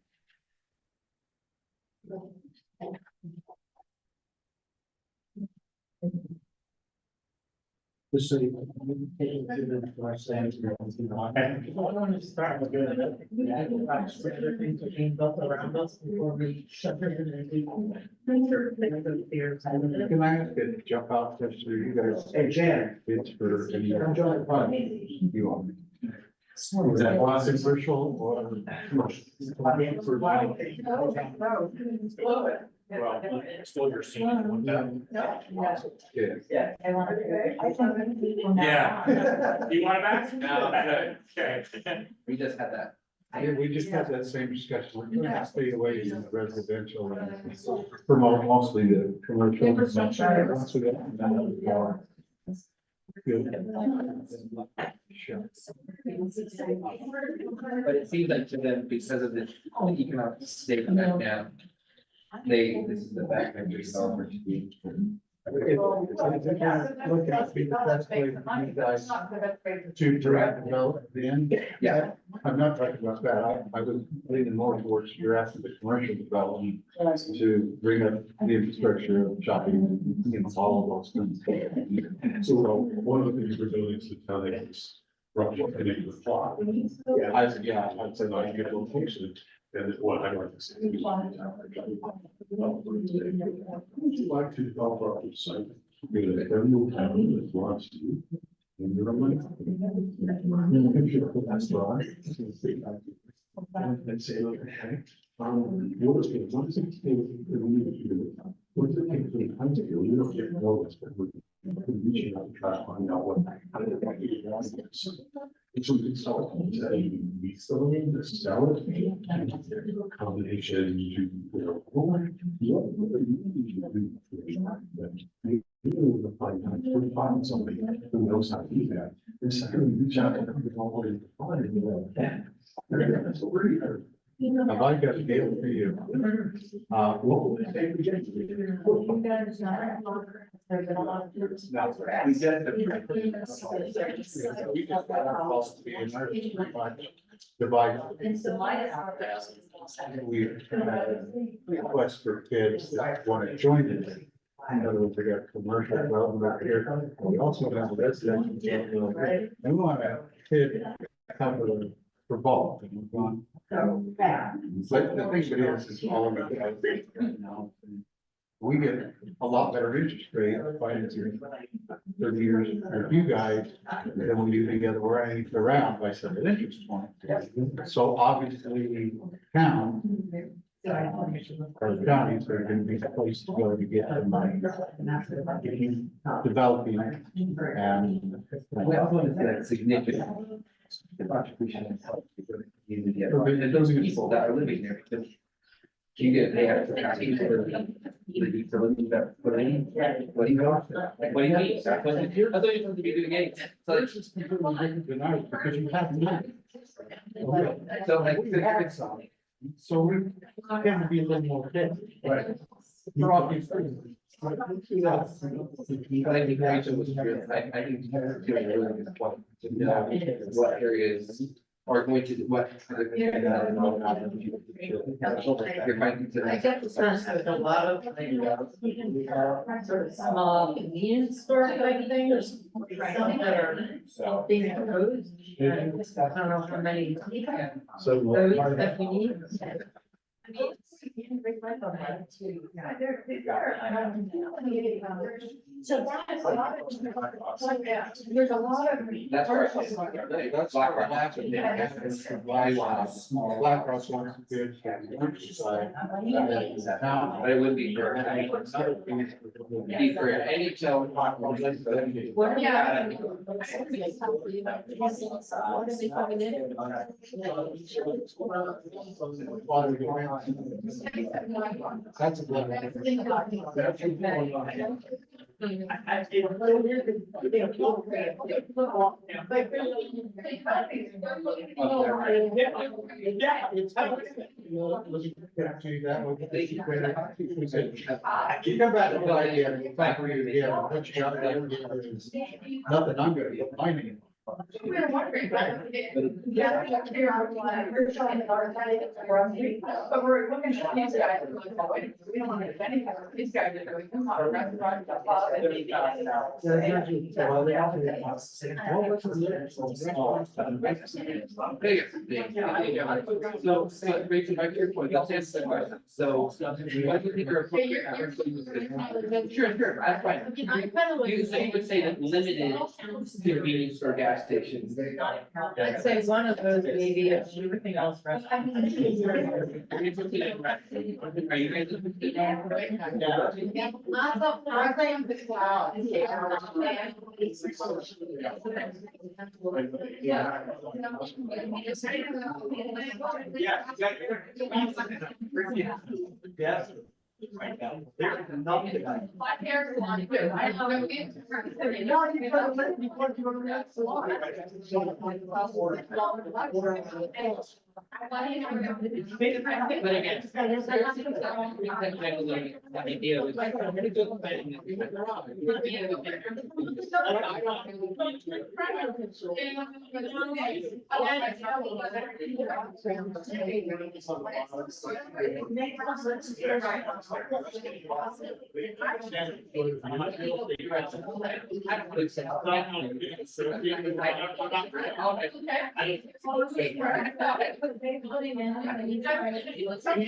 Just so you take it to the first thing. I want to start with other things are being built around us before we shut it in. Can I ask you to jump out just for you guys? Hey, Jan. It's for. I'm joining fun. You want me? Is that controversial or? Well, still you're seeing one down. Yeah. Yeah. You want it back? No, okay. We just had that. Yeah, we just had that same discussion. We're gonna stay away from the residential and promote mostly the commercial. But it seems like to them, because of the economic state right now, this is the back country developer to be. Look at the best way for you guys to direct develop the end. Yeah. I'm not talking about that. I was leaning more towards you're after the commercial development to bring up the infrastructure of shopping, you know, all of those things. So one of the things we're doing is the town is roughly connected with plot. I'd say Not a good location. And what I'd like to say. Would you like to develop our site? Because every town that wants to. And you're like. That's right. And say, okay. What is it? What is it? What is it? You don't get notice, but we're reaching out to try to find out what. It's a good start. We still need to sell it. Combination to, you know. The find time to find somebody who knows how to do that. And second, reach out to them already defined, you know. That's what we're here. Have I got a deal for you? What would they say we get? You guys know, there's been a lot of. We get the. We just got our calls to be in our divide. And so my. We request for kids that want to join it. In other words, we got commercial development over here. We also have residential. Right. We want a kid cover for both. But the thing is all about that right now. We get a lot better interest rate financing 30 years with you guys than we do together running around by some interest point. So obviously town or the counties are going to be the place to go to get the money. Developing and. We also want to see that significant. The contribution and help to the community. And those people that are living there, because you get, they have to pay for the utilities that put in. What do you want? Like, what do you mean? I thought you were supposed to be doing it. So it's just. Because you have money. So like. So we tend to be a little more fit. Right. For obvious reasons. I think Rachel was good. I think you're doing a really good point. To know what areas are going to, what. You're finding I get the sense that a lot of like, sort of small convenience store type things, some that are being proposed. And I don't know how many So. those that we need. So that is a lot of. There's a lot of. That's where. That's why we're laughing. BlackRock wants to bid for the countryside. But it would be for. Be for any tell. What are they coming in? That's a good. You come back to the idea, back where you get, what you got there, nothing I'm gonna be finding. We were wondering, but we're looking at these guys, we don't want to do anything, these guys are doing, come on, restaurant, a pub, and maybe. So, Rachel, back to your point, let's answer the question. So, what do you think are appropriate hours to use this? Sure, that's fine. You would say that limited convenience store gas stations. I'd say one of those maybe, if everything else. Are you guys? Yes. Right now. There's nothing. My parents want to do, I don't know.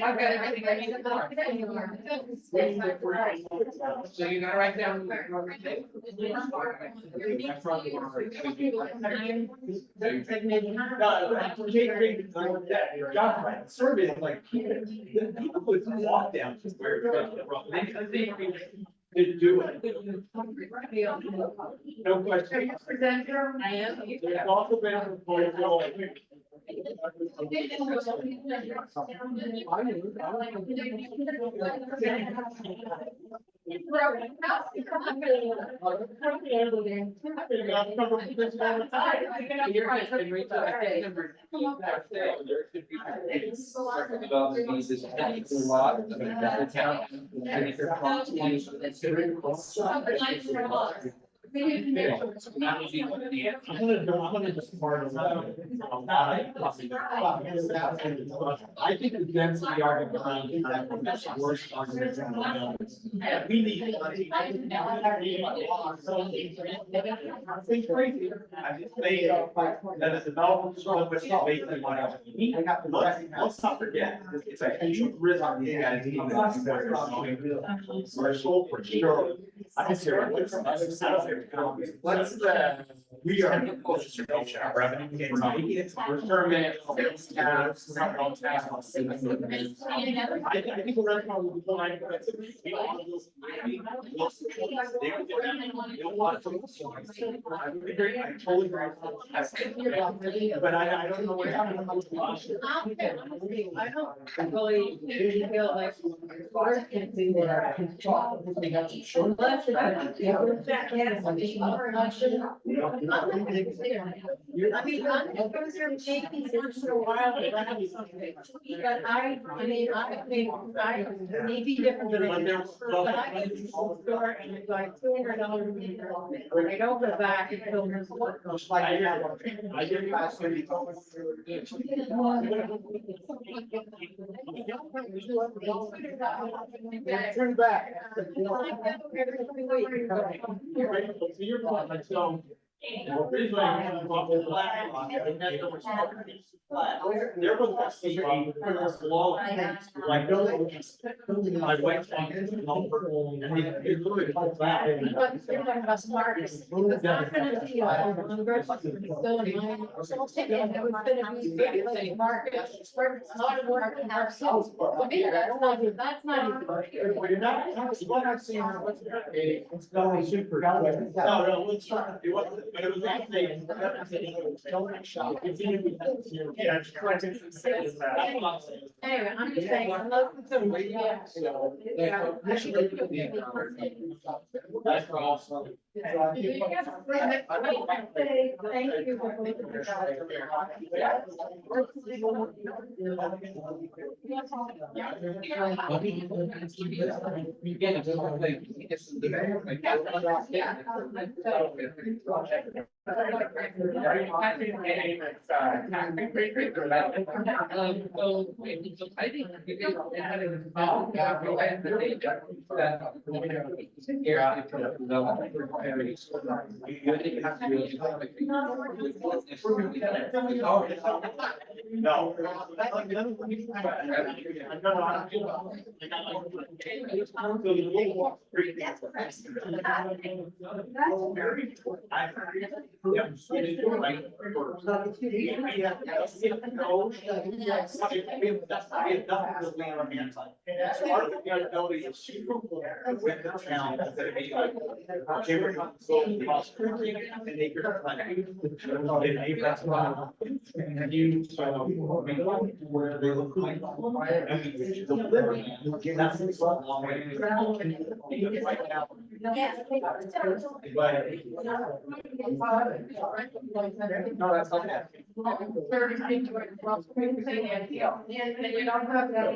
I've got everything I need. So you gotta write down. Survey, like, people would walk down to where they do it. No question. I am. There's also been a proposal. I'm gonna just part of that. I think the density argument is the worst argument. We need. It's crazy. I just say, that is development, so much basically money. Let's not forget, it's a huge risk on the guys. We're so for sure. I just hear. What's the? We are. Our revenue. We're serving. I think we're probably fine. I totally agree. But I don't know what happened. I don't really feel like. I mean, I'm going to take these once in a while. But I mean, I think I may be different than I am. But I go to the store and it's like $200. When I don't go back until there's work. Turn back. So. They're going to see a slow, like, my wife's on his number, and it really comes back. But you're talking about smart. It's not gonna be longer. It's still in my. It was gonna be big like market. It's not a market house. For me, that's not. Well, you're not, what I'm seeing, it's going super. No, let's not do it, but it was actually. Yeah, it's correcting some sales. Anyway, I'm just saying, I'm looking to, yeah. That's awesome. Thank you. No. With the town, that's gonna be like. And you, so, where they look like. The living, that's a long way. Right now. No, that's not that. And you don't have that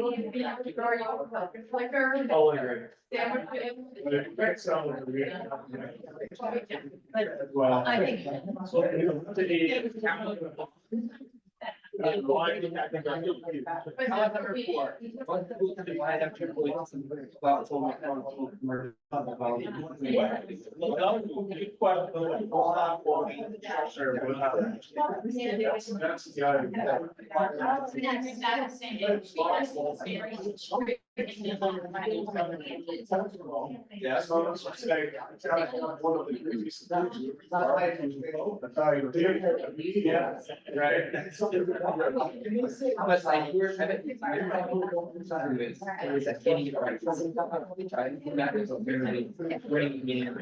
flicker. Totally agree. Well. I think. Yeah, so let's say, one of the previous. Yeah, right. I was like, you're, I bet. Is that getting it right? Try to come back with a very great meeting.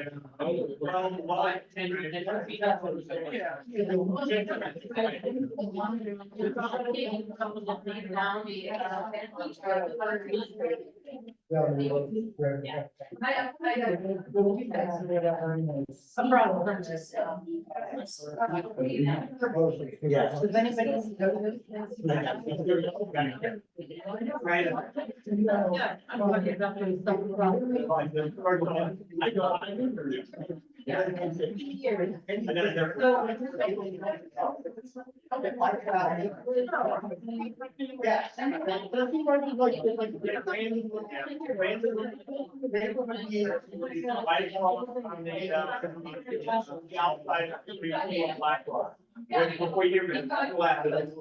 Yeah. Does anybody? Before you even left. And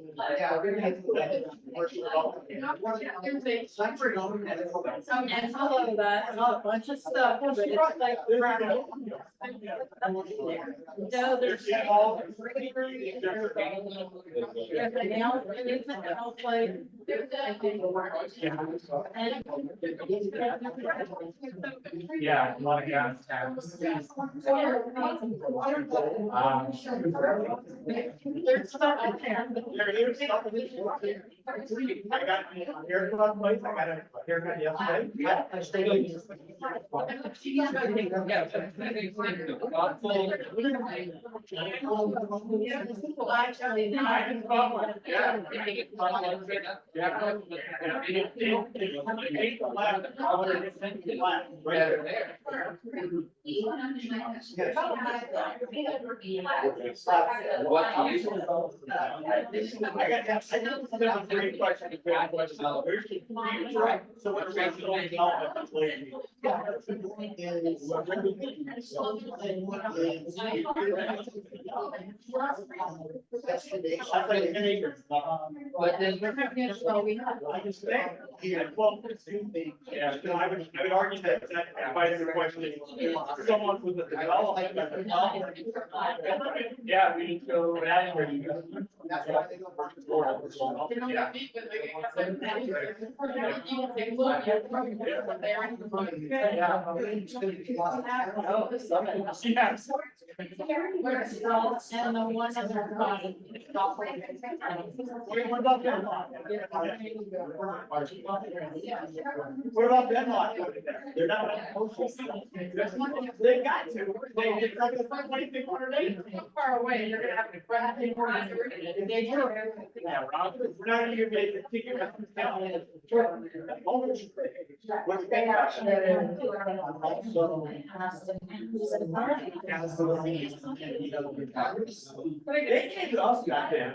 follow that, a bunch of stuff, but it's like. No, there's. Yeah, a lot of gas tax. There's stuff out there. I got a haircut place, I got a haircut yesterday. So what's regional development? But then. I just think, well, yeah, so I would argue that if the question is, someone with a development. Yeah, we need to go that way. That's why they go first. And the one other. What about Denmark? What about Denmark? They're not. They got to, it's like a 2,600 acres. Far away, you're gonna have to. Yeah, Rob, we're not gonna even make the ticket. They came to us back then.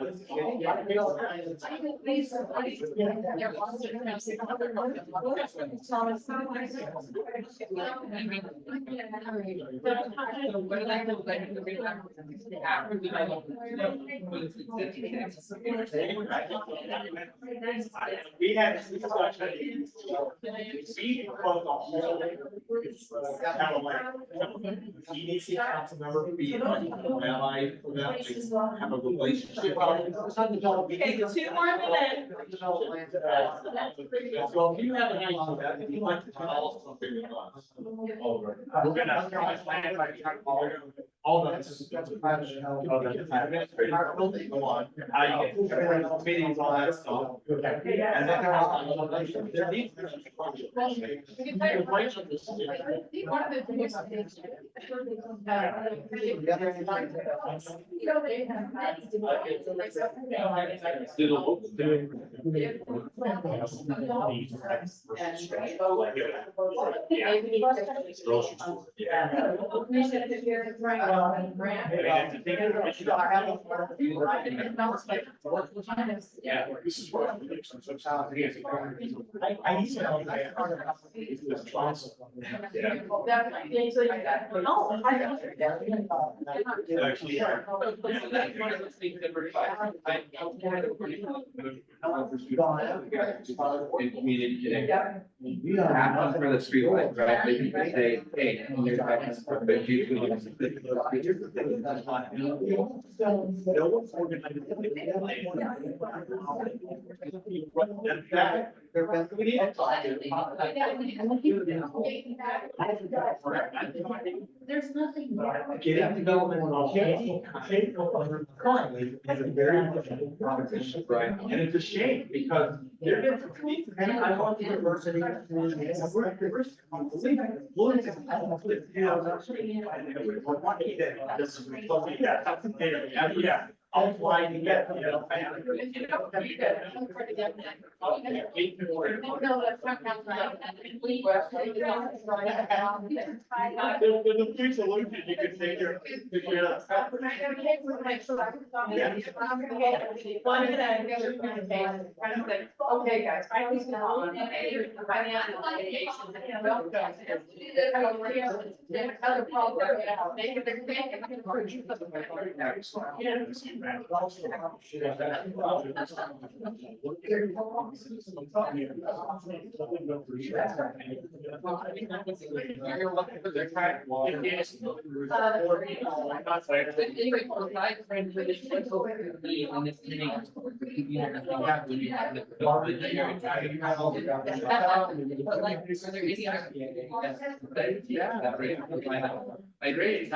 We had this discussion. We proposed a whole. Kind of like. EDC council member be like a rabbi for them, like, have a relationship. Okay, 2 more minutes. So if you have an idea, if you like to tell us something about us. We're gonna try to plan by all the. Administrative, go on, how you get meetings, all that stuff. And then there needs to be. Yeah, this is what. I used to. Ask them for the street lights, right? They can say, hey, here's but There's nothing. Getting development currently is a very difficult proposition. Right. And it's a shame because there have been some, and I want the diversity. Yeah. I'll fly to get, you know. There's a few solutions you can take here. Okay, guys, I was on. Financial allegations. Other problem, make it a thing. I agree.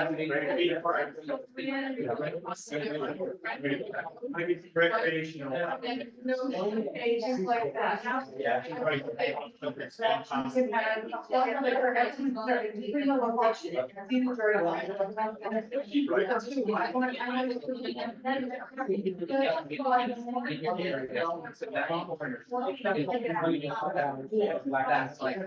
Recreational. No agents like that. Yeah. That's like,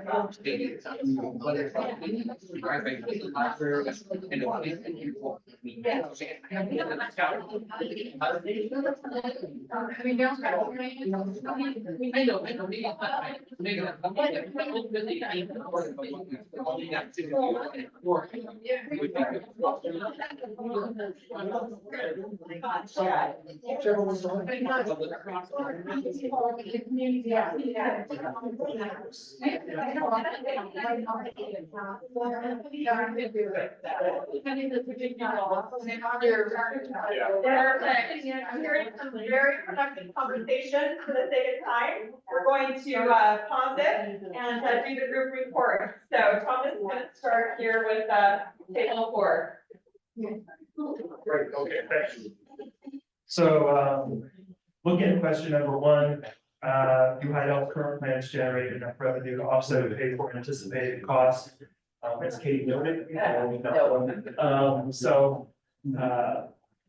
Perfect. Hearing some very productive conversation for the sake of time, we're going to pause it and do the group report. So Thomas is going to start here with table 4. Great, okay, thank you. So, looking at question number 1, do Hideout current plans generate enough revenue to offset or pay for anticipated costs? As Katie noted.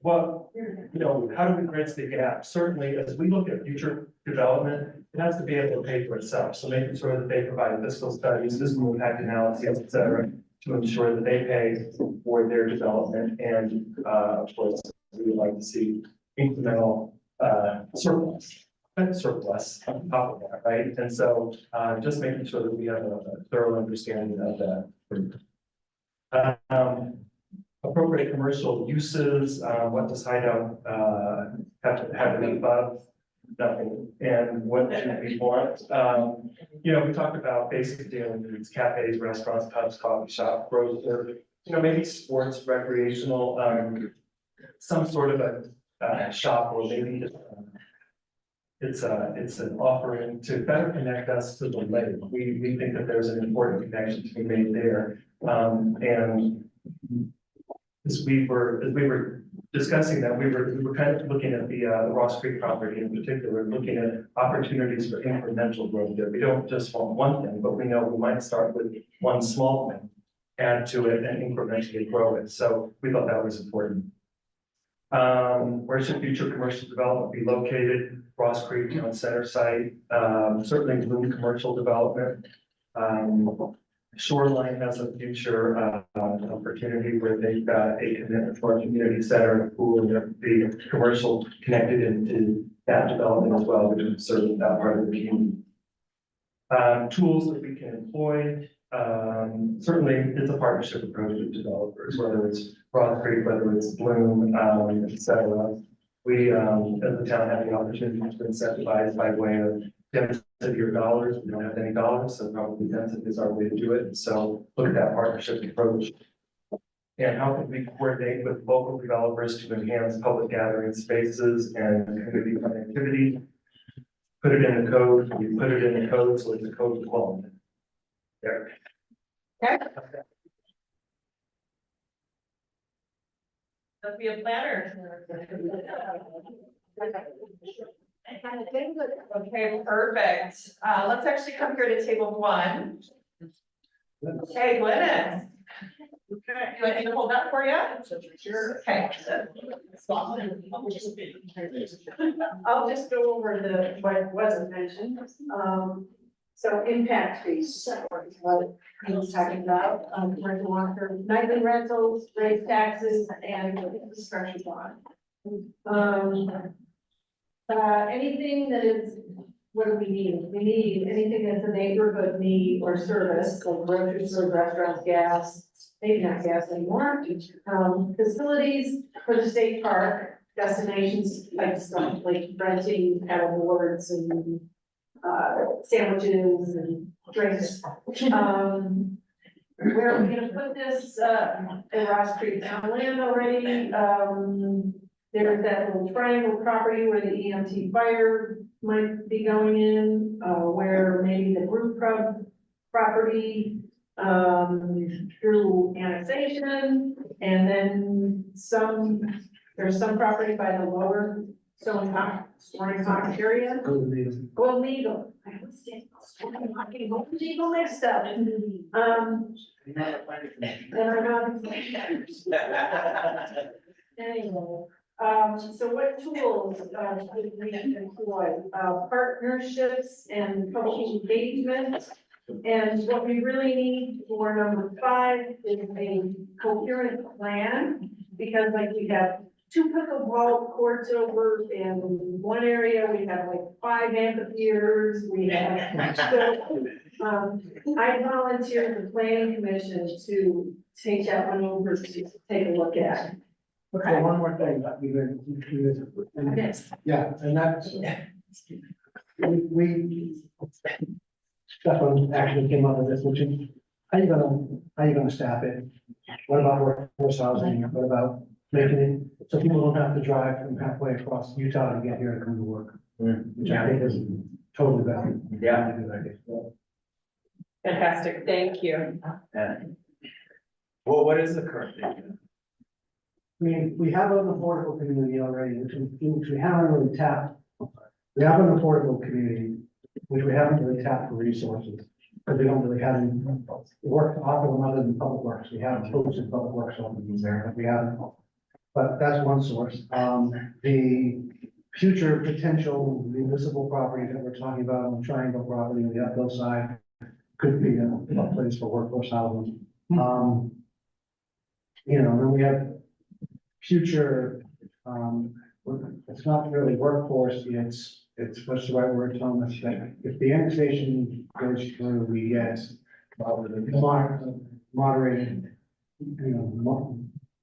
Well, you know, how do we bridge the gap? Certainly, as we look at future development, it has to be able to pay for itself. So making sure that they provide fiscal studies, fiscal impact analysis, et cetera, to ensure that they pay for their development. And, of course, we would like to see incremental, surplus on top of that, right? And so, just making sure that we have a thorough understanding of that. Appropriate commercial uses, what does Hideout, have to have it above? Nothing. And what should we want? You know, we talked about basic daily needs, cafes, restaurants, pubs, coffee shop, grocery, you know, maybe sports, recreational, some sort of a shop, or maybe just, it's an offering to better connect us to the lake. We think that there's an important connection to be made there. And as we were discussing that, we were kind of looking at the Ross Creek property in particular, looking at opportunities for incremental growth there. We don't just want one thing, but we know we might start with one small thing, add to it, and incrementally grow it. So we thought that was important. Where should future commercial development be located? Ross Creek Town Center site, certainly Bloom commercial development. Shoreline has a future, opportunity where they've got a commitment for a community center, pool, and the commercial connected into that development as well, which would serve that part of the community. Tools that we can employ, certainly it's a partnership approach with developers, whether it's Broad Creek, whether it's Bloom, et cetera. We, as a town, have the opportunity to incentivize by way of density or dollars. We don't have any dollars, so probably density is our way to do it. So look at that partnership approach. And how can we coordinate with local developers to enhance public gathering spaces and community connectivity? Put it in the code, we put it in the code, so it's a code development. There. Okay. Must be a planner. Okay, perfect. Let's actually come here to table 1. Okay, Glennis. Okay, you want me to hold that for you? Sure. Okay. I'll just go over what wasn't mentioned. So impact fees, what he was talking about, commercial long-term nightly rentals, raise taxes, and infrastructure bond. Anything that is, what do we need? We need anything that's a neighborhood need or service, like grocery stores, restaurants, gas, maybe not gas anymore. Facilities for the state park, destinations type stuff, like renting paddle boards and sandwiches and drinks. Where are we gonna put this, in Ross Creek Town land already? There's that little triangle property where the EMT fire might be going in, where maybe the brew pub property, through annexation, and then there's some property by the lower Stone Hawk area. Golden Eagle. I was getting Golden Eagle mixed up. And I'm not. Anyway, so what tools, should we employ? Partnerships and public engagement. And what we really need for number 5 is a coherent plan, because like we have 2 pickleball courts over in one area, we have like 5 amphitheaters, we have. So, I volunteered the planning commission to take that one over to take a look at. Okay, one more thing, yeah, and that's, we Stefan actually came up with this, which is, how you gonna staff it? What about workforce housing? What about making it so people don't have to drive from halfway across Utah to get here to come to work? Which I think is totally valid. Yeah. Fantastic, thank you. Well, what is the current thing? I mean, we have an affordable community already, which we haven't really tapped. We have an affordable community, which we haven't really tapped for resources, because we don't really have any work to offer them other than public works. We have posted public works openings there, but we haven't. But that's one source. The future potential municipal property that we're talking about on the triangle property on the uphill side could be a place for workforce housing. Then we have future, it's not really workforce, it's what's the right word, Thomas, that if the annexation goes through, we get moderated,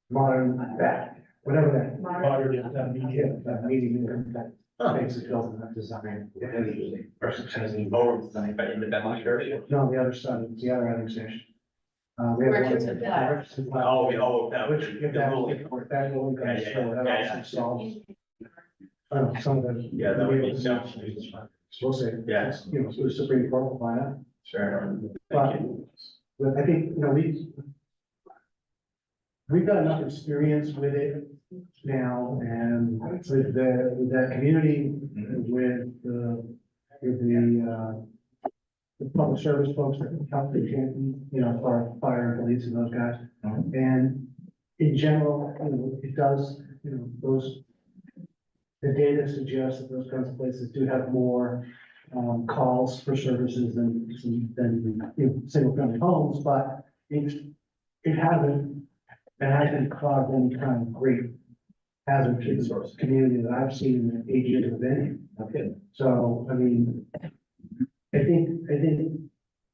modern, whatever that. Modern, that meeting, that makes it built in that design. Versus changing over design, but in the demo area. No, the other side, the other annexation. We have one. Richardson Flat. Which, if that will, that actually solves. Some of the. Yeah, that would be We'll see. Yeah. The Supreme Court will find out. Sure. But I think, we've got enough experience with it now, and with the community, with the public service folks that help the fire and police and those guys. And in general, it does, the data suggests that those kinds of places do have more calls for services than single family homes, but it hasn't, caused any kind of great hazard to the community that I've seen in the 8 years of been here. Okay. So, I mean, I think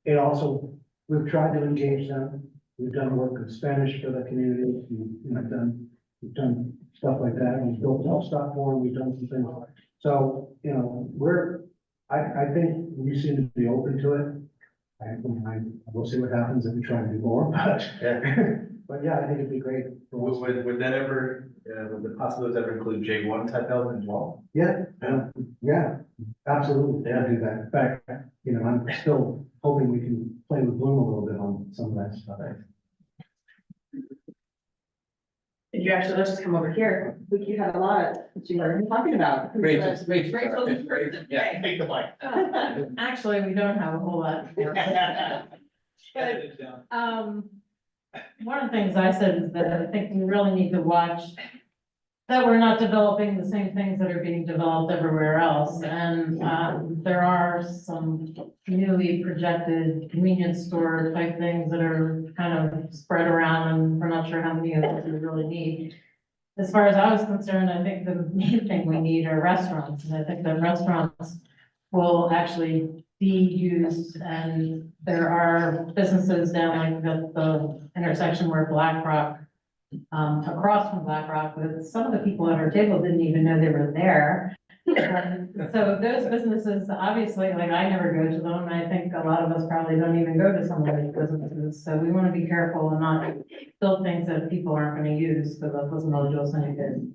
it also, we've tried to engage them. We've done work in Spanish for the community. We've done stuff like that. We've built help stop for them. We've done some things. So, I think we seem to be open to it. We'll see what happens if we try to do more, but yeah, I think it'd be great. Would that ever, would the possibilities ever include J1 type element as well? Yeah, absolutely, they'll do that. In fact, I'm still hoping we can play with Bloom a little bit on some of that stuff. You actually, let's just come over here. You had a lot that you were talking about. Rachel's Great. yeah, take the mic. Actually, we don't have a whole lot. One of the things I said is that I think we really need to watch that we're not developing the same things that are being developed everywhere else. And there are some newly projected convenience store type things that are kind of spread around, and we're not sure how many of those we really need. As far as I was concerned, I think the main thing we need are restaurants, and I think that restaurants will actually be used, and there are businesses down like the intersection where Black Rock, across from Black Rock, but some of the people at our table didn't even know they were there. So those businesses, obviously, like I never go to them, and I think a lot of us probably don't even go to some of these businesses. So we want to be careful and not build things that people aren't going to use, because that doesn't really do us any good.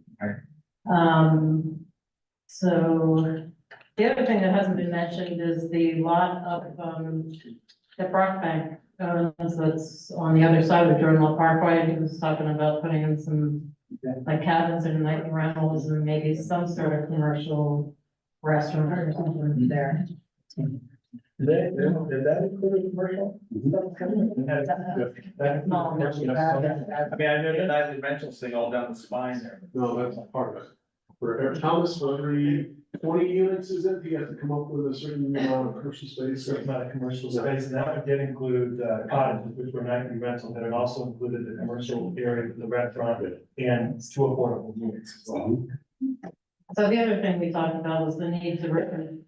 So the other thing that hasn't been mentioned is the lot of, that Brockbank owns that's on the other side of the Jordan Parkway. He was talking about putting in some like cabins and night rentals and maybe some sort of commercial restaurant or something there. Did that include a commercial? I mean, I know the nightly rentals thing all down the spine there. No, that's not part of it. For Thomas, for every 20 units, is it, you have to come up with a certain amount of commercial space? Certain amount of commercial space, and that did include cottages, which were nightly rental, but it also included the commercial area, the restaurant, and 2 affordable units as well. So the other thing we talked about was the need to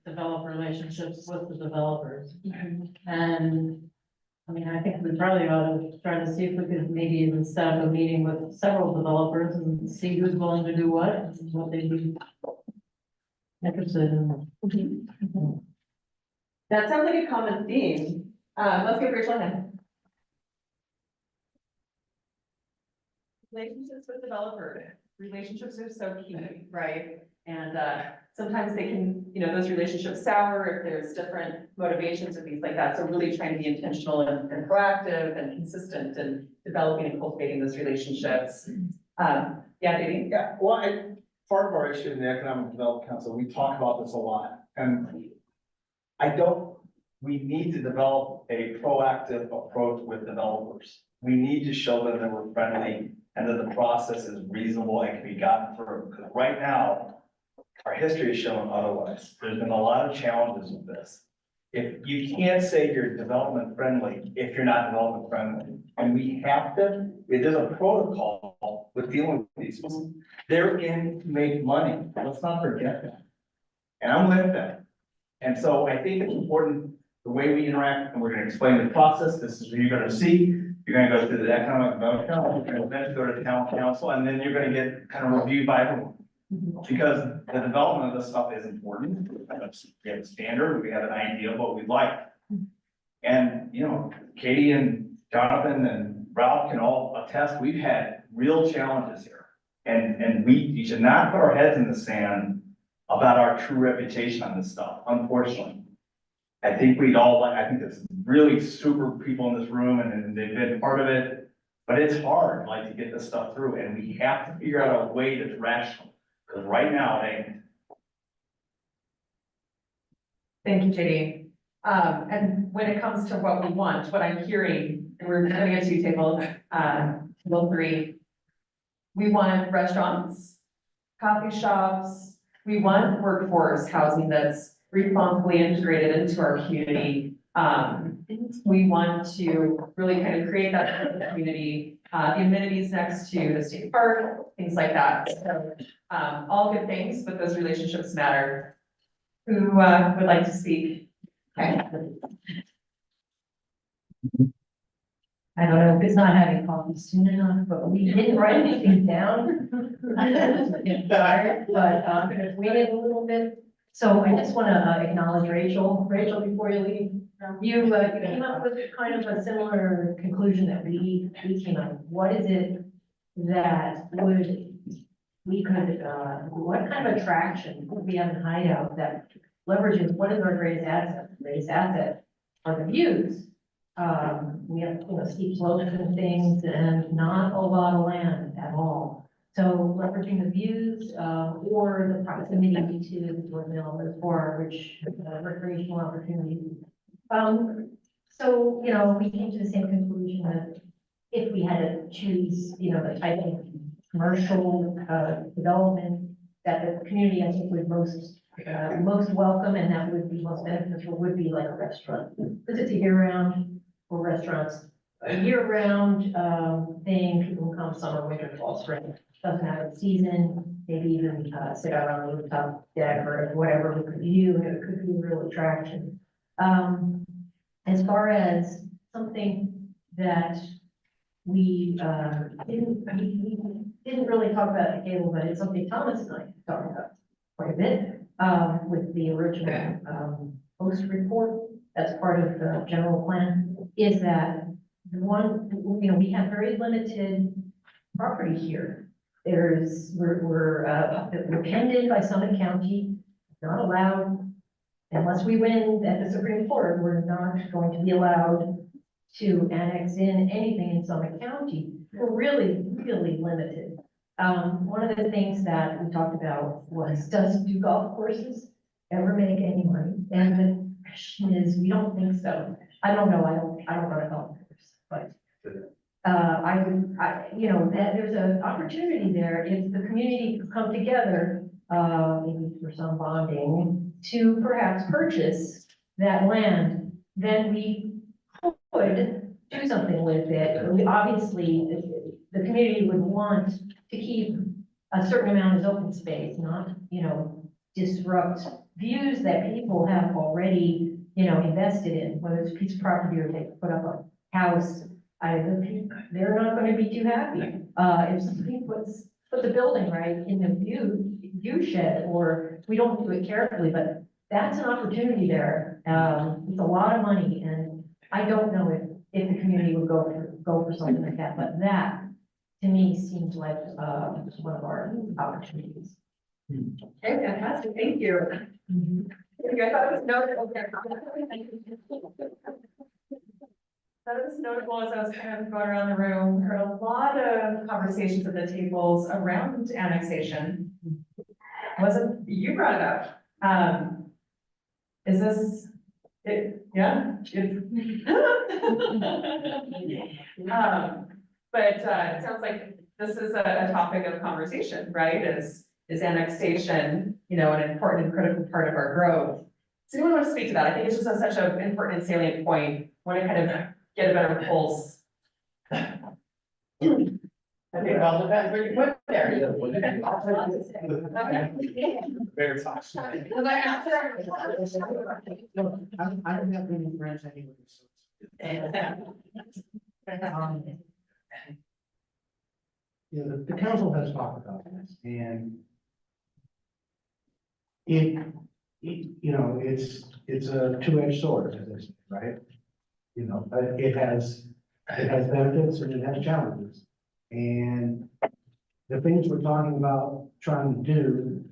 develop relationships with the developers. And I mean, I think we probably ought to try to see if we could maybe even set up a meeting with several developers and see who's willing to do what and what they'd be interested in. That sounds like a common theme. Let's give Rachel a hand. Relationships with developers. Relationships are so key, right? And sometimes they can, those relationships sour if there's different motivations or things like that. So really trying to be intentional and proactive and consistent in developing and cultivating those relationships. Yeah, Davey? Yeah, well, part of our issue in the Economic Development Council, we talk about this a lot, and we need to develop a proactive approach with developers. We need to show them that we're friendly and that the process is reasonable and can be gotten through, because right now, our history has shown otherwise. There's been a lot of challenges with this. If you can't say you're development friendly, if you're not development friendly, and there's a protocol with dealing with these people. They're in to make money. Let's not forget that. And I'm with them. And so I think it's important the way we interact, and we're gonna explain the process. This is what you're gonna see. You're gonna go through the Economic Development Council, you're gonna then go to town council, and then you're gonna get kind of reviewed by everyone. Because the development of this stuff is important. We have a standard, we have an idea of what we'd like. And, Katie and Jonathan and Ralph can all attest, we've had real challenges here. And we should not put our heads in the sand about our true reputation on this stuff, unfortunately. I think I think there's really super people in this room and they've been part of it, but it's hard, to get this stuff through, and we have to figure out a way that's rational, because right now it ain't. Thank you, JD. And when it comes to what we want, what I'm hearing, and we're gonna get to table 3, we want restaurants, coffee shops, we want workforce housing that's responsibly integrated into our community. We want to really kind of create that community, the amenities next to the state park, things like that. So, all good things, but those relationships matter. Who, would like to speak? Okay. I don't know if it's not having coffee soon enough, but we didn't write anything down. Get tired, but I'm gonna wait it a little bit. So I just want to acknowledge Rachel. Rachel, before you leave, you came up with kind of a similar conclusion that we came up with. What is it that we could, what kind of attraction would we have in Hideout that leverages, what is our greatest asset? The greatest asset are the views. We have, steep slopes and things and not a lot of land at all. So leveraging the views, or the proximity to the Jordan Mill Reservoir, which recreational opportunities. So, we came to the same conclusion that if we had to choose, the type of commercial, development that the community, I think, would most welcome, and that would be most beneficial, would be like a restaurant. Because it's a year-round, or restaurants, a year-round, thing, people can come summer, winter, fall, spring, doesn't matter the season, maybe even, sit out on the rooftop deck or whatever we could view, and it could be a real attraction. As far as something that we didn't really talk about at Gable, but it's something Thomas and I talked about quite a bit, with the original, post report, that's part of the general plan, is that we have very limited property here. We're penned in by Summit County, not allowed, unless we win at the Supreme Court, we're not going to be allowed to annex in anything in Summit County. We're really, really limited. One of the things that we talked about was, do golf courses ever make any money? And the question is, we don't think so. I don't know, I don't run a golf course, but that there's an opportunity there if the community could come together, maybe for some bonding, to perhaps purchase that land, then we could do something with it. We obviously, the community would want to keep a certain amount as open space, not, disrupt views that people have already, invested in, whether it's a piece of property or they put up a house. They're not going to be too happy. If somebody puts the building right in the view shed, or we don't do it carefully, but that's an opportunity there. It's a lot of money, and I don't know if the community would go for something like that, but that to me seems like one of our opportunities. Okay, fantastic, thank you. I thought it was notable. Thought it was notable as I was kind of going around the room, heard a lot of conversations at the tables around annexation. Wasn't, you brought it up. Is this, yeah? But it sounds like this is a topic of conversation, right? Is annexation, an important and critical part of our growth? Does anyone want to speak to that? I think it's just such an important and salient point. Want to kind of get a better pulse. Okay, well, depends where you put there. Very tough. I don't have any friends anyway, so. The council has talked about this, and it's a two-edged sword, as I say, right? But it has benefits and it has challenges. And the things we're talking about trying to do,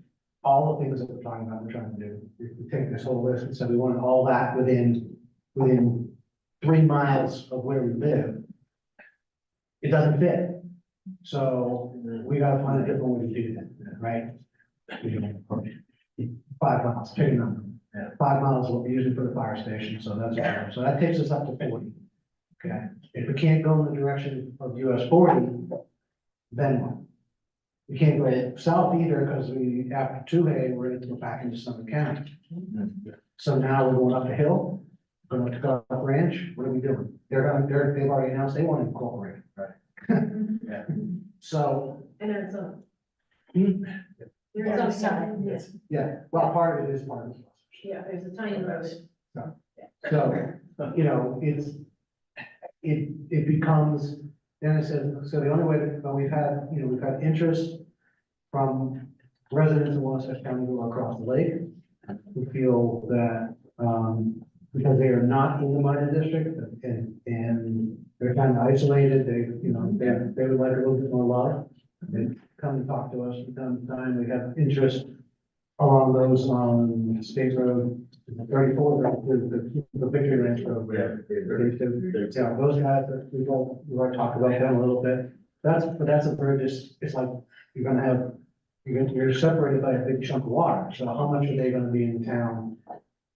all the things that we're talking about, we're trying to do. If we take this whole list and say we want all that within 3 miles of where we live, it doesn't fit. So we gotta find a different way to do that, right? 5 miles, pick a number. 5 miles is what we usually put a fire station, so that takes us up to 40. Okay, if we can't go in the direction of US 40, then what? We can't go south either, because we, after Tuhei, we're gonna go back into Summit County. So now we're going up the hill, going to Gulf Ranch, what are we doing? They've already announced they want to incorporate, right? Yeah. So, And it's a, hmm, there's some side, yes, yeah, well, part of it is part of it. yeah, there's a tiny road. So, you know, it becomes, then I said, so the only way that, but we've had interest from residents of Wasatch County who are across the lake, who feel that, because they are not in the minor district and they're kind of isolated, they would like a little bit more love. They come and talk to us from time to time. We have interest along those on State Road 34, the Victory Ranch Road. Yeah, those guys, we've already talked about them a little bit. But that's a very it's like, you're separated by a big chunk of water. So how much are they gonna be in town?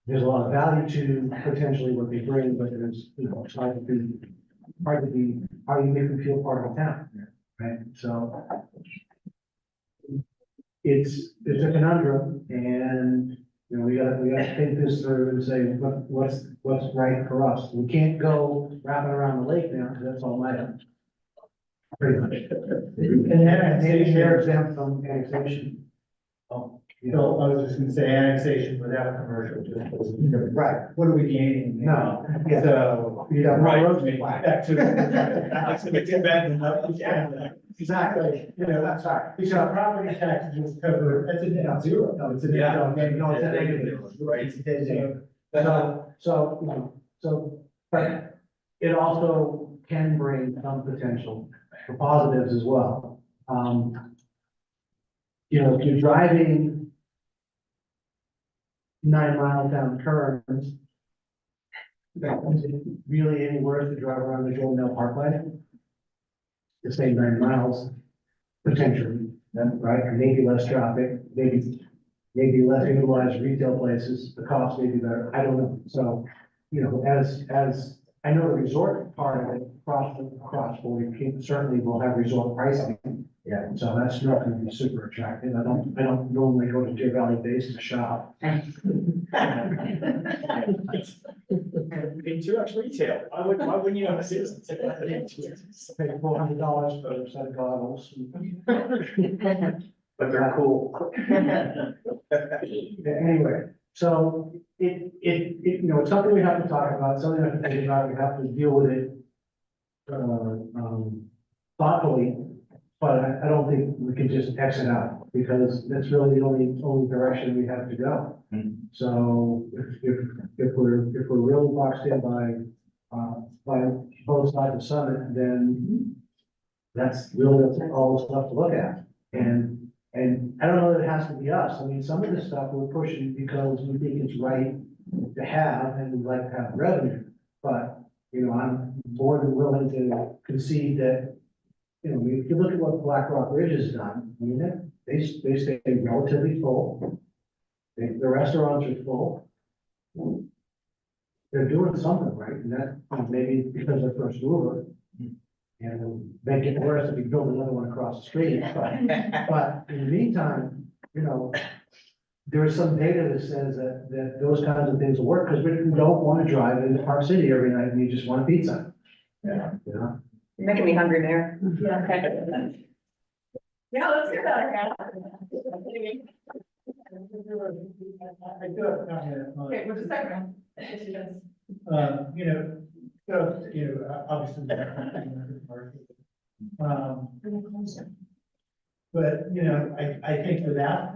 There's a lot of value to potentially what they bring, but there's, it's hard to be, how you make them feel part of the town, right? So it's a conundrum, and, we gotta think this through and say, what's right for us? We can't go wrapping around the lake now, because that's all my own. Pretty much. And annexation, They're exempt from annexation. so I was just gonna say annexation without commercial, Right. what are we gaining? No, yeah. So. You got Right. roads to flag. Back to. Exactly, that's right. Because property taxes cover, that's a net zero. No, it's a negative. Right. So, but it also can bring some potential for positives as well. If you're driving 9 miles down Kearns, is it really any worse to drive around the Jordan Mill Parkway? The same 9 miles, potentially, right? Maybe less traffic, maybe less utilized retail places, the cost may be better, I don't know. So, as I know the resort part of it, across 40, certainly will have resort pricing. Yeah. So that's not gonna be super attractive. I don't normally go to Deer Valley Base to shop. In too much retail, why wouldn't you have a citizen? Pay $400 for a set of goggles. But they're cool. Anyway, so it's something we have to talk about, something we have to think about, we have to deal with it thoughtfully, but I don't think we can just exit out, because that's really the only direction we have to go. So if we're really boxed in by both sides of Summit, then that's all the stuff to look at. And I don't know that it has to be us. I mean, some of this stuff we're pushing because we think it's right to have, and we'd like to have revenue. But, I'm more than willing to concede that, if you look at what Black Rock Ridge has done, I mean, they stay relatively full. The restaurants are full. They're doing something right, and that maybe because they're first mover. And make it worse if we build another one across the street, but in the meantime, there is some data that says that those kinds of things will work, because we don't want to drive into Park City every night and you just want a pizza. Yeah. You're making me hungry, Mayor. Yeah. Okay. Yeah, let's hear that. I do have a comment on- Okay, just a second. Obviously. But, I think without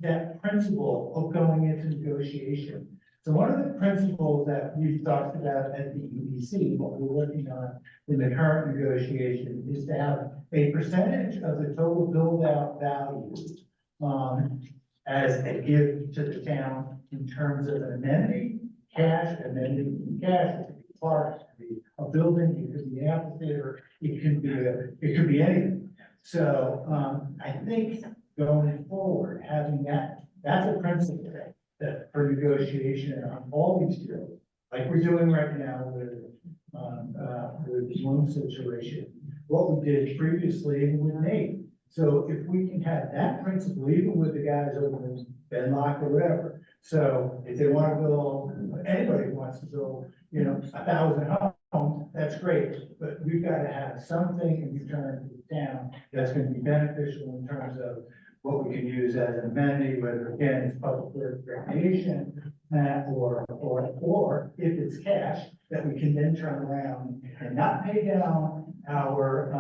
that principle of going into negotiation. So one of the principles that we've talked about at the EDC, what we're working on in the current negotiation, is to have a percentage of the total build out value as a gift to the town in terms of an amenity, cash, amenity, cash, it could be parks, it could be a building, it could be an amphitheater, it could be anything. So, I think going forward, having that's a principle that for negotiation on all these deals, like we're doing right now with the loan situation, what we did previously with Nate. So if we can have that principle, even with the guys over in Benlock or whatever, so if they want to build, anybody who wants to build, 1,000 homes, that's great, but we've got to have something in return to the town that's going to be beneficial in terms of what we can use as an amenity, whether again, it's public recreation, or if it's cash, that we can then turn around and not pay down our,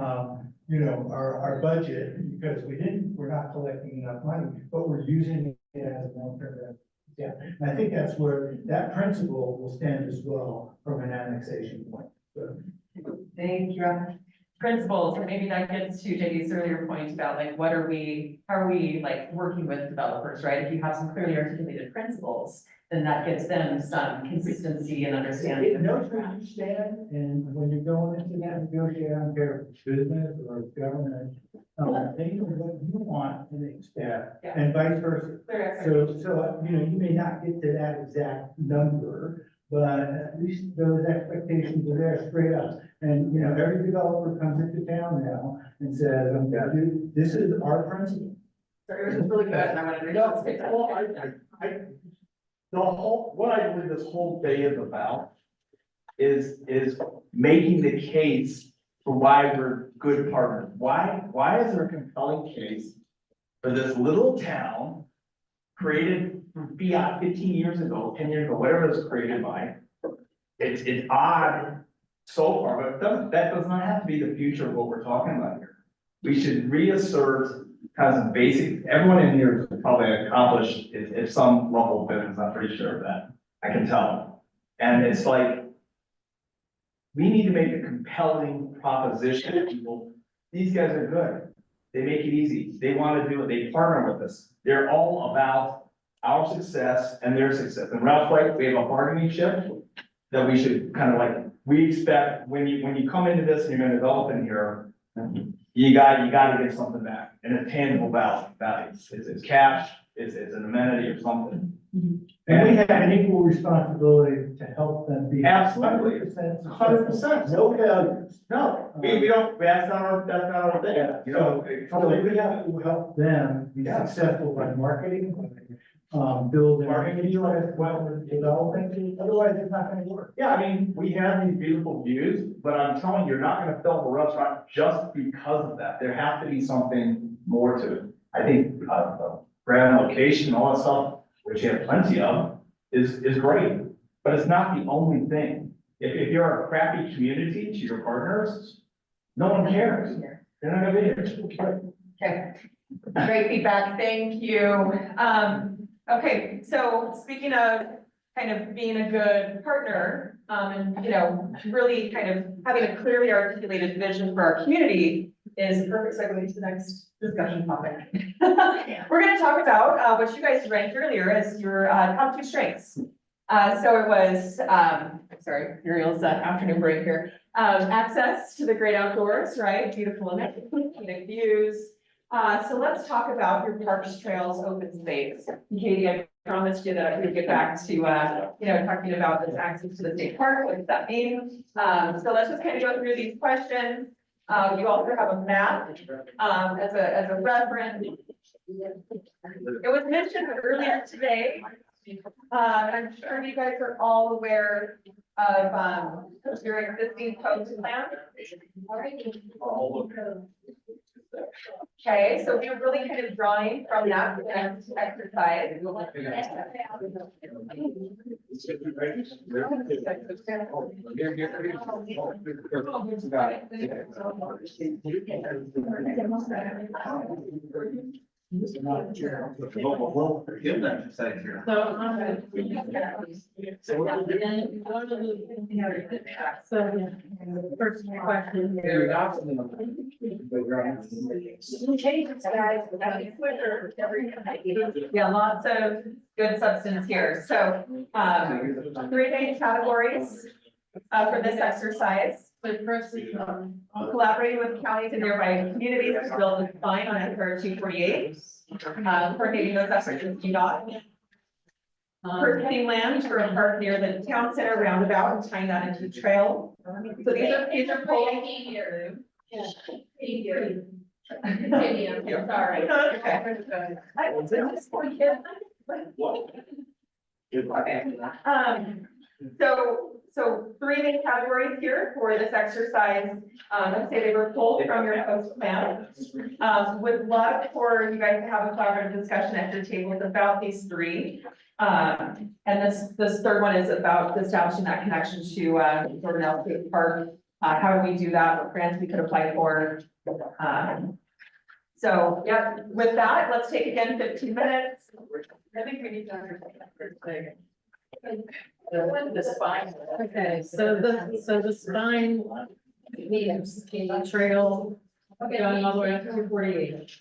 our budget, because we're not collecting enough money, but we're using it as an alternative. Yeah, and I think that's where that principle will stand as well from an annexation point. So, Thank you. Principles, and maybe that gets to JD's earlier point about like, how are we like working with developers, right? If you have some clearly articulated principles, then that gives them some consistency and understanding. It knows where you stand, and when you're going into that negotiation, I don't care if it's business or government, they know what you want and expect, and vice versa. So, you may not get to that exact number, but at least those expectations are there straight up. And, every developer comes into town now and says, this is our principle. So it was just really good, and I wanted to. What I believe this whole day is about is making the case for why we're good partners. Why is there a compelling case for this little town created from fiat 15 years ago, 10 years ago, whatever it was created by? It's odd so far, but that does not have to be the future of what we're talking about here. We should reassert kind of some basic, everyone in here has probably accomplished at some level of business, I'm pretty sure of that. I can tell. And it's like, we need to make a compelling proposition to people. These guys are good. They make it easy. They want to do it. They partner with us. They're all about our success and their success. And Ralph's right, we have a bargaining chip that we should kind of like, we expect when you come into this and you're gonna develop in here, you gotta get something back, and a tangible value. It's cash, it's an amenity or something. And we have an equal responsibility to help them be. Absolutely. 100%. No failures. No, we don't, that's not our thing, So we have to help them be successful by marketing, building. Marketing, developing, otherwise it's not gonna work. Yeah, I mean, we have these beautiful views, but I'm telling you, you're not gonna fill a restaurant just because of that. There has to be something more to it. I think, brand location, all that stuff, which you have plenty of, is great, but it's not the only thing. If you're a crappy community to your partners, no one cares. They're not gonna be here. Okay, great feedback, thank you. Okay, so speaking of kind of being a good partner, and, really kind of having a clearly articulated vision for our community is a perfect segue to the next discussion topic. We're gonna talk about, what you guys ranked earlier as your, top 2 strengths. So it was, sorry, Muriel's afternoon break here. Access to the great outdoors, right? Beautiful and scenic views. So let's talk about your parks, trails, open space. Katie, I promised you that I would get back to, talking about this access to the state park. What does that mean? So let's just kind of go through these questions. You also have a map, as a reference. It was mentioned earlier today. I'm sure you guys are all aware of, your existing coast plan. Okay, so we're really kind of drawing from that for the next exercise. First question. Yeah, lots of good substance here. So, 3 main categories, for this exercise. Collaborating with counties and nearby communities to build a design on SR 248. Coordinating those efforts with UDOT. Purchasing land for a park near the town center roundabout and tying that into a trail. So these are polling. Continue, sorry. Okay, so three main categories here for this exercise. Let's say they were pulled from your post plan. Would love for you guys to have a collaborative discussion at your tables about these three. And this third one is about establishing that connection to, Jordan State Park. How do we do that? What grants we could apply for? So, yeah, with that, let's take again 15 minutes. I think we need to understand that first thing. The spine. Okay, so the spine means the trail going all the way up to 248.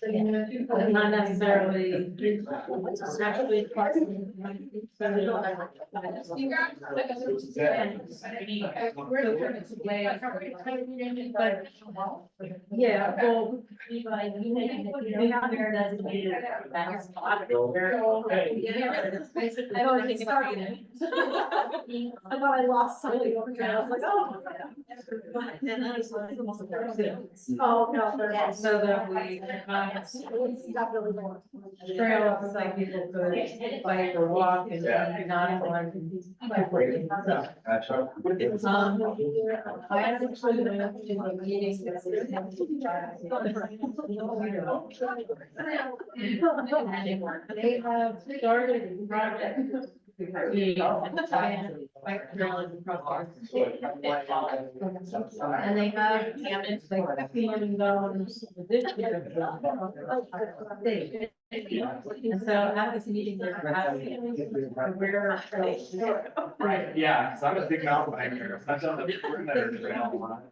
Not necessarily. Actually. Yeah, well. It's basically. I don't think I thought I lost something over here. I was like, oh. Oh, no, so that we, trail up so people could bike or walk and not like. I actually went to a meeting. They have started a project. And they have damaged like $50 million this year. And so at this meeting, they're asking where. Yeah, so I'm a big mountain biker. I've done the trail a lot.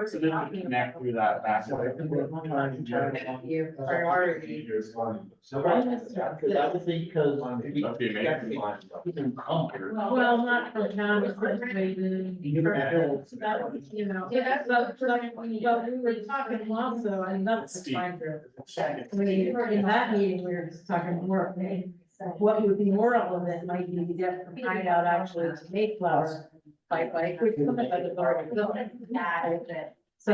So then we connect through that back. Priority. Well, not from town, it's persuaded. You know, but we were talking also, and that's fine. In that meeting, we were just talking more, what would be more relevant might be to get from Hideout actually to Mayflower by bike, which some of that is already built. So,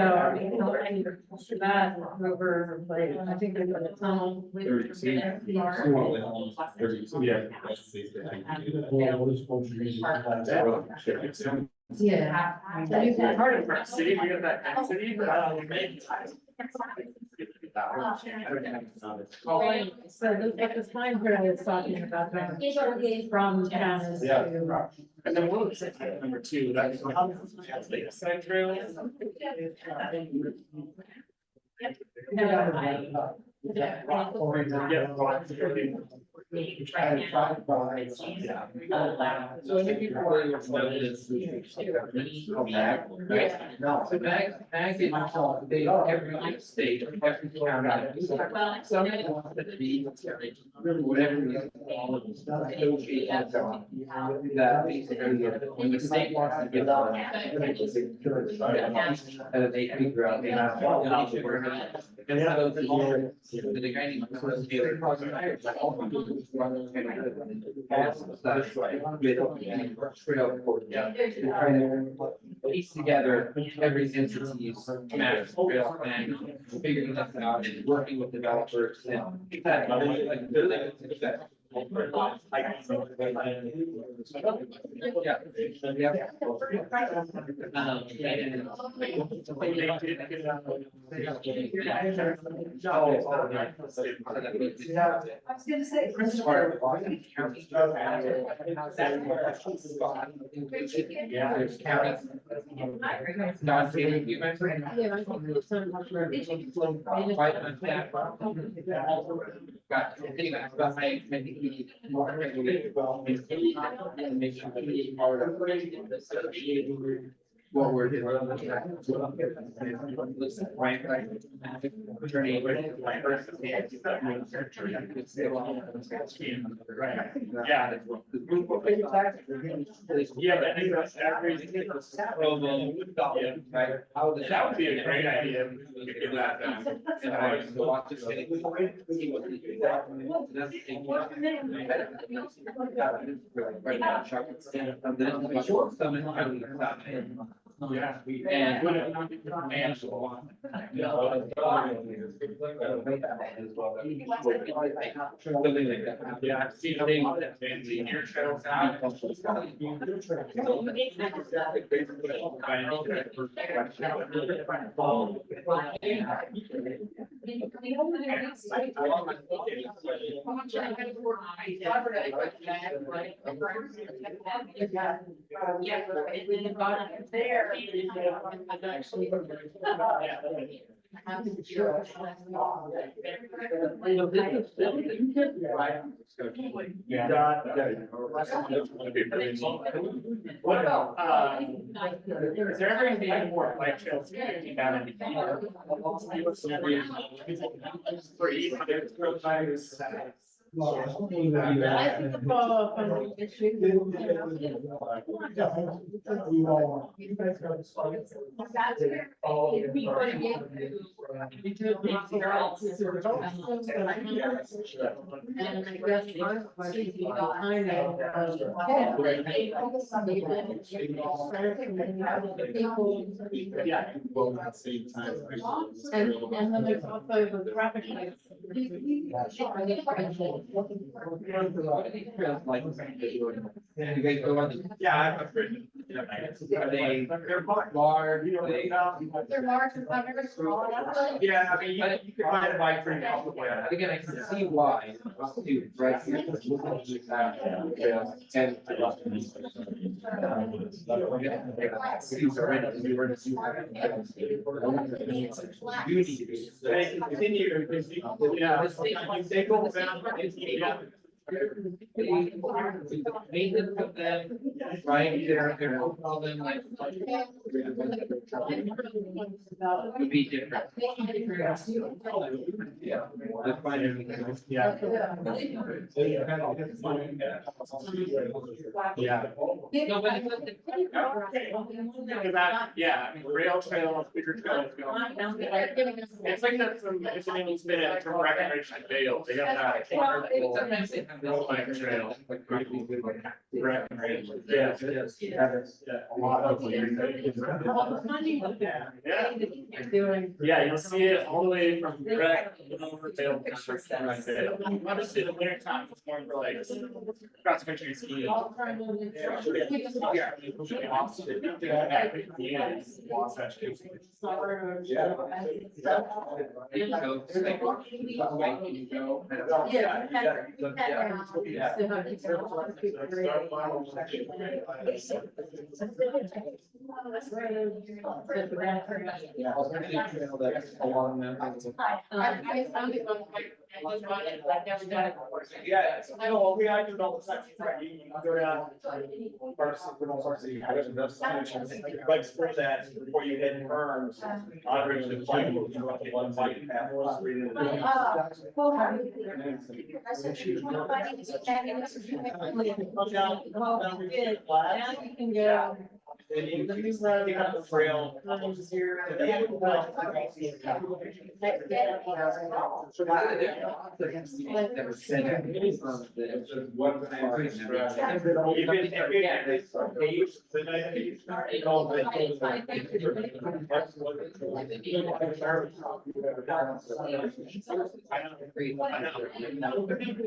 that over, like, I think there's a tunnel. Yeah. City, we got that city. So this time period is talking about that from towns to. And then what was number two, that's like side trails. So mag is every state, every county. Some of the really whatever all of the stuff. That basically, when the state wants to give them. They figure out. And so the guy needs to be piece together every entity's master trail plan, figuring this out and working with developers and that, like, really good success. I was gonna say. Yeah, there's counties. Not feeling you, my friend. Yeah, I think it's so much better. Got, anyway, but I think we need more regulation. And make sure that we are associated with what we're doing. Listen, right, your neighbor, my person. Yeah. Yeah, but I think that's every. Right, how does That would be a great idea. We could do that. And I so watch this thing. See what they do. That's the thing. Right now, Chuck, and then short summon. Yeah. And. Yeah, I've seen things that fancy air trails out. What about, is there ever gonna be any more bike trails down in the? For each of their providers. Yeah. Well, at the same time. And then there's also the traffic lights. Yeah, I've written. Are they, they're large, They're large and not very small. yeah, I mean, you can find a bike pretty comfortable. Again, I can see why. Right here. And. You need to be. They continue. Yeah. They go down. Maintenance of them, right, they're no problem, like. Would be different. Yeah. That's fine, everything. Yeah. Yeah. Yeah, I mean, rail trail, bigger trails go. It's like that from, it's an English minute from Recreation Dale, they have that. Road bike trail. Recreation. Yeah. A lot of. Yeah, you'll see it all the way from Rec over to Dale. Obviously, the winter time, it's more for like cross country skiing. Yeah, no, I do it all the time, right, you go down. Like for that, before you hit firms, average the flight will be roughly one bike path. Now you can go. Then you pick up the trail.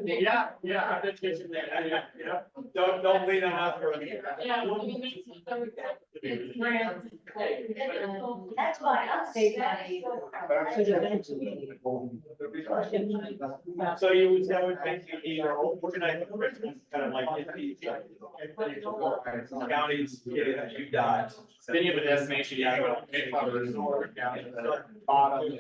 Yeah, yeah. Don't lean on us for. That's why I say that. So you would, that would make you either organize kind of like counties, you got. Then you have an estimation, you have a resort county, bottom.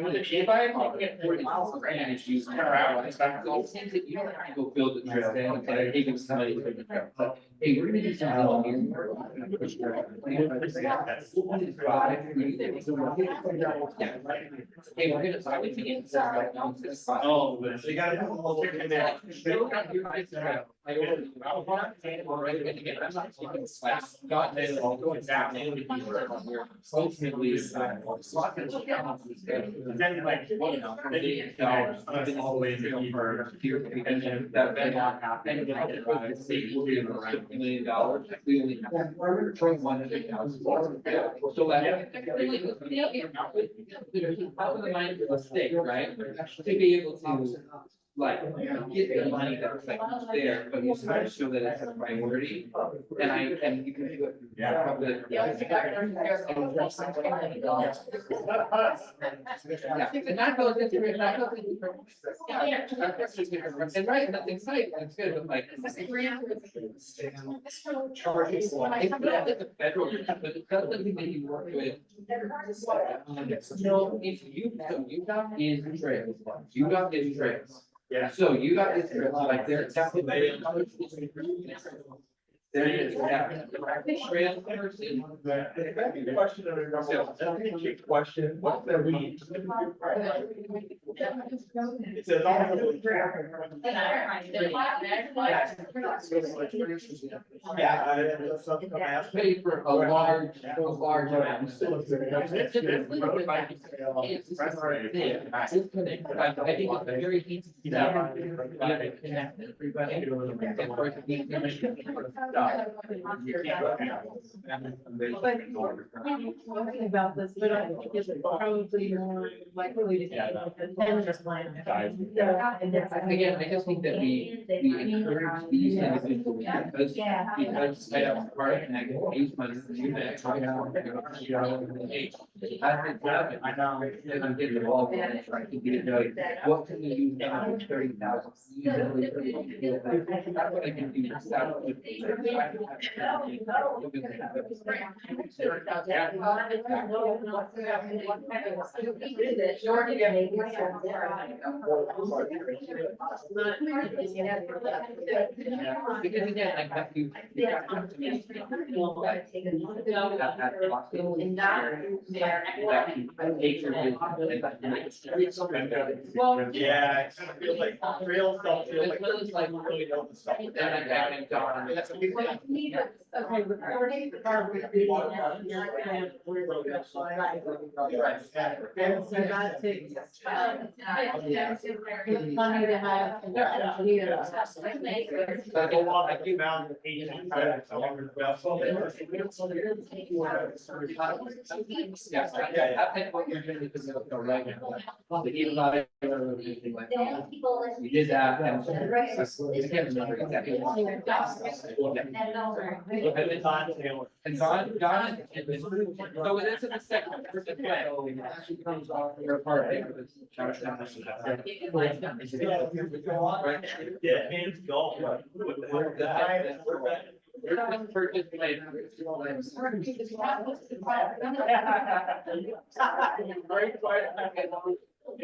With the e-bike, you get 40 miles per an inch, you turn around, it's back. You don't have to go build the trail, and give somebody. Hey, we're gonna do something here. Hey, we're gonna. Oh, but you gotta. $1 million. We only have $100,000. So that. Out of the mind of the state, right? To be able to, like, get the money that's like there, but you still show that it's a priority. And you can do it. Yeah. And that goes into it, that goes into. And right, that's exciting, that's good, but like. Charges. It's a federal, but it doesn't mean that you work with. No, it's you, so UDOT is trails, UDOT is trails. Yeah. So UDOT is trails, like there's. There is, yeah. Trail person. Question of the question, what's the read? It says all. Yeah. Pay for a large amount. I think it's very easy to connect everybody. Talking about this, but I think it's probably more likely to than just plan. Again, I just think that we encourage these individuals because I have part of connecting these money to that. I know, and I'm getting involved in it, trying to get it done. What can we use now with 30,000? That's what I can do. Because again, like that you. Well, yeah, it kind of feels like real stuff, feels like really know the stuff. Okay, recording are with the plan. So that takes. Money to have. Engineers. There's a lot of amount of agent credits over the vessel. Yes, I think what you're doing is the right. We did that. And I can't remember exactly. And Don, so it is in the second. Actually comes off your part. Yeah, hands go.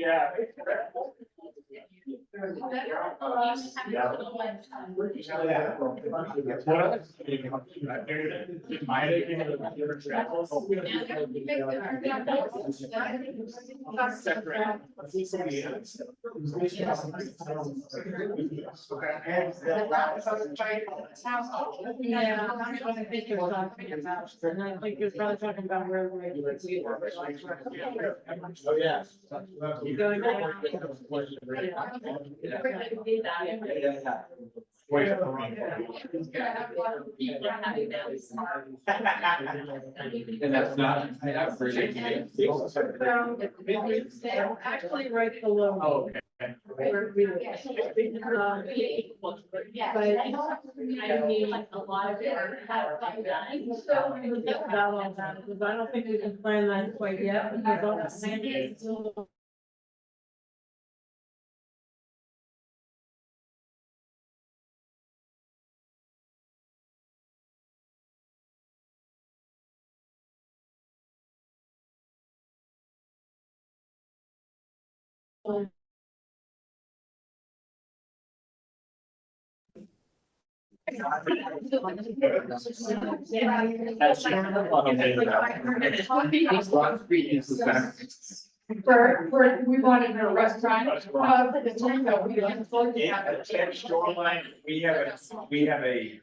Yeah. Yeah, that's what I think you're talking about, and I think you're probably talking about where we're. Oh, yeah. Going down. And that's not. Actually, right below. Oh, okay. Where we live. But I need a lot of work. About all that, because I don't think we can plan that quite yet, because all the standards. we wanted a restaurant, the time that we can look at. Shoreline, we have a.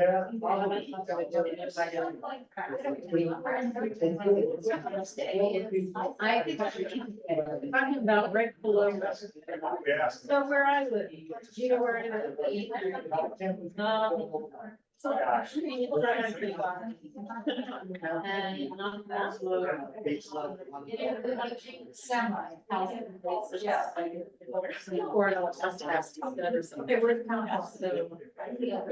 I think talking about right below. So where I live, you know where I live? So actually, and not that low. Or else just has to be or something. They were townhouse, so. Yeah.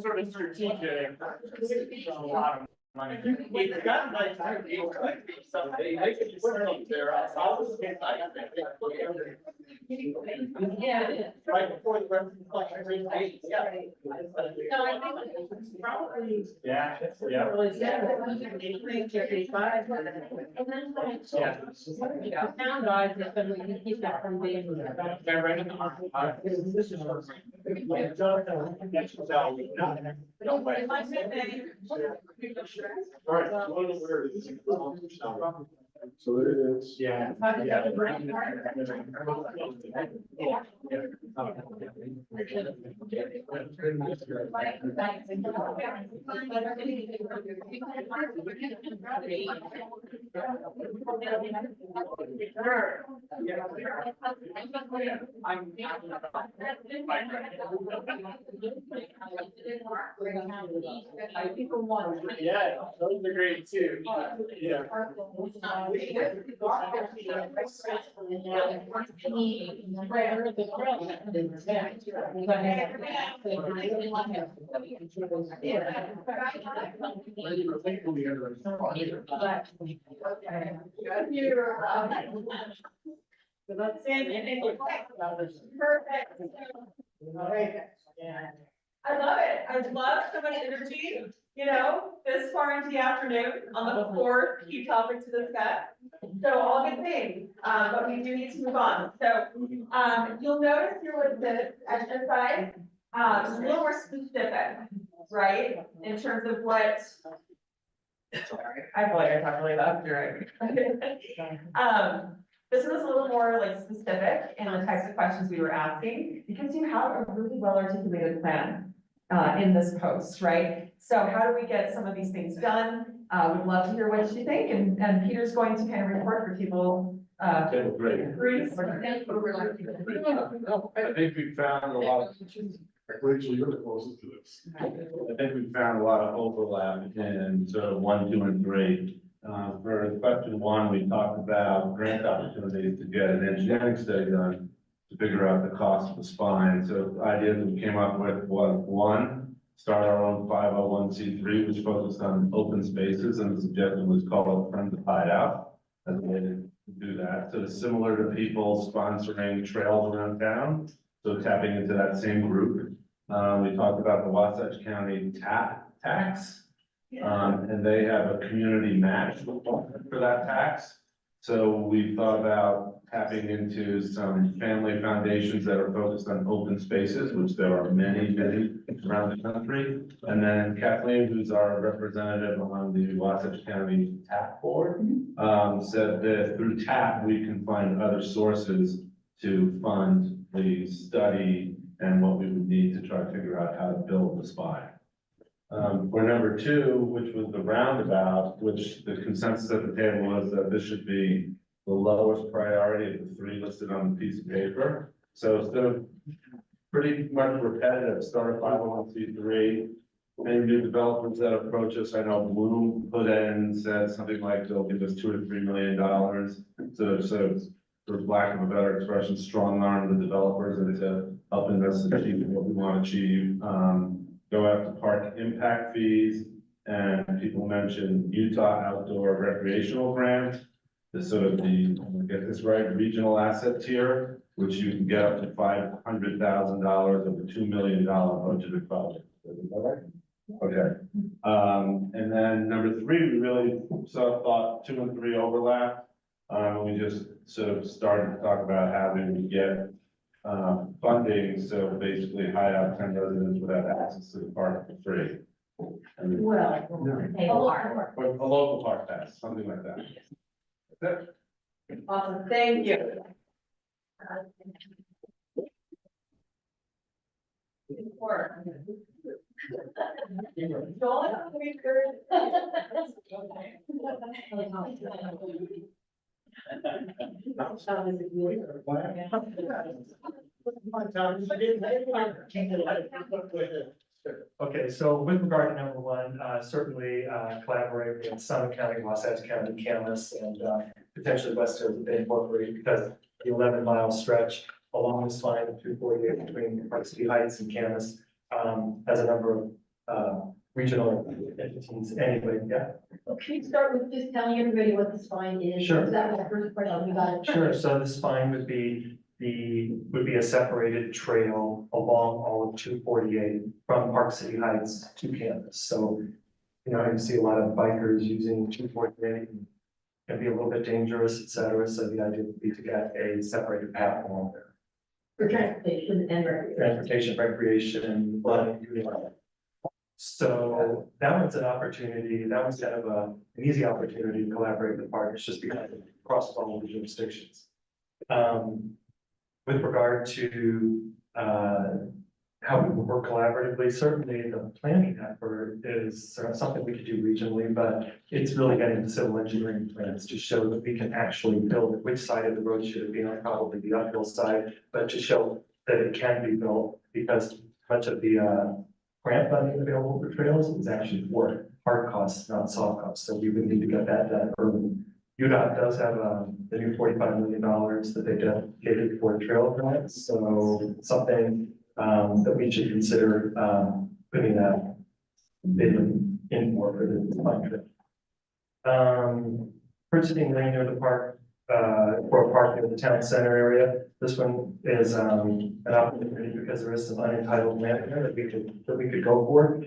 Sort of strategic. A lot of money. It's got like, something, they could just put there. Yeah. Right before the reference. Yeah. No, I think it's probably. Yeah. Town guys, but we can keep that from being. So it is. Yeah. People want. Yeah, those are great too. Yeah. Perfect. I love it. I love so much energy, you know, this far into the afternoon on the fourth key topic to discuss. So all good things, but we do need to move on. So, you'll notice here with this exercise, it's a little more specific, right? In terms of what. Sorry, I feel like I talk really loud, you're right. This was a little more like specific in the types of questions we were asking, because you have a really well articulated plan in this post, right? So how do we get some of these things done? Would love to hear what you think, and Peter's going to kind of report for people. Great. Greece. I think we found a lot of, Rachel, you're the closest to this. I think we found a lot of overlap in sort of 1, 2, and 3. For question 1, we talked about grant opportunities to get an engineering study done to figure out the cost of the spine. So the idea that we came up with was 1, start our own 501c3, which focused on open spaces, and the suggestion was called Friends of Hideout as a way to do that. So it's similar to people sponsoring trails around town, so tapping into that same group. We talked about the Wasatch County tax. And they have a community match for that tax. So we thought about tapping into some family foundations that are focused on open spaces, which there are many around the country. And then Kathleen, who's our representative on the Wasatch County TAP Board, said that through TAP, we can find other sources to fund the study and what we would need to try to figure out how to build the spine. For number two, which was the roundabout, which the consensus at the table was that this should be the lowest priority of the three listed on the piece of paper. So instead of pretty much repetitive, start a 501c3, any new developers that approach us, I know Bloom put in, said something like they'll give us $2 to $3 million. So for lack of a better expression, strong arm the developers into helping us achieve what we want to achieve. Go after park impact fees, and people mentioned Utah outdoor recreational grant. This sort of the, get this right, regional asset tier, which you can get up to $500,000 of a $2 million budgeted project. Is that right? Okay. And then number three, we really thought 2 and 3 overlap. And we just sort of started to talk about how we would get funding, so basically Hideout 10 residents would have access to the park for free. And Well, or a local park pass, something like that. That's it. Awesome, thank you. Okay, so with regard to number one, certainly collaborate with Summit County, Wasatch County, Camas, and potentially West Coast if they incorporate, because the 11-mile stretch along this line of 248 between Park City Heights and Camas has a number of regional entities anyway, yeah. Can you start with just telling everybody what the spine is? Sure. Is that the first question we got? Sure, so the spine would be a separated trail along all of 248 from Park City Heights to Camas. So, you know, you see a lot of bikers using 248, and can be a little bit dangerous, et cetera. So the idea would be to get a separated path along there. For transportation and recreation. Transportation, recreation, running, you know. So that one's an opportunity, that one's kind of an easy opportunity to collaborate with partners, just because it crosses all the jurisdictions. With regard to how we work collaboratively, certainly the planning effort is something we could do regionally, but it's really getting the civil engineering plans to show that we can actually build it. Which side of the road should it be on? Probably the uphill side, but to show that it can be built, because much of the grant funding available for trails is actually for hard costs, not soft costs. So we would need to get that done early. UDOT does have the new $45 million that they dedicated for trail grants, so something that we should consider putting that bid in for the budget. Purchasing land near the park for a park near the town center area. This one is an opportunity because there is some unentitled land there that we could go for.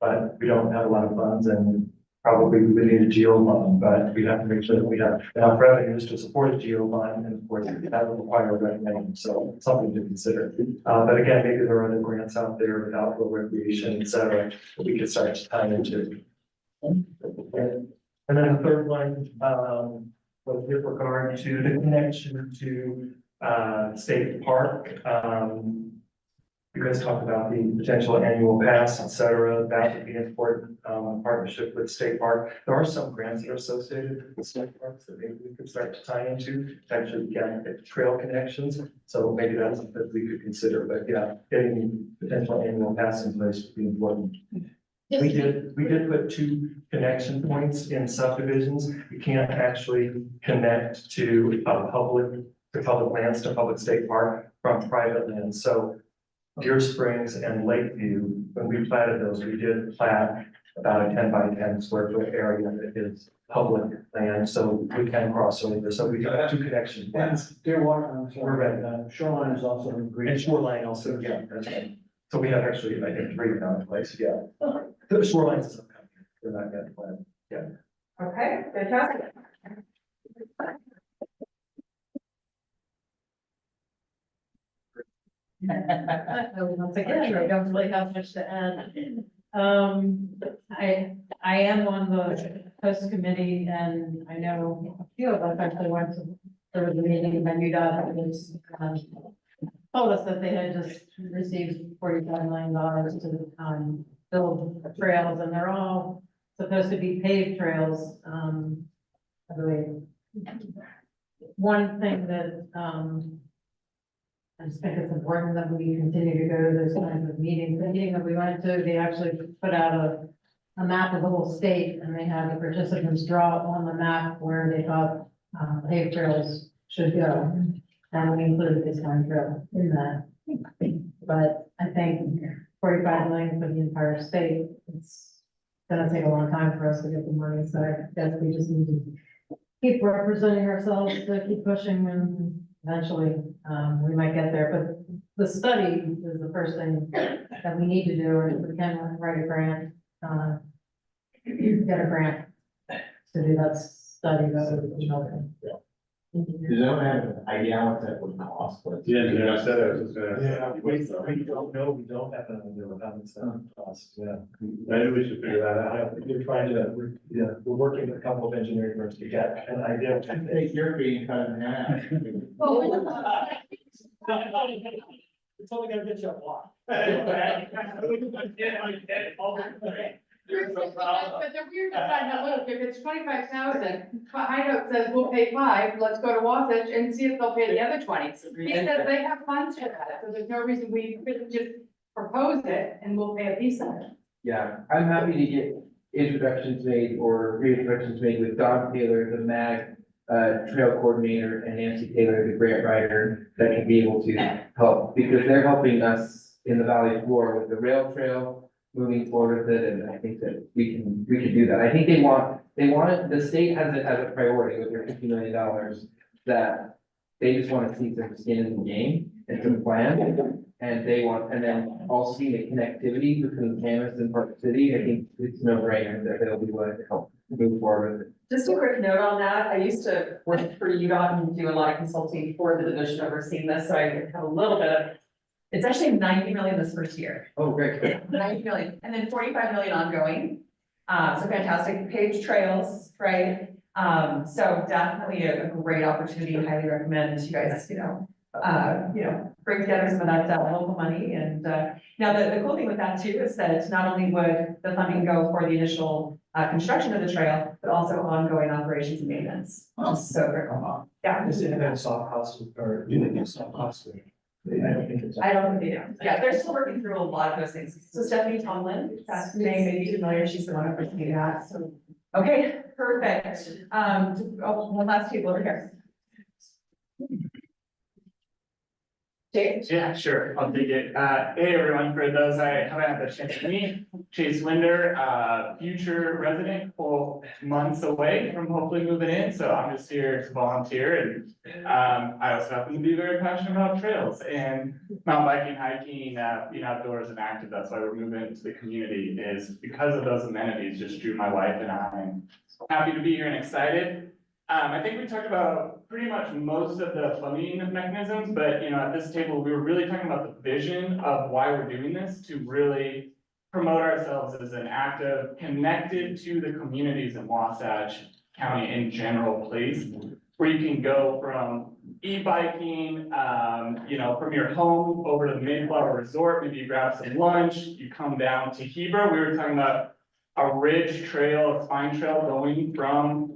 But we don't have a lot of funds, and probably we would need a geo fund, but we have to make sure that we have enough revenues to support a geo fund, and of course, that would require recommendation, so something to consider. But again, maybe there are other grants out there with outdoor recreation, et cetera, that we could start to tie into. And then the third one, was with regard to the connection to State Park. You guys talked about the potential annual pass, et cetera. That would be important, partnership with State Park. There are some grants that are associated with state parks that maybe we could start to tie into, to actually get trail connections. So maybe that's something we could consider, but yeah, getting potential annual pass in place would be important. We did put 2 connection points in subdivisions. You can't actually connect to public lands, to public state park from private lands. So Deer Springs and Lakeview, when we platted those, we did plat about a 10 by 10 square foot area that is public land, so we can cross over. So we have 2 connection points. Deerwater, We're ready. Shoreline is also agreed. And Shoreline also, yeah, that's right. So we have actually, I think, 3 down in place, yeah. The Shorelines is upcoming, we're not yet planned, yeah. Okay, fantastic. Once again, I don't really have much to add. I am on the post committee and I know a few of us actually went to, there was a meeting when UDOT was, told us that they had just received $45 million to, build trails and they're all supposed to be paved trails, I believe. One thing that, I just think it's important that we continue to go to those kinds of meetings. The meeting that we went to, they actually put out a map of the whole state and they had the participants draw on the map where they thought paved trails should go. And we included this one trail in that. But I think 45 million for the entire state, it's gonna take a long time for us to get the money. So I guess we just need to keep representing ourselves, to keep pushing and eventually, we might get there, but the study is the first thing that we need to do, or if we can write a grant, get a grant to do that study, that would be helpful. Does anyone have an idea how much that would cost? Yeah, I said it was just gonna. Yeah, we don't know, we don't have an idea what happens to costs, yeah. Maybe we should figure that out. We're trying to, we're working with a couple of engineering firms to get an idea. Take your fee and cut it in half. It's only gonna get you a block. But the weird side, now look, if it's 25,000, Hideout says we'll pay 5, let's go to Wasatch and see if they'll pay the other 20. He says they have funds for that, so there's no reason we couldn't just propose it and we'll pay a piece of it. Yeah, I'm happy to get introductions made or reintroductions made with Don Taylor, the MAG trail coordinator, and Nancy Taylor, the grant writer, that can be able to help, because they're helping us in the valley floor with the rail trail, moving forward with it, and I think that we can do that. I think they want it, the state has it as a priority with their $50 million, that they just want to see some skin in the game and some plan. And they want, and then all see the connectivity between Camas and Park City. I think it's no brainer that they'll be willing to help move forward with it. Just a quick note on that, I used to work for UDOT and do a lot of consulting for the division overseeing this, so I have a little bit of. It's actually 90 million this first year. Oh, great. 90 million, and then 45 million ongoing. So fantastic paved trails, right? So definitely a great opportunity, highly recommend you guys, bring together some of that local money. And now the cool thing with that too is that not only would the funding go for the initial construction of the trail, but also ongoing operations and maintenance, which is so critical. Yeah. Is it a soft cost or do they get soft cost? I don't think it's. I don't think they do. Yeah, they're still working through a lot of those things. So Stephanie Tomlin, that name may be familiar, she's the one overseeing that, so. Okay, perfect. One last table over here. Chase? Yeah, sure, I'll take it. Hey, everyone, for those I haven't had the chance to meet, Chase Winder, future resident, full months away from hopefully moving in, so I'm just here to volunteer. And I also happen to be very passionate about trails and mountain biking, hiking, being outdoors and active. That's why we're moving into the community, is because of those amenities just drew my wife and I. I'm happy to be here and excited. I think we talked about pretty much most of the funding mechanisms, but at this table, we were really talking about the vision of why we're doing this, to really promote ourselves as an active, connected to the communities in Wasatch County in general place, where you can go from e-biking, from your home over to the Mayflower Resort, maybe you grab some lunch, you come down to Heber. We were talking about a ridge trail, a spine trail going from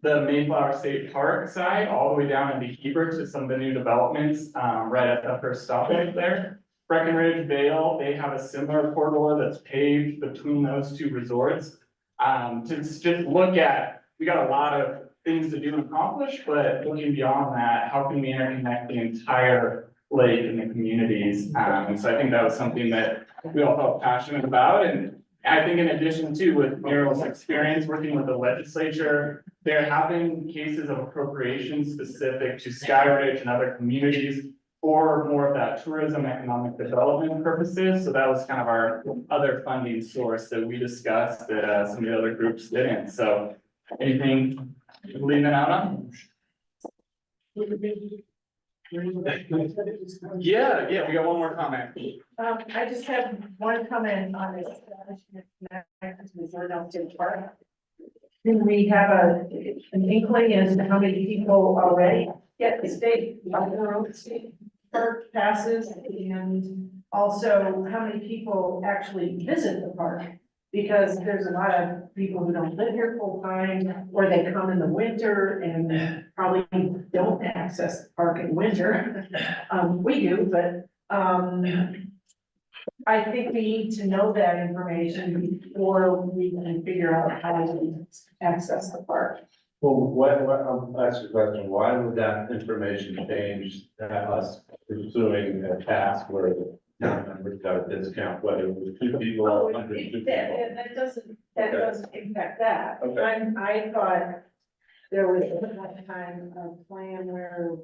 the Mayflower State Park side, all the way down into Heber to some of the new developments, right at the first stop right there. Breckenridge, Vale, they have a similar corridor that's paved between those two resorts. To just look at, we got a lot of things to do and accomplish, but looking beyond that, how can we interconnect the entire lake and the communities? And so I think that was something that we all felt passionate about. And I think in addition to with Muriel's experience working with the legislature, there have been cases of appropriation specific to Sky Ridge and other communities for more of that tourism economic development purposes. So that was kind of our other funding source that we discussed that some of the other groups didn't. So anything leaving out on. Yeah, we got one more comment. I just have one comment on this. Can we have an inkling as to how many people already get the state, their own state park passes? And also, how many people actually visit the park? Because there's a lot of people who don't live here full time, or they come in the winter and probably don't access the park in winter. We do, but, I think we need to know that information before we can figure out how to access the park. Well, that's the question, why would that information change us pursuing a task where the town members got a discount, whether it was 2 people or 102 people? That doesn't impact that. Okay. I thought there was one time a plan where,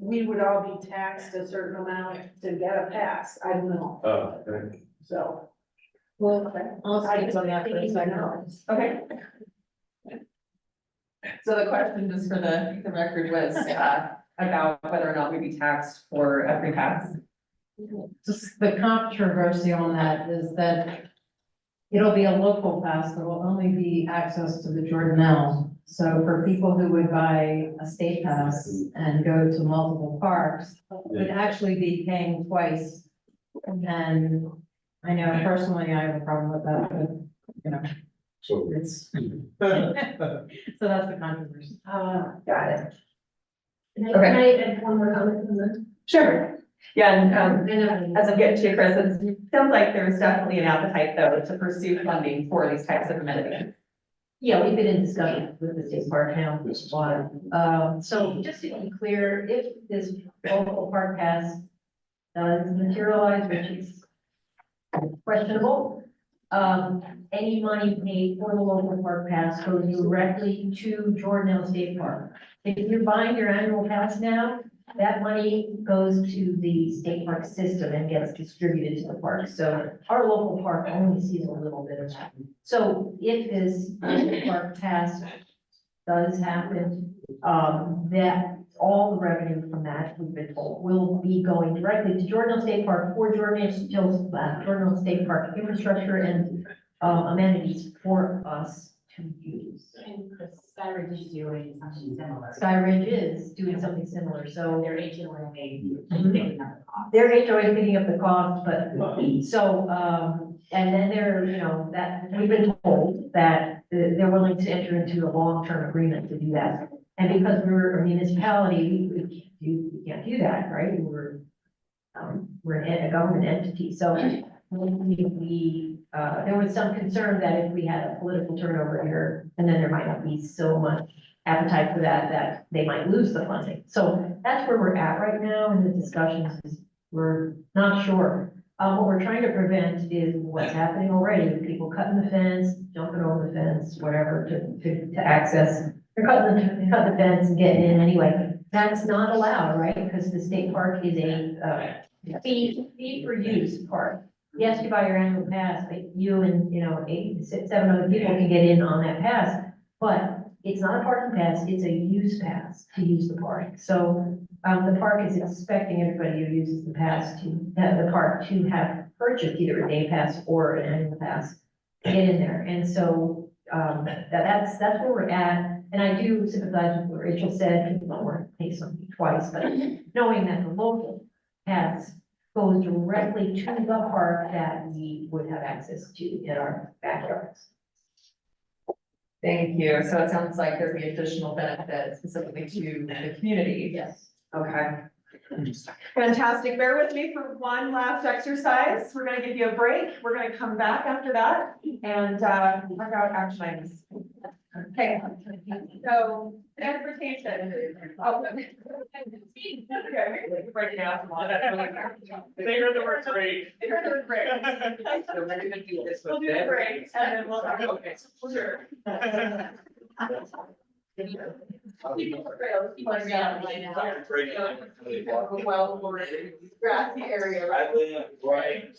we would all be taxed a certain amount to get a pass. I don't know, Oh, okay. so. Well, I'll speak on that for a second. Okay. So the question, just for the record, was, about whether or not we'd be taxed for every pass. Just the controversy on that is that it'll be a local pass that will only be access to the Jordanelles. So for people who would buy a state pass and go to multiple parks, would actually be paying twice. And I know personally, I have a problem with that, but, you know, So it's. So that's the controversy. Got it. Can Okay. I add one more comment from the? Sure. Yeah, and, as I'm getting to you, Chris, it sounds like there's definitely an appetite though to pursue funding for these types of amenities. Yeah, we've been in discussion with the state park now. So just to be clear, if this local park pass does materialize, which is questionable, any money paid for the local park pass goes directly to Jordanelle State Park. If you're buying your annual pass now, that money goes to the state park system and gets distributed to the park. So our local park only sees a little bit of that. So if this local park pass does happen, that all the revenue from that, we've been told, will be going directly to Jordanelle State Park for Jordanelle State Park infrastructure and amenities for us to use. And Sky Ridge is doing something similar. Sky Ridge is doing something similar, so Their HOA their HOA is picking up the cost, but, so, and then they're, you know, that, we've been told that they're willing to enter into a long-term agreement to do that. And because we're a municipality, we can't do that, right? We're a government entity, so there was some concern that if we had a political turnover here, and then there might not be so much appetite for that, that they might lose the funding. So that's where we're at right now in the discussions, is we're not sure. What we're trying to prevent is what's happening already, with people cutting the fence, jumping over the fence, whatever, to access. They're cut the fence and getting in anyway. That's not allowed, right? Because the state park is a fee for use park. Yes, you buy your annual pass, but you and, you know, 7 other people can get in on that pass. But it's not a parking pass, it's a use pass to use the park. So, the park is expecting everybody who uses the pass the park to have purchased either a day pass or an annual pass to get in there. And so, that's where we're at. And I do sympathize with what Rachel said, people don't want to pay something twice, but knowing that the local pass goes directly to the park that we would have access to in our backyards. Thank you. So it sounds like there'd be additional benefit specifically to the community. Yes. Okay. Fantastic. Bear with me for one last exercise. We're gonna give you a break. We're gonna come back after that and work out action items. Okay, so transportation. Oh. Okay, break it out. They heard the word break. They heard the word break. So we're gonna do this with We'll do the them. break and then we'll talk. Okay, sure. Well, grassy area, right? Right.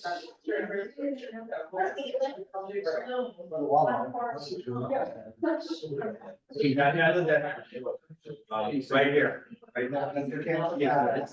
Right here. Yeah.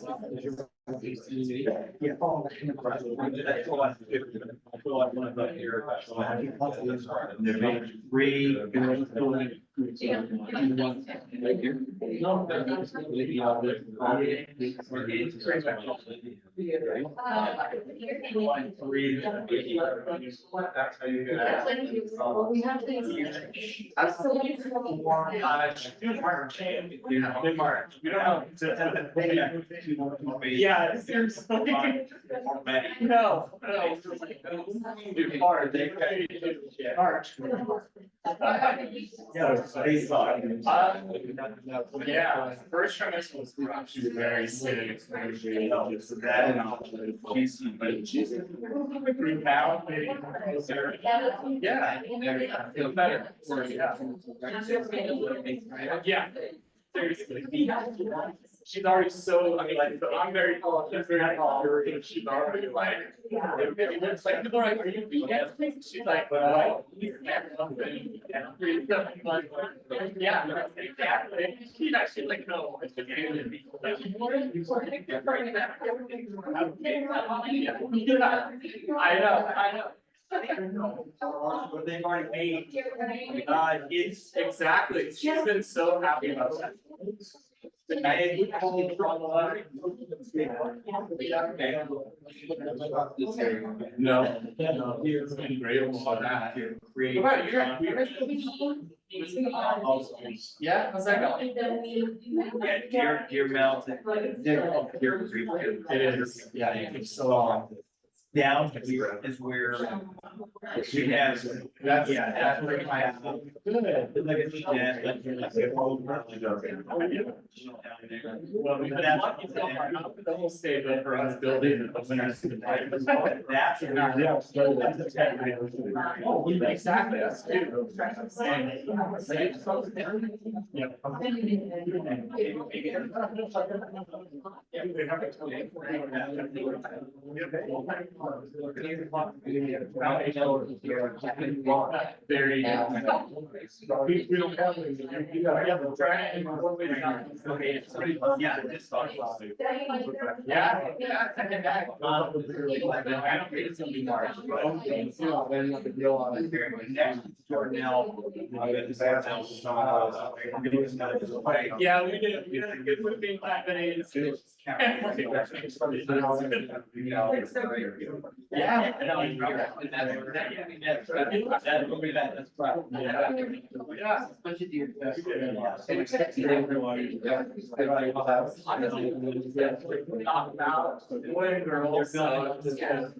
That's how you get out. Well, we have things. Absolutely. Mid-March. Mid-March. We don't know. Yeah, seriously. No, no. Do hard. March. Yeah, first trimester was rough. She was very sick. So that and all. She's improved now, maybe. Yeah, I feel better. Yeah. Seriously. She's already so, I mean, like, so I'm very, she's very tall, and she's already like, it's like, people are like, are you vegan? She's like, well, yeah, exactly. She's actually like, no. I know. But they've already made, It's exactly, she's been so happy about that. No, it's been great about that. What about you? Yeah, how's that going? Yeah, gear melted. It is, yeah, it's so long. Down here is where we have, That's, yeah, that's where I have. it's like a shed, like a whole. Well, we have the whole state, but for us building the winners. That's. Oh, exactly, that's true. Very. We don't have. You gotta try it. Okay, yeah, this thought. Yeah, yeah, I think that. I don't think it's gonna be March. Yeah, we did a good moving back then. Yeah, I know. Not about boy and girl, so it's kind of.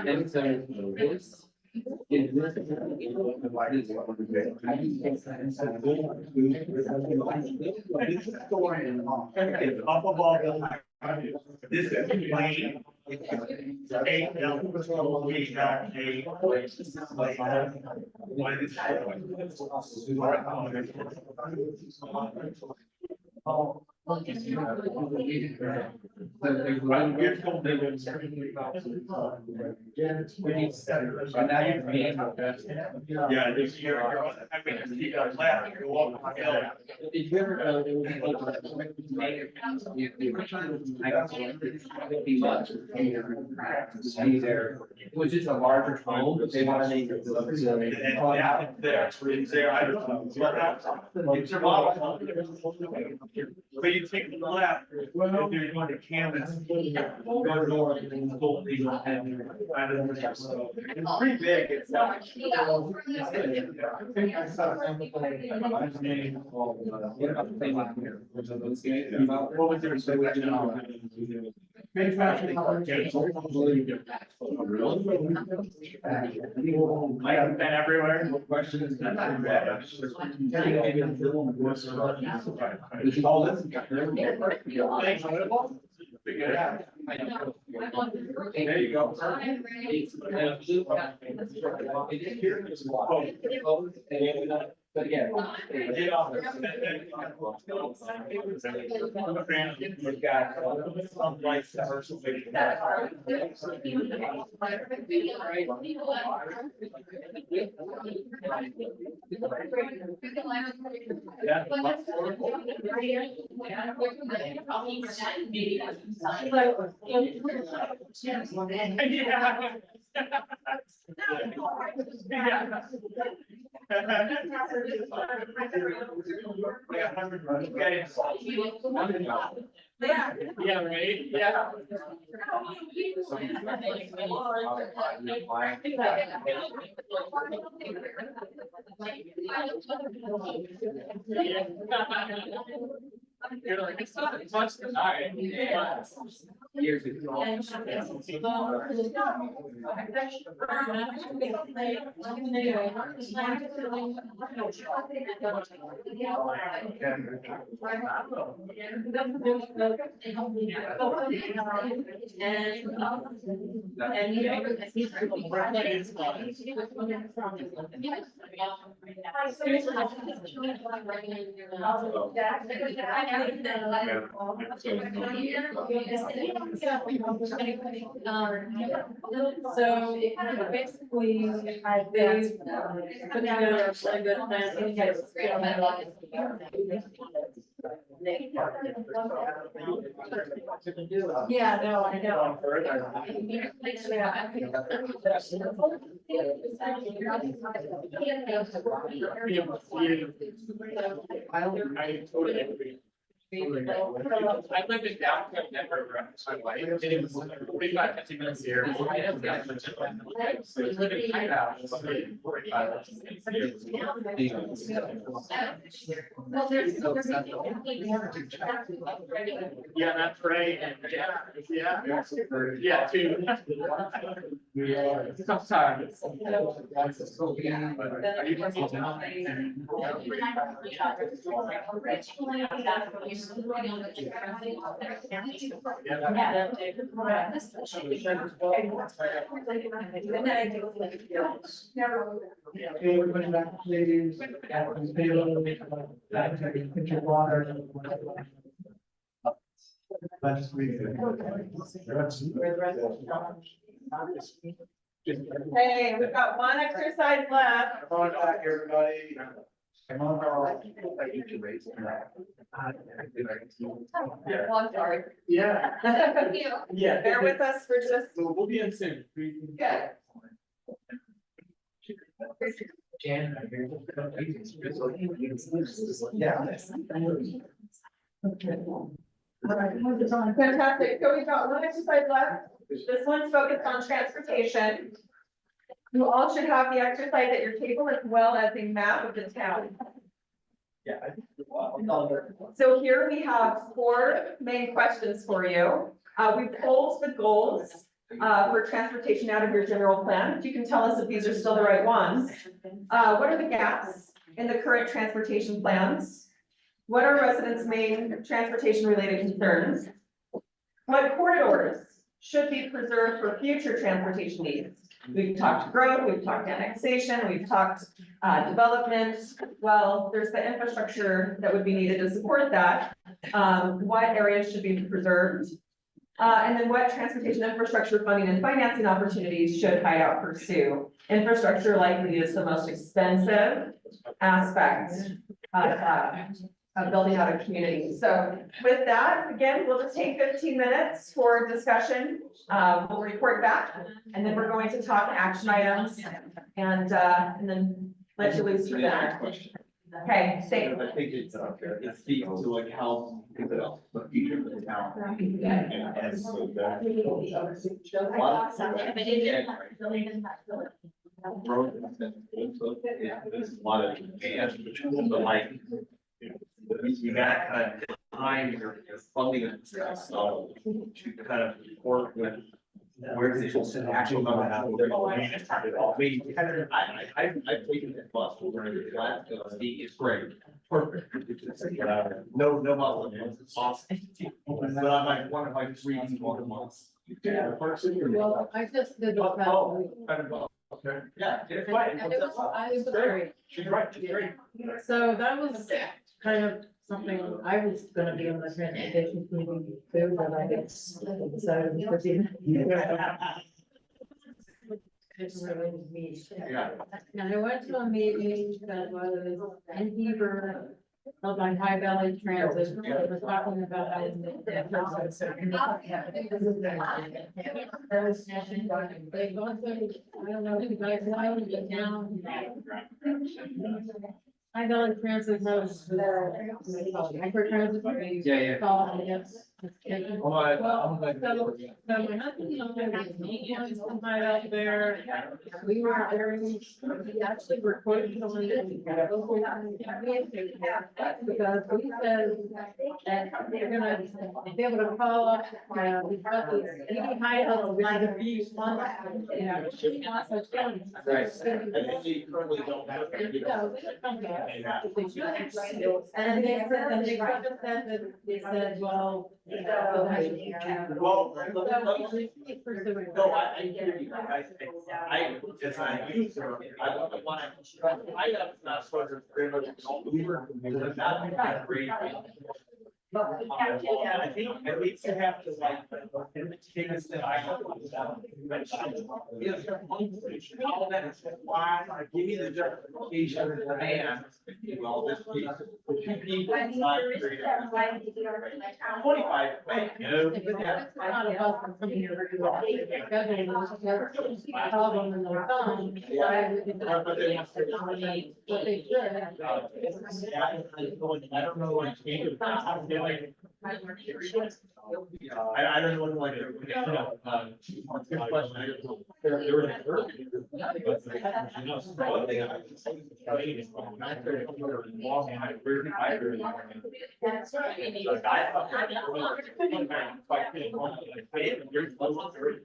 And so this is Up above. This is plain. Yeah, this year, I mean, you got left, you walk on the hill. Did you ever go, there was it was just a larger home, but they wanted to. Yeah, there, it's there, I don't know. It's a model. But you take the left, if you're going to Canvas, go north and then go these it's pretty big, it's not. What was your? I've been everywhere. There you go. But again. We've got some lights that are so big. Yeah, right, yeah. You're like, it's not as much tonight. Years ago. So basically, I've been putting together a really good plan for you guys to get on that line. Yeah, no, I know. I totally agree. I lived in downtown Denver for my life, and it was 45, 50 minutes here. I have got so we live in Hideout, it's like 45. Yeah, that's right, and yeah, too. Sometimes. Are you Okay, we're going back, ladies. Back to the water. Let's read Hey, we've got one exercise left. Come on back, everybody. Come on. Well, I'm sorry. Yeah. Yeah. Bear with us for just. We'll be in soon. Good. Fantastic. So we've got one exercise left. This one's focused on transportation. You all should have the exercise at your table as well as a map of the town. Yeah. So here we have 4 main questions for you. We pulled the goals for transportation out of your general plan. You can tell us if these are still the right ones. What are the gaps in the current transportation plans? What are residents' main transportation related concerns? What corridors should be preserved for future transportation needs? We've talked growth, we've talked annexation, we've talked development. Well, there's the infrastructure that would be needed to support that. What areas should be preserved? And then what transportation infrastructure funding and financing opportunities should Hideout pursue? Infrastructure likely is the most expensive aspect of building out a community. So with that, again, we'll just take 15 minutes for discussion. We'll report back, and then we're going to talk action items and then let you loose from there. Okay, stay. I think it speaks to like how the future of the town. And so that. There's a lot of, but like, You gotta kind of define your funding so to kind of work with where the actual number of people. I mean, I've taken that bus over in the flat, it's great, perfect. No problem, it's awesome. But I'm like, one of my 3 months. Well, I just did the past week. Yeah, it's fine. And it was great. She's right, she's great. So that was kind of something, I was gonna be on the transportation committee too, but I guess decided to proceed. It's really me. Yeah. And I went to a meeting that was in Heber, held by High Valley Transit, it was talking about how. They want to, I don't know if you guys know, but now. High Valley Transit has micro transit. Yeah. Call, I guess. Oh, So my husband and I went some night out there. We were there, we actually recorded someone. Because we said that they're gonna be able to call up, we've got these even hideouts with the beach. Yeah, she wants such fun. Right. And they currently don't have. And they said, and they said that, they said, well. Well, no, I hear you. I just, I use her, I want to, I have not started very much. Not great. I think at least you have to like take a step. All that is why, give me the justification and, well, this piece, the 2 people. 25. No. It's not about from here. Problem in their phone. What they should. I don't know what. I don't know what like. Good question.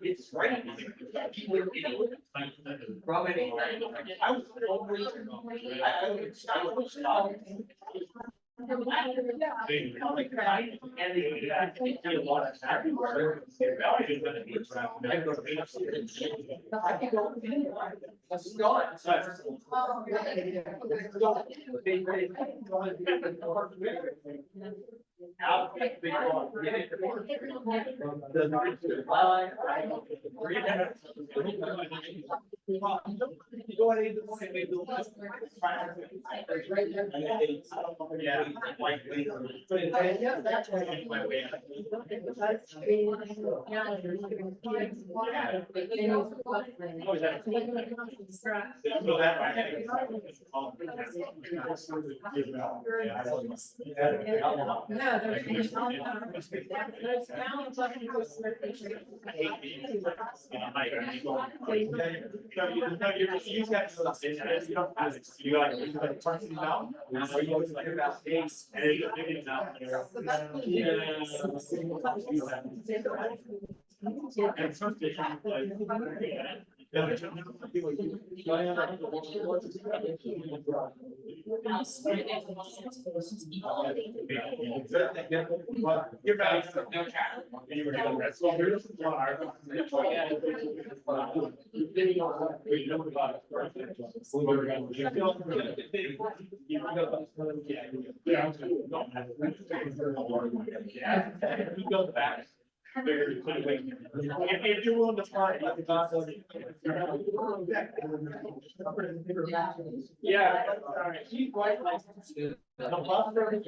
It's great. Probably. I was always. You're right. No chat. If you're willing to try, yeah. She's quite nice. The bus service,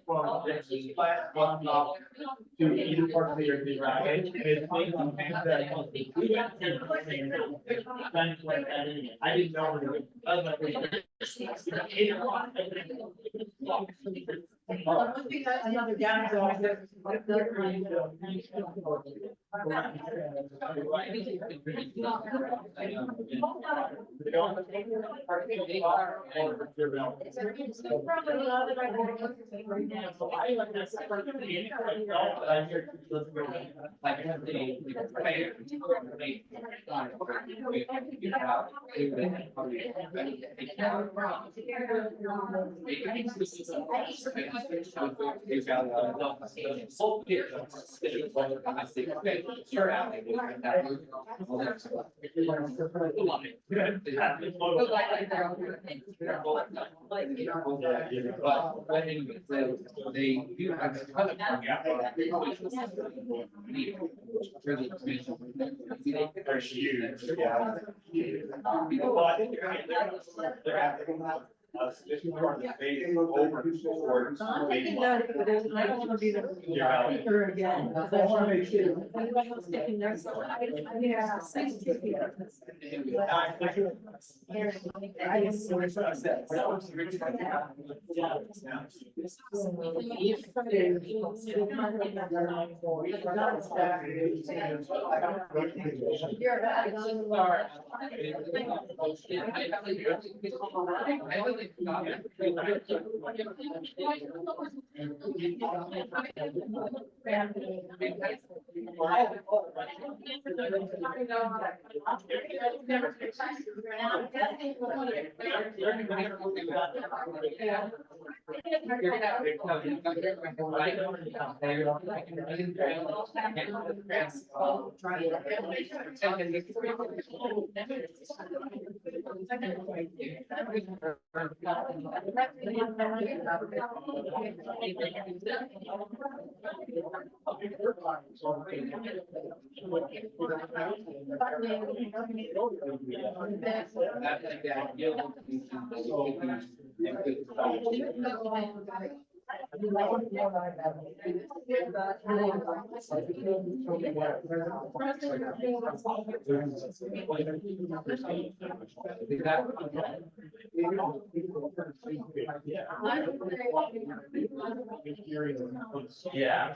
from the class one off to either part of the ride. It's things that we got to things like that in it. I didn't know. One thing that's another downside is But they do have a ton of. They're huge, yeah. Well, I think they're asking about a sufficient part of the space over towards. I'm taking note of it, and I don't wanna be the speaker again, because I wanna make sure. Anybody else taking notes? Yeah. Yeah.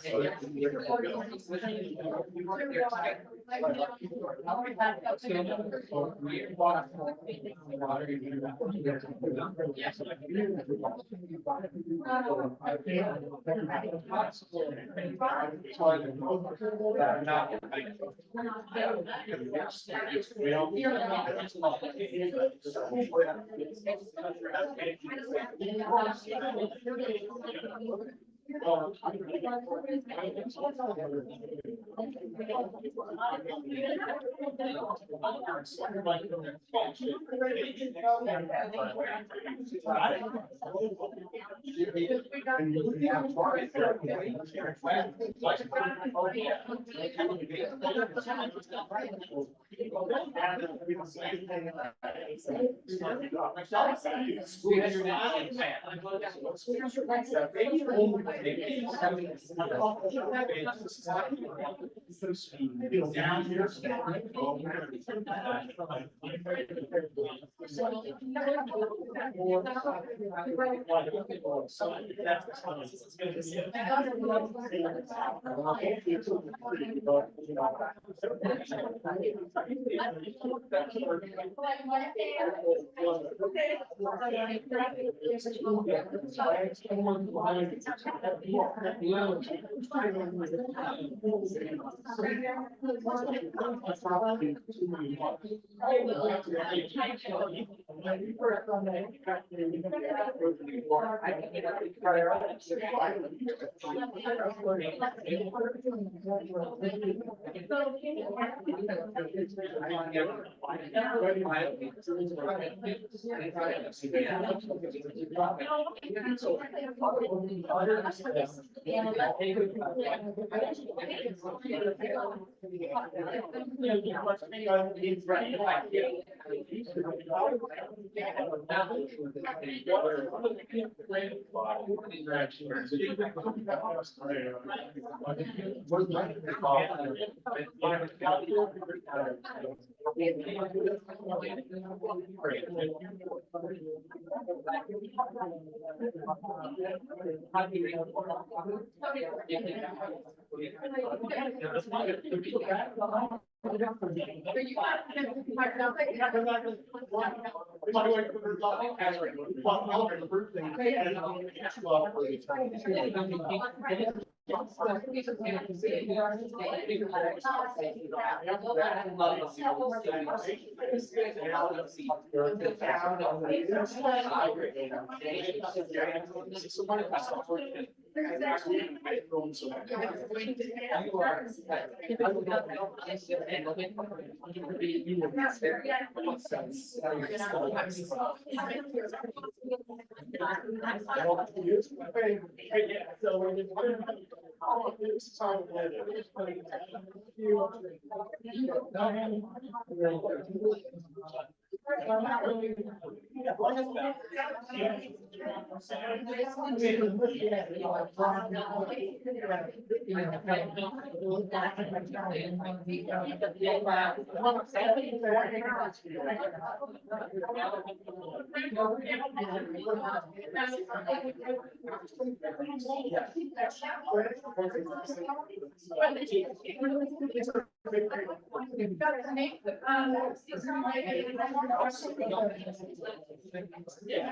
Yeah.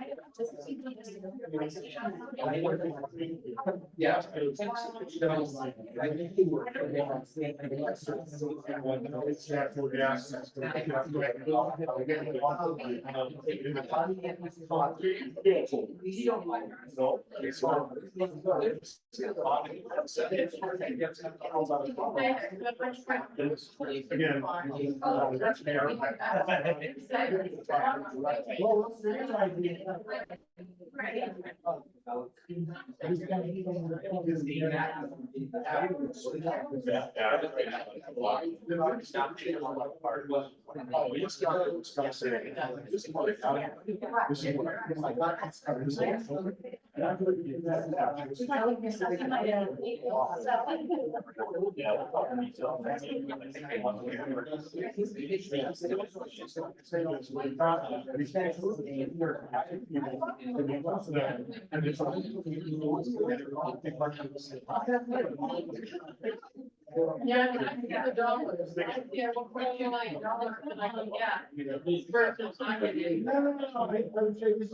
Yeah, I think the dollars, yeah, $1.9 million, yeah.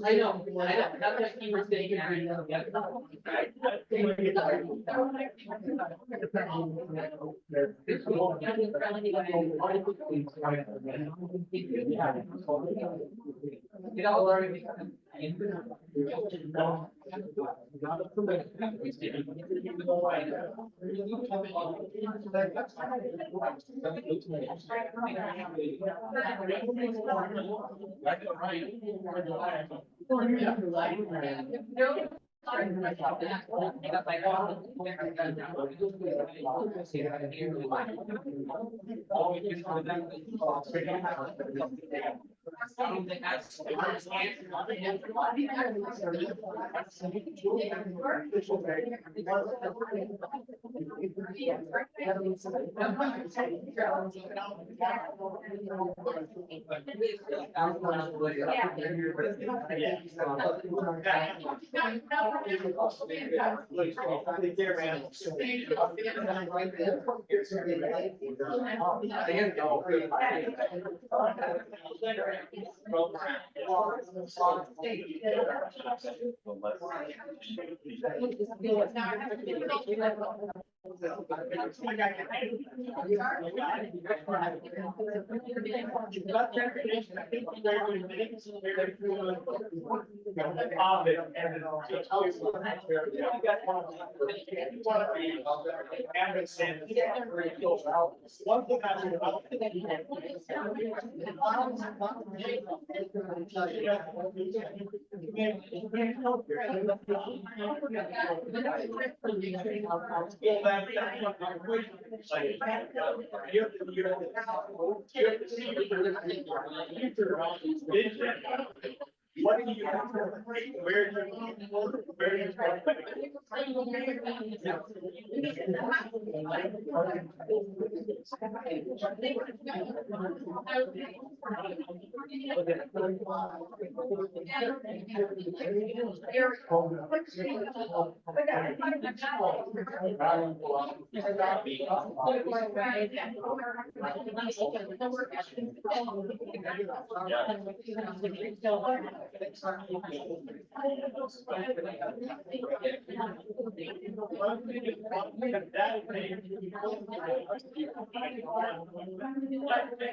I know, that's what you were saying. You know, learning. What do you have? Where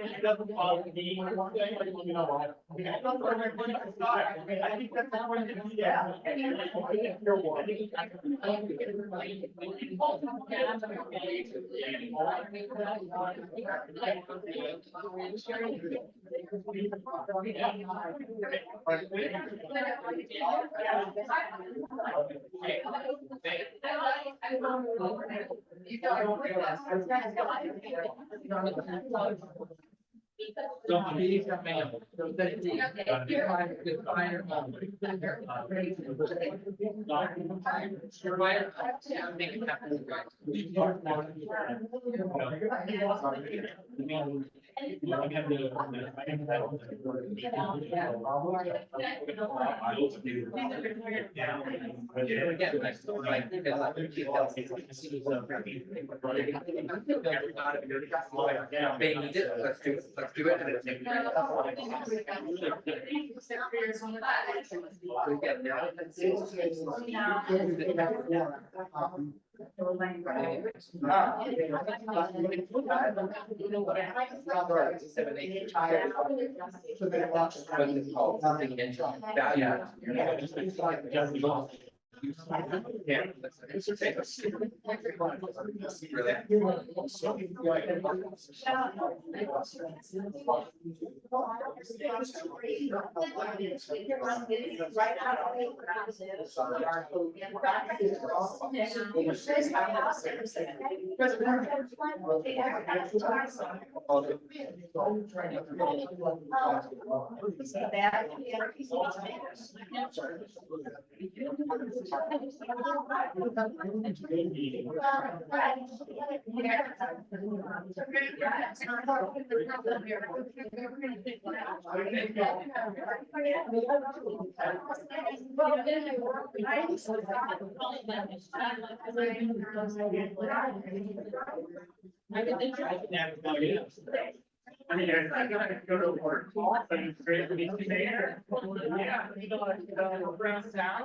it doesn't bother me. You know what? I think that's the point, yeah. Let's do it. I mean, I gotta go to work, but it's great to meet you there. Yeah, you know, bring us down.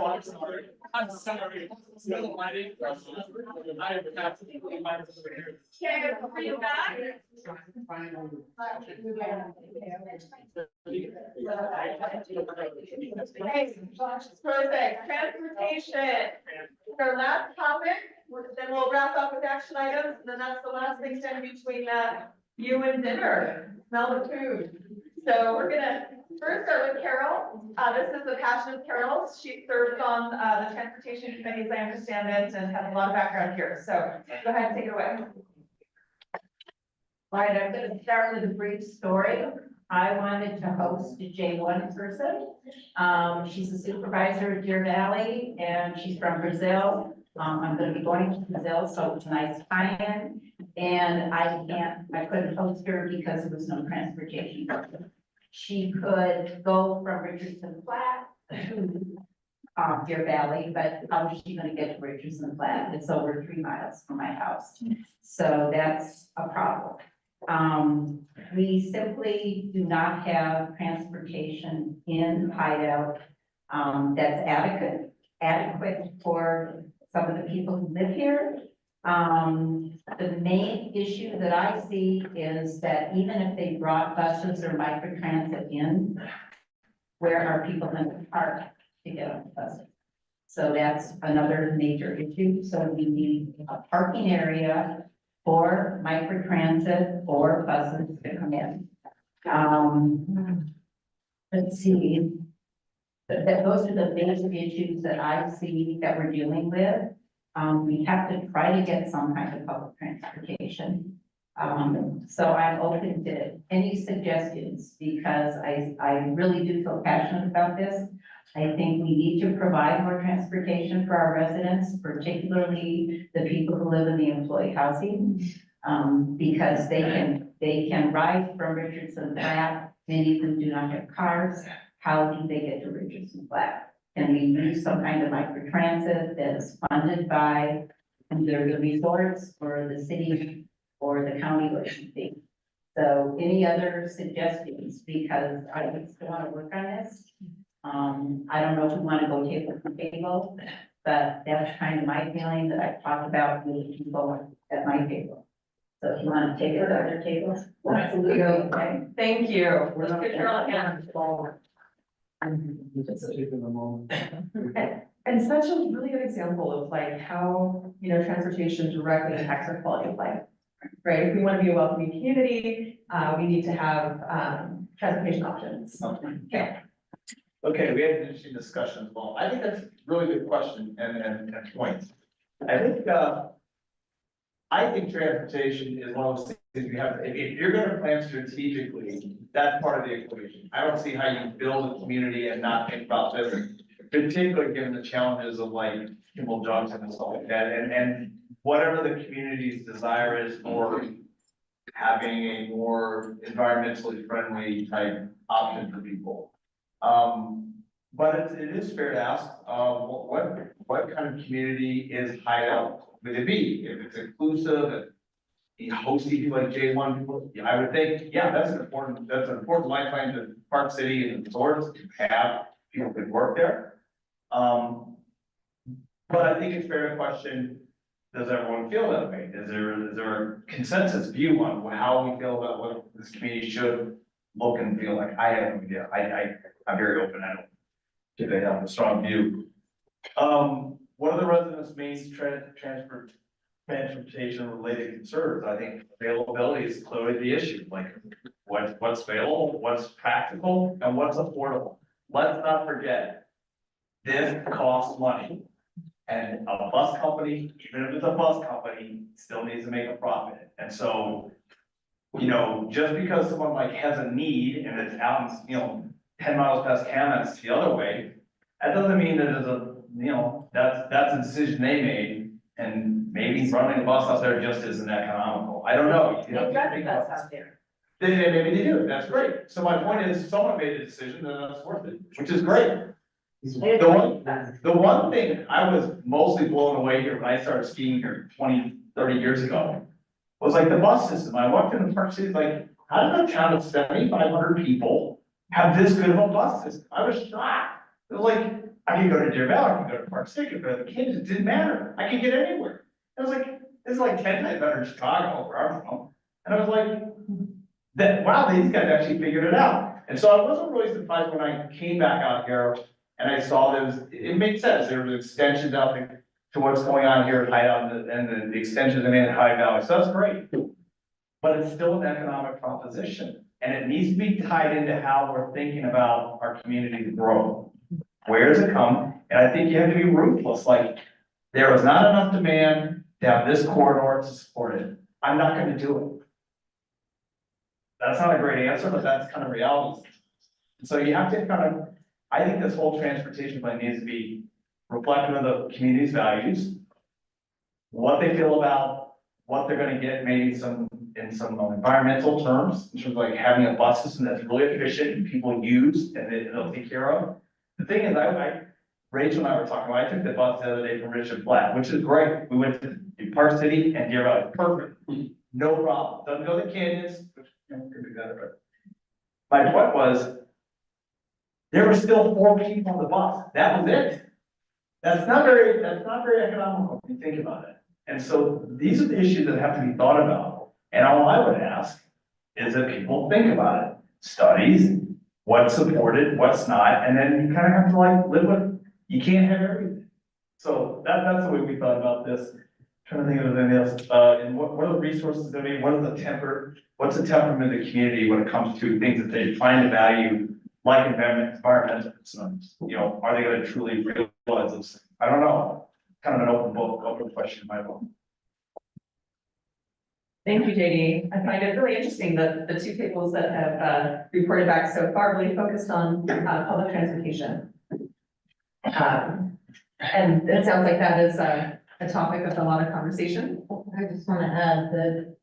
I'm sorry. I'm sorry. No, I didn't. I have absolutely. Okay, are you back? Okay, perfect. Transportation. Our last topic, then we'll wrap up with action items, and then that's the last thing standing between you and dinner. Smell the food. So we're gonna first start with Carol. This is the passion of Carol's. She serves on the transportation committee, as I understand it, and has a lot of background here. So go ahead and take it away. All right, I'm going to start with a brief story. I wanted to host a J1 person. She's a supervisor at Deer Valley, and she's from Brazil. I'm going to be going to Brazil, so it's a nice tie-in. And I couldn't host her because there was no transportation. She could go from Richardson Flat to Deer Valley, but how is she going to get to Richardson Flat? It's over 3 miles from my house. So that's a problem. We simply do not have transportation in Hideout that's adequate for some of the people who live here. The main issue that I see is that even if they brought buses or microtransit in, where are people going to park to get on the buses? So that's another major issue. So we need a parking area for microtransit or buses to come in. Let's see. Those are the major issues that I see that we're dealing with. We have to try to get some kind of public transportation. So I'm open to any suggestions because I really do feel passionate about this. I think we need to provide more transportation for our residents, particularly the people who live in the employee housing. Because they can ride from Richardson Flat. Many of them do not have cars. How do they get to Richardson Flat? Can we use some kind of microtransit that's funded by either the resorts or the city or the county or something? So any other suggestions? Because I still want to work on this. I don't know if we want to go table for table, but that's kind of my feeling that I've talked about with people at my table. So if you want to take it to other tables. Absolutely. Okay, thank you. Let's get Cheryl again. And such a really good example of like how, transportation directly impacts our quality of life. Right? If we want to be a welcoming community, we need to have, transportation options. Okay. Okay, we had an interesting discussion as well. I think that's a really good question and point. I think transportation is one of those things we have, if you're gonna plan strategically, that's part of the equation. I don't see how you build a community and not think about this, particularly given the challenges of like Kimball Junction and stuff like that, and whatever the community's desire is for having a more environmentally friendly type option for people. But it is fair to ask, what kind of community is Hideout would it be? If it's inclusive, if you hosting people like J1 people, I would think, yeah, that's an important lifeline to Park City and resorts to have people who work there. But I think it's fair to question, does everyone feel that way? Is there a consensus view on how we feel about what this community should look and feel like? I have no idea. I'm very open. I don't think they have a strong view. What are the residents' main transportation related concerns? I think availability is clearly the issue. Like what's available, what's practical, and what's affordable. Let's not forget, this costs money. And a bus company, even if it's a bus company, still needs to make a profit. And so, just because someone like has a need and it's out, 10 miles past Camas the other way, that doesn't mean that that's a decision they made. And maybe running a bus out there just isn't economical. I don't know. They drive the bus out there. Maybe they do. That's great. So my point is, someone made a decision and that's worth it, which is great. The one thing I was mostly blown away here when I started skiing here 20, 30 years ago was like the bus system. I walked into Park City, like, how did a town of 7,500 people have this good of a bus system? I was shocked. It was like, I could go to Deer Valley, I could go to Park City, I could go to the Kansas, it didn't matter. I could get anywhere. It was like, this is like 10 times better in Chicago, where I'm from. And I was like, wow, these guys actually figured it out. And so I wasn't really surprised when I came back out here and I saw it made sense. There was extensions out there to what's going on here at Hideout and the extensions in High Valley. So that's great. But it's still an economic proposition. And it needs to be tied into how we're thinking about our community's growth. Where does it come? And I think you have to be ruthless. Like, there was not enough demand to have this corridor to support it. I'm not going to do it. That's not a great answer, but that's kind of reality. So you have to I think this whole transportation plan needs to be reflective of the community's values, what they feel about what they're going to get, maybe in some environmental terms, in terms of like having a bus system that's really efficient and people use and they'll take care of. The thing is, Rachel and I were talking about, I took the bus the other day from Richard Flat, which is great. We went to Park City and Deer Valley, perfect, no problem. Doesn't go to the canyons, which could be better, but my point was, there were still 4 people on the bus. That was it. That's not very economical if you think about it. And so these are the issues that have to be thought about. And all I would ask is that people think about it. Studies, what's supported, what's not, and then you kind of have to live with, you can't have everything. So that's the way we thought about this. Trying to think of anything else, and what are the resources that what's the temperament of the community when it comes to things that they find a value, like environmental concerns? You know, are they gonna truly realize this? I don't know, kind of an open question in my book. Thank you, JD. I find it really interesting that the two tables that have reported back so far really focused on public transportation. And it sounds like that is a topic of a lot of conversation. I just want to add that,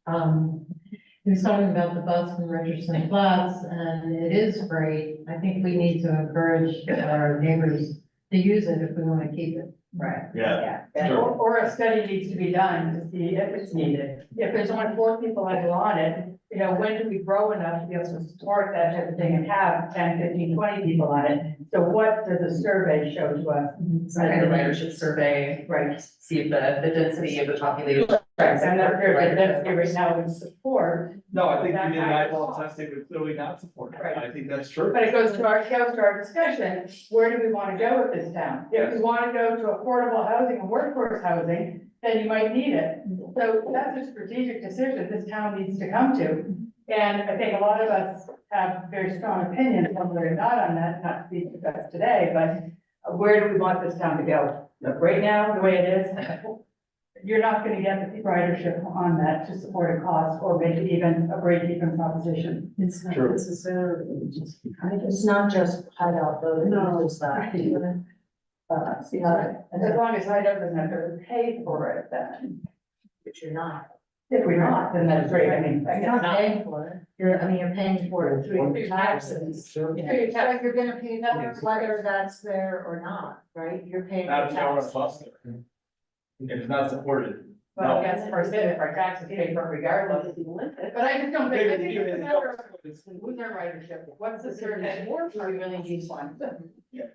he was talking about the bus from Richardson Flats, and it is great. I think we need to encourage our neighbors to use it if we want to keep it. Right. Yeah. Or a study needs to be done to see if it's needed. If there's only 4 people that are on it, you know, when do we grow enough to be able to support that type of thing and have 10, 15, 20 people on it? So what does a survey show to us? Some kind of ridership survey, Right. see if the density of the population. And that's very, that's right now in support. No, I think That we did kind of eyeball cost. testing, would clearly not support it. Right. I think that's true. But it goes to our discussion, where do we want to go with this town? If we want to go to affordable housing and workforce housing, then you might need it. So that's a strategic decision this town needs to come to. And I think a lot of us have very strong opinions, one way or not on that, not to be discussed today, but where do we want this town to go? Right now, the way it is, you're not going to get the ridership on that to support a cost or maybe even a break-even proposition. It's not True. necessarily, it's not just Hideout, though, No. it's that. As long as I doesn't have to pay for it, then, But you're not. if we're not, then that's great, I mean. You're not paying for it. You're paying for it through your taxes. So you're gonna pay for whether that's there or not, right? You're paying. Not for if you're on a taxes. bus there. If it's not supported. Well, I guess our taxes pay for it regardless. But I just don't think, I think it's a matter of, who's our ridership, what's the service work, we really need one.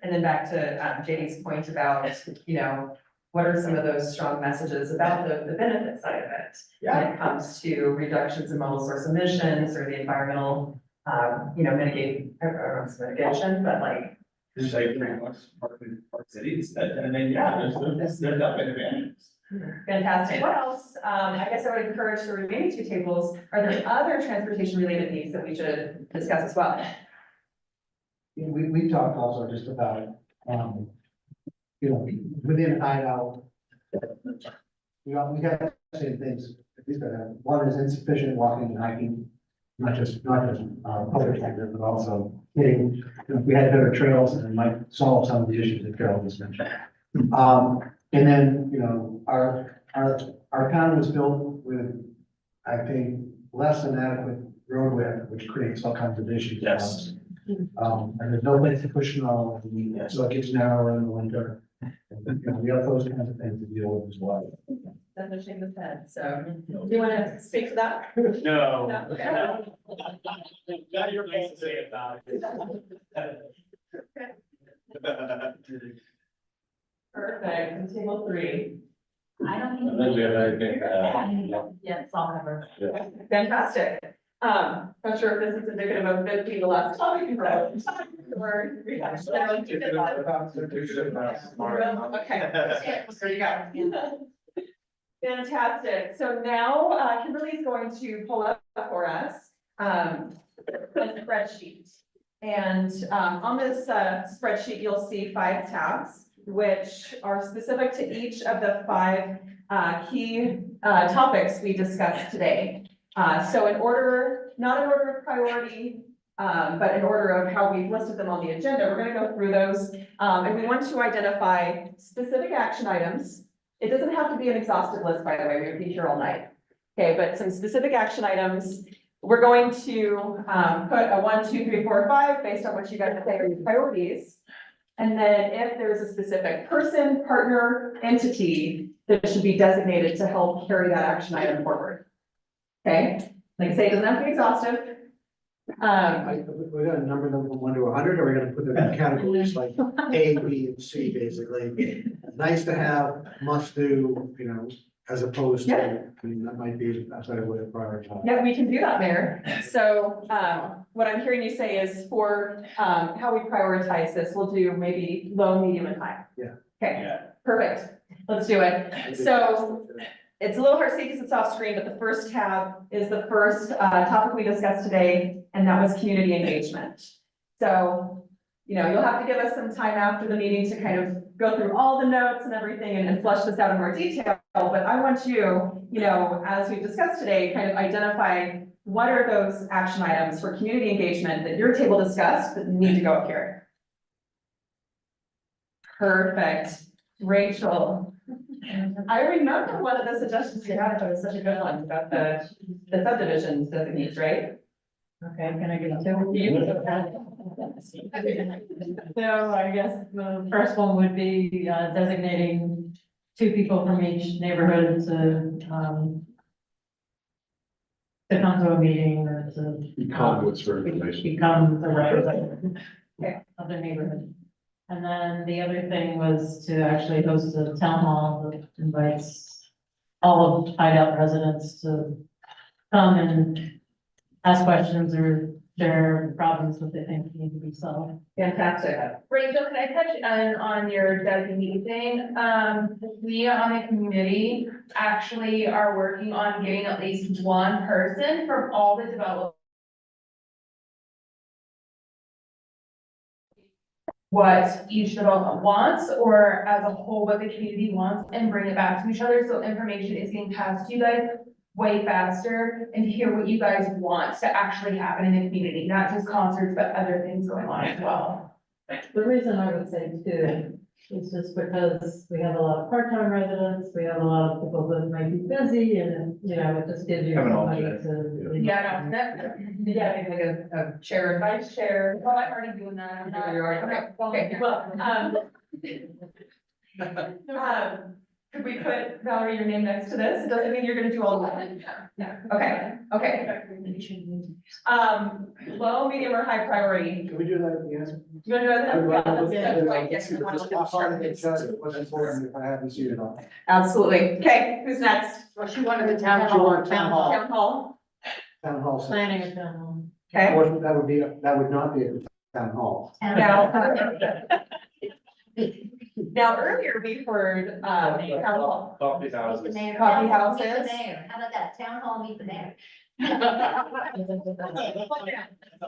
And then back to JD's point about, you know, what are some of those strong messages about the benefit side of it? When it comes to reductions in mobile source emissions or the environmental, you know, mitigation, but like. Just like pretty much park cities, and then, yeah, there's definitely advantages. Fantastic. What else? I guess I would encourage the remaining 2 tables. Are there other transportation related needs that we should discuss as well? We talked also just about, you know, within Hideout. We got the same things, at least, one is insufficient walking and hiking, not just public sector, but also getting, you know, if we had better trails and it might solve some of the issues that Carol just mentioned. And then, you know, our town was built with, I think, less than adequate road width, which creates all kinds of issues. Yes. And there's no place to push snow, so it gets narrower in the winter. And, you know, we have those kinds of things to deal with as well. That's a shame of head. So do you want to speak to that? No. No, okay. Got your things to say about it. Perfect. And table 3. I don't think. And then we have, I think, Yeah, it's all covered. Fantastic. Not sure if this is indicative of it being the last topic for us. Or we have generally keep it on. Okay. There you go. Fantastic. So now Kimberly's going to pull up for us a spreadsheet. And on this spreadsheet, you'll see 5 tabs, which are specific to each of the 5 key topics we discussed today. So in order, not in order of priority, but in order of how we've listed them on the agenda, we're going to go through those. And we want to identify specific action items. It doesn't have to be an exhaustive list, by the way, we would be here all night. Okay, but some specific action items. We're going to put a 1, 2, 3, 4, 5 based on what you guys say are your priorities. And then if there's a specific person, partner, entity that should be designated to help carry that action item forward. Okay, like I say, it doesn't have to be exhaustive. We're gonna number them from 1 to 100, or we're gonna put them in categories like A, B, and C, basically. Nice to have, must do, you know, as opposed to, I mean, that might be a better way to prioritize. Yeah, we can do that, Mayor. So what I'm hearing you say is for how we prioritize this, we'll do maybe low, medium, and high. Yeah. Okay, perfect. let's do it. So it's a little hard to see because it's off screen, but the first tab is the first topic we discussed today, and that was community engagement. So, you'll have to give us some time after the meeting to kind of go through all the notes and everything and flesh this out in more detail. But I want you, as we've discussed today, kind of identify what are those action items for community engagement that your table discussed that need to go up here. Perfect. Rachel. I remember one of the suggestions you had, but it was such a good one about the subdivision designates, right? Okay, can I give it to you? So I guess the first one would be designating 2 people from each neighborhood to come to a meeting or to. Conduits for information. Become the representative of their neighborhood. And then the other thing was to actually host a town hall that invites all of Hideout residents to come and ask questions or share problems that they think need to be solved. Fantastic. Rachel, can I touch on your designee thing? We on the community actually are working on getting at least one person from all the development. What each development wants, or as a whole, what the community wants, and bring it back to each other, so information is getting passed to you guys way faster, and hear what you guys want to actually happen in the community, not just concerts, but other things going on as well. The reason I would say too is just because we have a lot of part-time residents, we have a lot of people that might be busy and, it just gives you Have an somebody alternate. to. Yeah, no, that, yeah, maybe like a chair and vice chair, well, I'm already doing that, I'm not. Okay, well, could we put, Valerie, your name next to this? It doesn't mean you're gonna do all of it. Yeah. Okay. Low, medium, or high priority? Can we do that at the end? You wanna do that? I'd rather Yeah, look let's at do it. it. Yes, I wanna Just look at part of the it. judge, it wasn't important if I haven't seen it all. Absolutely. Okay, who's next? Well, she wanted the town She hall. wanted town hall. Town hall. Town hall. Planning a town hall. Okay. That would not be at the town hall. Now, earlier we heard, town hall. Coffee houses. Coffee houses. How about that, town hall, meet the mayor?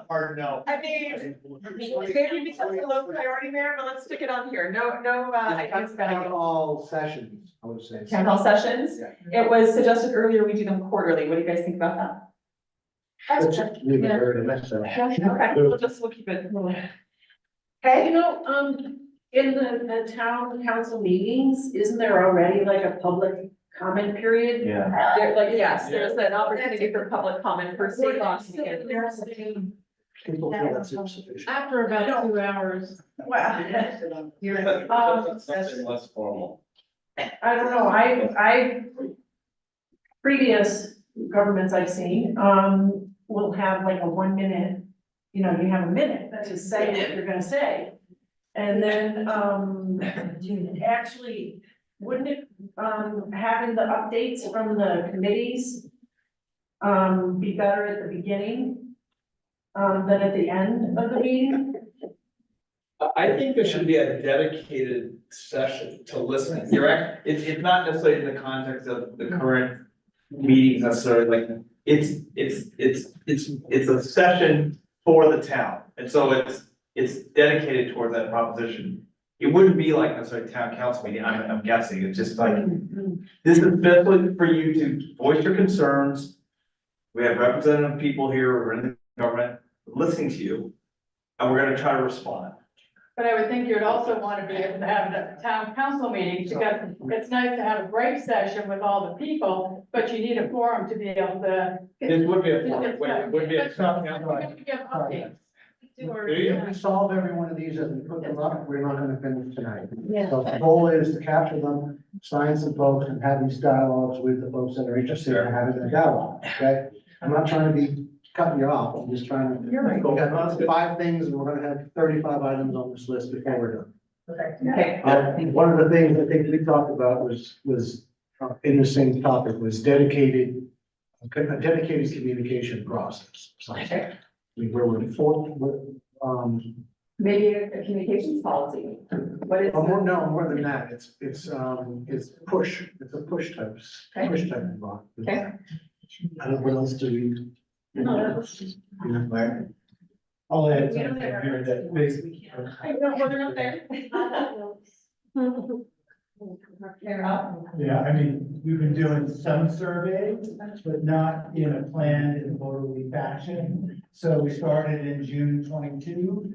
Hard no. I mean, maybe because it's a low priority, Mayor, but let's stick it on here. No, ideas Town about hall sessions, I would say. town hall sessions. Yeah. It was suggested earlier we do them quarterly. What do you guys think about that? Let's just leave it where it is, so. Okay, we'll keep it. Okay, In the town council meetings, isn't there already like a public comment period? Yeah. yes, there's an opportunity for public comment for state law. People feel that's insufficient. After about 2 hours. Something less formal. I don't know, I previous governments I've seen, will have like a 1 minute, you have a minute to say what you're gonna say. And then, actually, wouldn't it, having the updates from the committees, be better at the beginning, than at the end of the meeting? I think there should be a dedicated session to listening. It's not necessarily in the context of the current meetings necessarily, like, it's a session for the town. And so it's dedicated towards that proposition. It wouldn't be like necessarily town council meeting, I'm guessing, it's just like, this is especially for you to voice your concerns. We have representative people here, who are in the government, listening to you, and we're gonna try to respond. But I would think you'd also want to be able to have the town council meetings, because it's nice to have a break session with all the people, but you need a forum to be able to. This would be a forum, it would be a town council. Give updates. If we solve every one of these as we put them up, we're not gonna finish tonight. Yeah. So the goal is to capture them, sign some folks, and have these dialogues with the folks that are interested in having a dialogue, okay? I'm not trying to be cutting you off, I'm just trying to. You're right. We got 5 things, and we're gonna have 35 items on this list before we're done. Okay. One of the things I think we talked about was in the same topic, was a dedicated communication process. So, where we're Maybe a communications policy. What is? More than that, it's push, it's a push type of law. Okay. I don't know, what else do we? No, I'll add something here that basically. I don't want to up there. They're up. Yeah, I mean, we've been doing some surveys, but not in a planned and orderly fashion. So we started in June 22.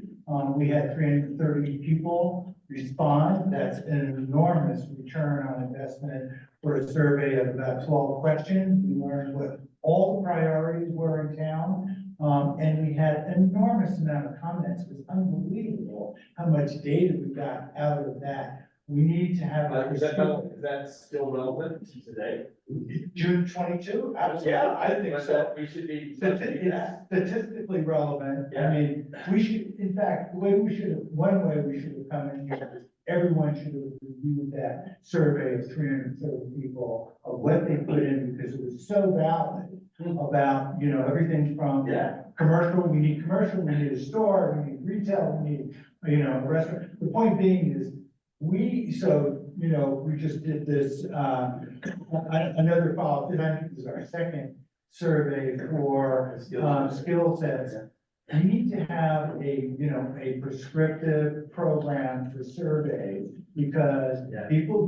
We had 330 people respond. That's an enormous return on investment for a survey of about 12 questions. We learned what all the priorities were in town. And we had an enormous amount of comments. It was unbelievable how much data we got out of that. We need to have. Is that still relevant today? June 22? Absolutely. Yeah, I think so. We should be. It's statistically relevant. I mean, we should, in fact, one way we should have come in here, everyone should have reviewed that survey of 330 people of what they put in, because it was so valid about, everything from commercial, we need a store, we need retail, we need, a restaurant. The point being is, we just did this, another follow, I think this is our second survey for, skill sets. We need to have a prescriptive program for surveys, because people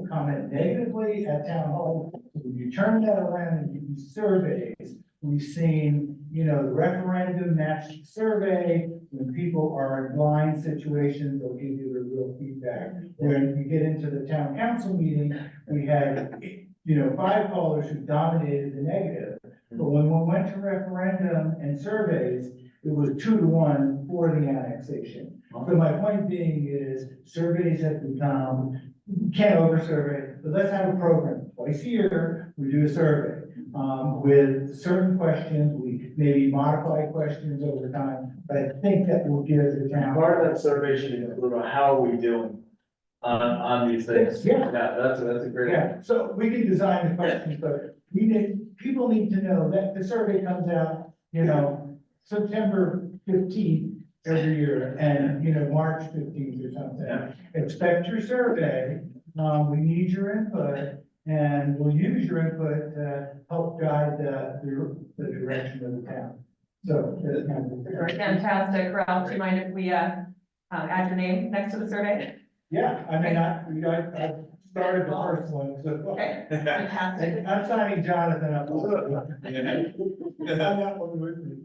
comment negatively at town hall. When you turn that around and give these surveys, we've seen, the referendum matched survey. When people are in blind situations, they'll give you the real feedback. When you get into the town council meeting, we had, 5 callers who dominated the negative. But when we went to referendum and surveys, it was 2-1 for the annexation. So my point being is, surveys have become, you can't over-survey, but let's have a program. Twice a year, we do a survey. With certain questions, we maybe modify questions over time, but I think that will give the town. Part of that survey should include how are we doing on these things. Yeah. That's a great. Yeah, so we can design the questions, but people need to know that the survey comes out, September 15th every year, and, March 15th or something. Expect your survey, we need your input, and we'll use your input to help guide the direction of the town. So. that's kind of- Fantastic. Ralph, do you mind if we, add your name next to the survey? Yeah, I mean, I started the first one, so. Okay, fantastic. And I'm signing Jonathan up.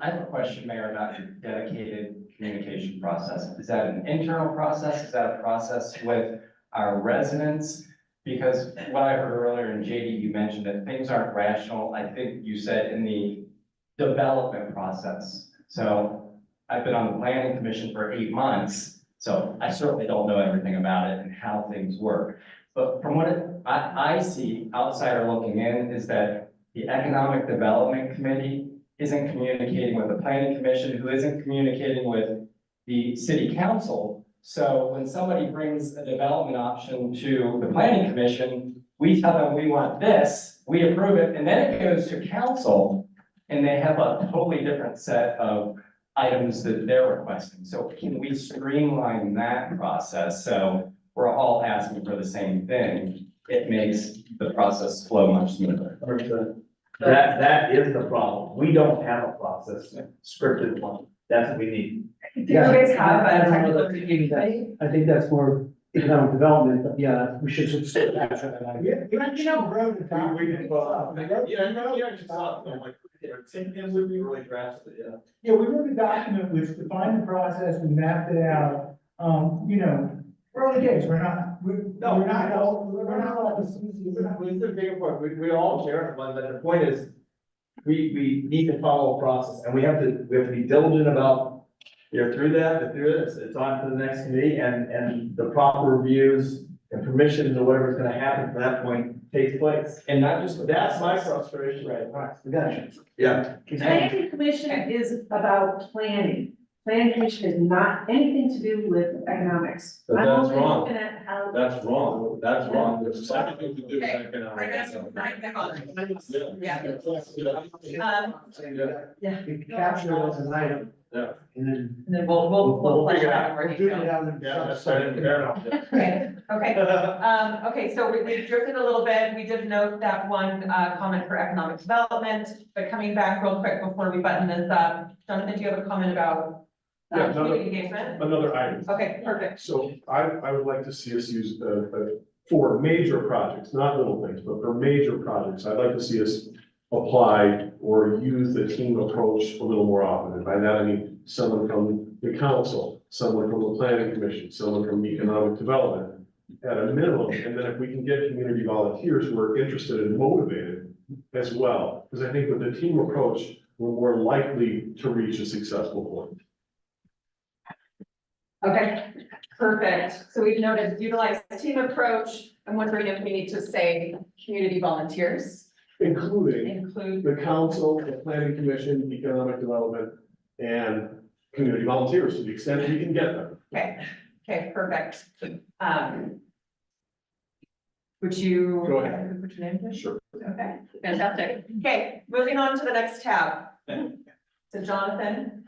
I have a question, Mayor, about your dedicated communication process. Is that an internal process? Is that a process with our residents? Because what I heard earlier, and JD, you mentioned that things aren't rational, I think you said in the development process. So I've been on the planning commission for 8 months, so I certainly don't know everything about it and how things work. But from what I see, outsider looking in, is that the Economic Development Committee isn't communicating with the planning commission, who isn't communicating with the city council. So when somebody brings a development option to the planning commission, we tell them we want this, we approve it, and then it goes to council, and they have a totally different set of items that they're requesting. So can we streamline that process so we're all asking for the same thing? It makes the process flow much smoother. That is the problem. We don't have a process, scripted one. That's what we need. Do you guys have I a don't know technical that- review committee? I think that's more economic development, but yeah, we should sort of capture that idea. We wrote it down. And we really drafted it, Yeah, we wrote a document which defined the process, we mapped it out. Early days, we're not all. It's a bigger point. We all share it, but the point is, we need to follow a process, and we have to be diligent about, through this, it's on to the next committee, and the proper reviews and permissions or whatever's gonna happen from that point takes place. And not just, That's my frustration. We got you. Yeah. Planning commission is about planning. Planning commission is not anything to do with economics. But I'm that's only wrong. looking at how. That's wrong, that's wrong, there's everything to do with economics. Yeah. Yeah. We capture it as an item. Yeah. And And then we'll flesh figure it out more we'll do detail. it out in Yeah, that's some- fair enough. Okay, okay, so we drifted a little bit, we did note that one, comment for economic development, but coming back real quick before we button this up, Jonathan, do you have a comment about? Yeah, Community engagement? Another item. Okay, perfect. So I would like to see us use, for major projects, not little things, but for major projects, I'd like to see us apply or use the team approach a little more often. And by that, I mean, someone from the council, someone from the planning commission, someone from economic development at a minimum. And then if we can get community volunteers who are interested and motivated as well, because I think with the team approach, we're more likely to reach a successful point. Okay, perfect. So we've noted utilize the team approach. I'm wondering if we need to say community volunteers. Including Include, the council, the planning commission, economic development, and community volunteers to the extent we can get them. okay, perfect. Would you? Go ahead. Put your name in? Sure. Okay, fantastic. Okay, moving on to the next tab. So Jonathan.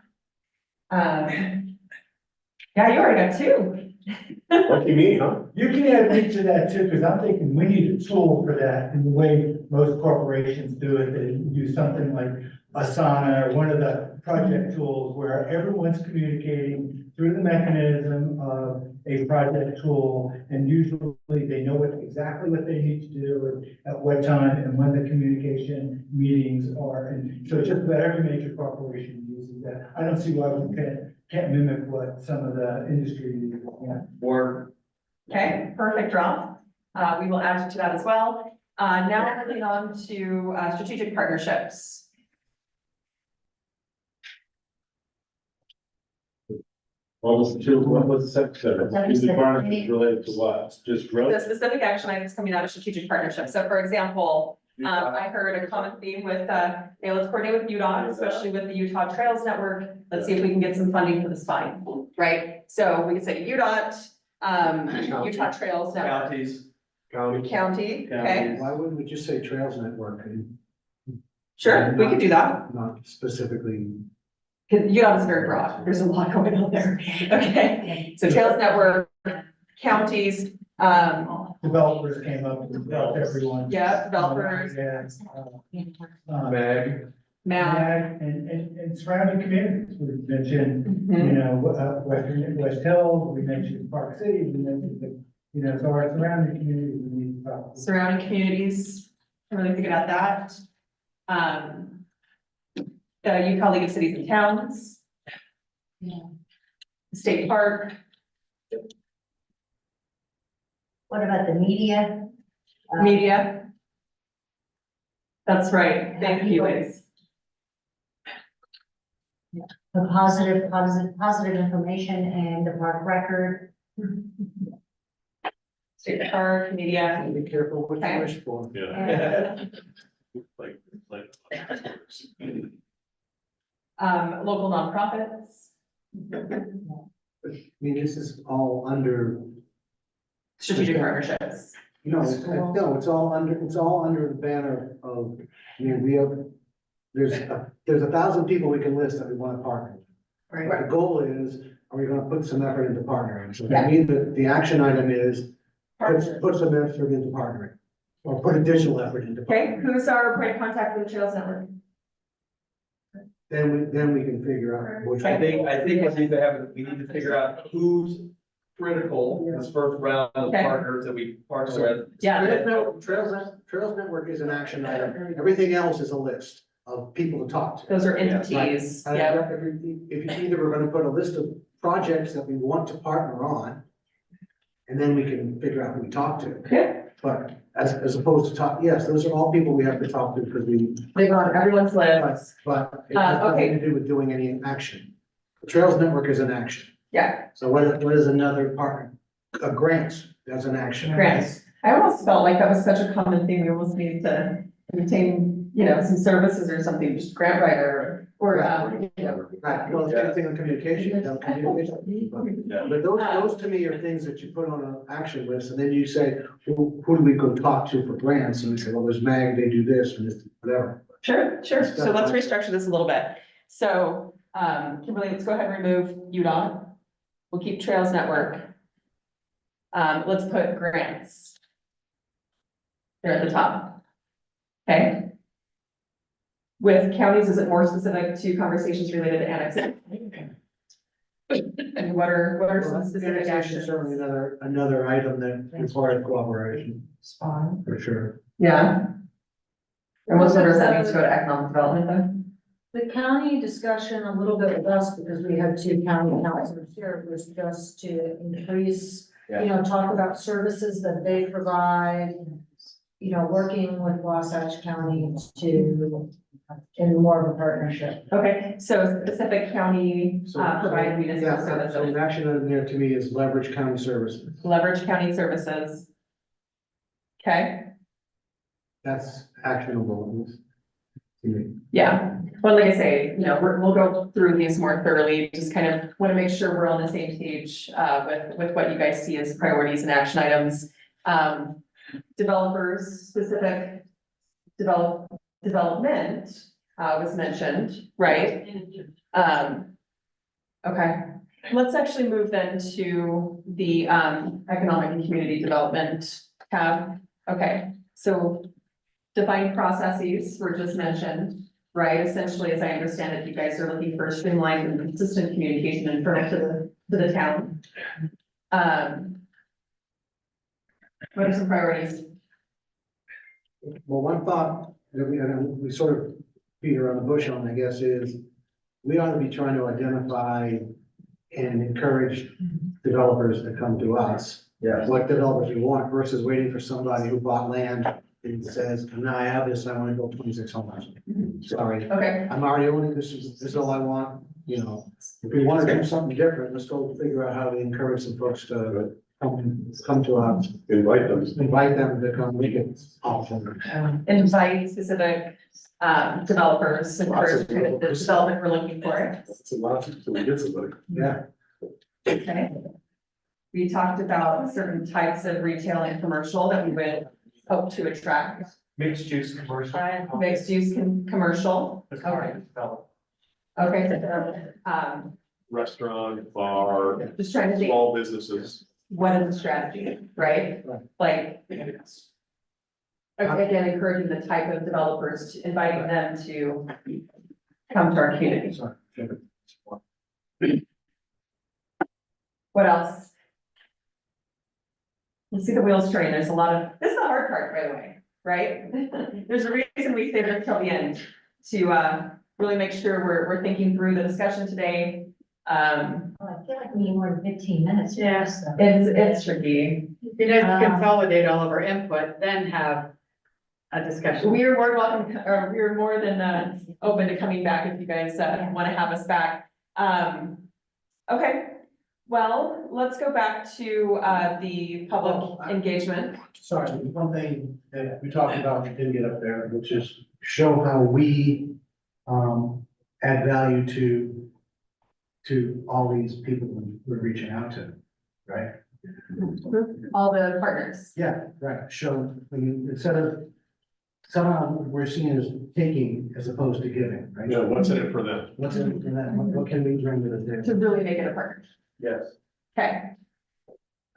Yeah, you already got two. Lucky me, huh? You can add me to that too, because I'm thinking we need a tool for that, and the way most corporations do it, they do something like Asana or one of the project tools where everyone's communicating through the mechanism of a project tool, and usually they know exactly what they need to do and at what time and when the communication meetings are, and so just about every major corporation uses that. I don't see why we can't mimic what some of the industry uses, yeah. Or. Okay, perfect drop. We will add to that as well. Now moving on to strategic partnerships. What was the second? Is the partnership related to what? Just The growth? specific action items coming out of strategic partnerships. So for example, I heard a common theme with, hey, let's coordinate with UDOT, especially with the Utah Trails Network. Let's see if we can get some funding for the spine, right? So we could say UDOT, Utah Trails Network. County, okay, Why wouldn't we just say Trails Network? sure, we could do that. Not specifically. Cause UDOT is very broad. There's a lot going on there. Okay, so Trails Network, counties, Developers came up with everyone. yeah, developers, Mag. MAP. And surrounding communities, we mentioned, Mhm. you know, West Hill, we mentioned Park City, we mentioned, you know, so our surrounding communities, we need to talk. Surrounding communities, I'm really thinking about that. The Utah League of Cities and Towns. State Park, What about the media? media. That's right, thank you, Liz. The positive information and the park record. State Park, media. Be careful what you wish for. Yeah. Local nonprofits. I mean, this is all under, Strategic partnerships. it's all under the banner of, I mean, there's 1,000 people we can list that we want to partner with. Right. The goal is, are we gonna put some effort into partnering? So that means that the action item is, put some effort into partnering, or put additional effort into. Okay, who's our point of contact for the Trails Network? Then we can figure out which. I think what needs to happen, we need to figure out who's critical in this first round of Okay. partners that we partner with. Yeah. Trails Network is an action item, everything else is a list of people to talk to. Those are entities, Right. yeah. If you either we're gonna put a list of projects that we want to partner on, and then we can figure out who we talk to. Yeah. But as opposed to talk, yes, those are all people we have to talk to because we. They're on everyone's list. But it has okay. nothing to do with doing any action. The Trails Network is an action. Yeah, So what is another partner? A grant, that's an action. grants. I almost felt like that was such a common thing. We almost need to retain, some services or something, just grant writer. Or, Right, well, same thing on communication, but those to me are things that you put on an action list, and then you say, who do we go talk to for grants? And we say, well, there's MAG, they do this, and this, whatever. Sure, so let's restructure this a little bit. So, Kimberly, let's go ahead and remove UDOT. We'll keep Trails Network. Let's put grants. They're at the top. Okay. With counties, is it more specific to conversations related to annexing? And what are some specific Annexation actions? is certainly another item that requires cooperation. Spawn. For sure. Yeah. And what's the that needs to go to economic development then? The county discussion a little bit with us, because we had two county councilors here, was just to increase, talk about services that they provide, working with Wasatch County to, in more of a partnership. Okay, so specific county, provide municipal Yeah, so services, an action item there to me is leverage county services. leverage county services. Okay, That's actionable. To me. yeah, well, like I say, we'll go through these more thoroughly, just kind of want to make sure we're on the same page, with what you guys see as priorities and action items. Developers, specific development, was mentioned, right? Okay, let's actually move then to the, economic and community development tab. Okay, so defined processes were just mentioned, right? Essentially, as I understand it, you guys are looking for streamlined and consistent communication internal to the town. What are some priorities? Well, one thought that we sort of beat around the bush on, I guess, is we ought to be trying to identify and encourage developers to come to us. Yeah. What developers we want versus waiting for somebody who bought land and says, now I have this, I want to build 26 homes. Sorry, Okay, I'm already owning this, is all I want, If we want to do something different, let's go figure out how to encourage some folks to come to us. Invite them to come make it awesome. invite specific, developers, encourage kind of the development we're looking for. It's a lot to get somebody. Yeah. Okay. We talked about certain types of retail and commercial that we would hope to attract. Mixed use commercial. Mixed use commercial. It's already developed. Okay, so, Restaurant, bar, just trying to think, small businesses. what is the strategy, right? Like, again, encouraging the type of developers, inviting them to come to our community. What else? You see the wheels turning. There's a lot of, this is the hard part, by the way, right? There's a reason we stay there until the end to really make sure we're thinking through the discussion today. Well, I feel like we need more than 15 minutes. Yes. It's tricky. Be nice to consolidate all of our input, then have a discussion. We are more welcome, or we are more than open to coming back if you guys want to have us back. Okay, well, let's go back to the public engagement. Sorry, there's one thing that we talked about, we didn't get up there, which is show how we add value to all these people we're reaching out to, right? All the partners. Yeah, right, show, instead of, somehow we're seen as taking as opposed to giving, right? Yeah, what's in it for them? What's in it for them? What can we bring to the To table? really make it a partnership. Yes. Okay.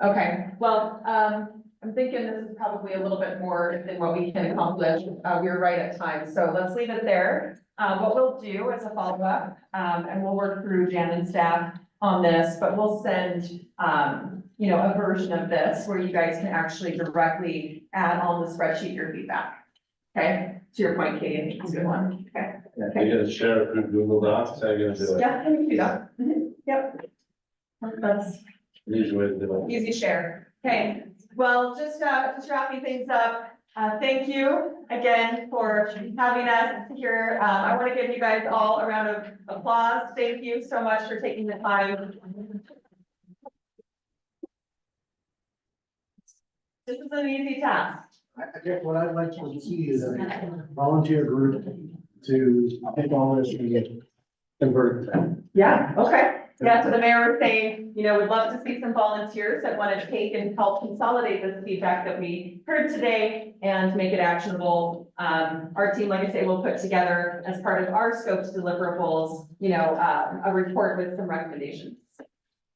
Okay, well, I'm thinking this is probably a little bit more than what we can accomplish. We're right at time, so let's leave it there. What we'll do as a follow-up, and we'll work through Jan and staff on this, but we'll send, a version of this where you guys can actually directly add on the spreadsheet your feedback. Okay, to your point, Katie, I think it's a good one. Okay. You're gonna share it through Google Docs, how you gonna do it? Yeah, we can do that. Mhm. Yep. That's Easy way to do it. easy share. Okay, well, just wrapping things up. Thank you again for having us here. I want to give you guys all a round of applause. Thank you so much for taking the time. This is an easy task. I guess what I'd like to see is a volunteer group to take all this and convert that. Yeah, okay. Yeah, so the mayor was saying, you know, we'd love to see some volunteers that want to take and help consolidate this feedback that we heard today and make it actionable. Our team, like I say, will put together as part of our scoped deliverables, you know, a report with some recommendations.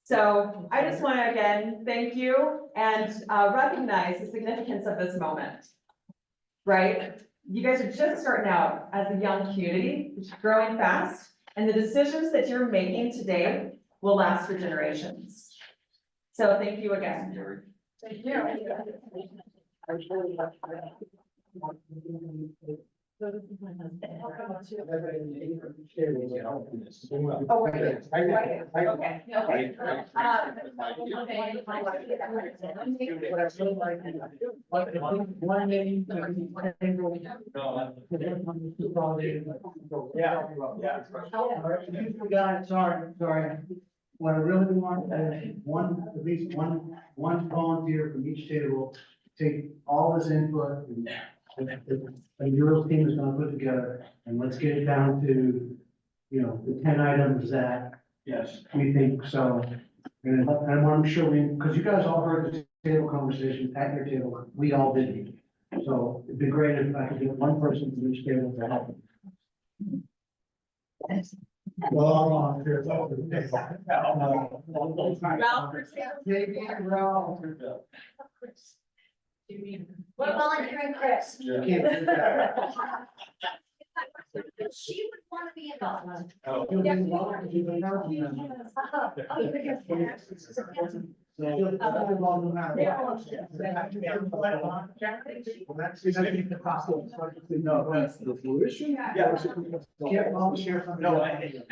So I just want to again, thank you and recognize the significance of this moment. Right? You guys are just starting out as a young community, which is growing fast. And the decisions that you're making today will last for generations. So thank you again. Thank you. Oh, wait, okay, okay. Sorry. What I really want is at least one volunteer from each table, take all this input and your team is gonna put together, and let's get it down to, you know, the 10 items that Yes. we think so. And I'm sure because you guys all heard the table conversation at your table, we all did. So it'd be great if I could get one person from each table to help. Well, I'm on here. We're volunteering Chris. You can't do that. She would want to be involved. You'll be involved, you'll be involved. The fruition? Yeah. Can't volunteer from. No, I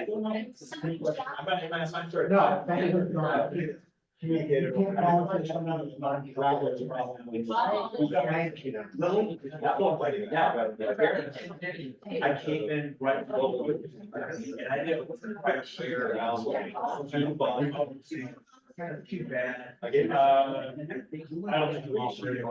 don't know. I'm sorry. No, thank you. Communicator. You can't volunteer from another I came in right. And I didn't quite figure it out. Too bad. I don't think we should.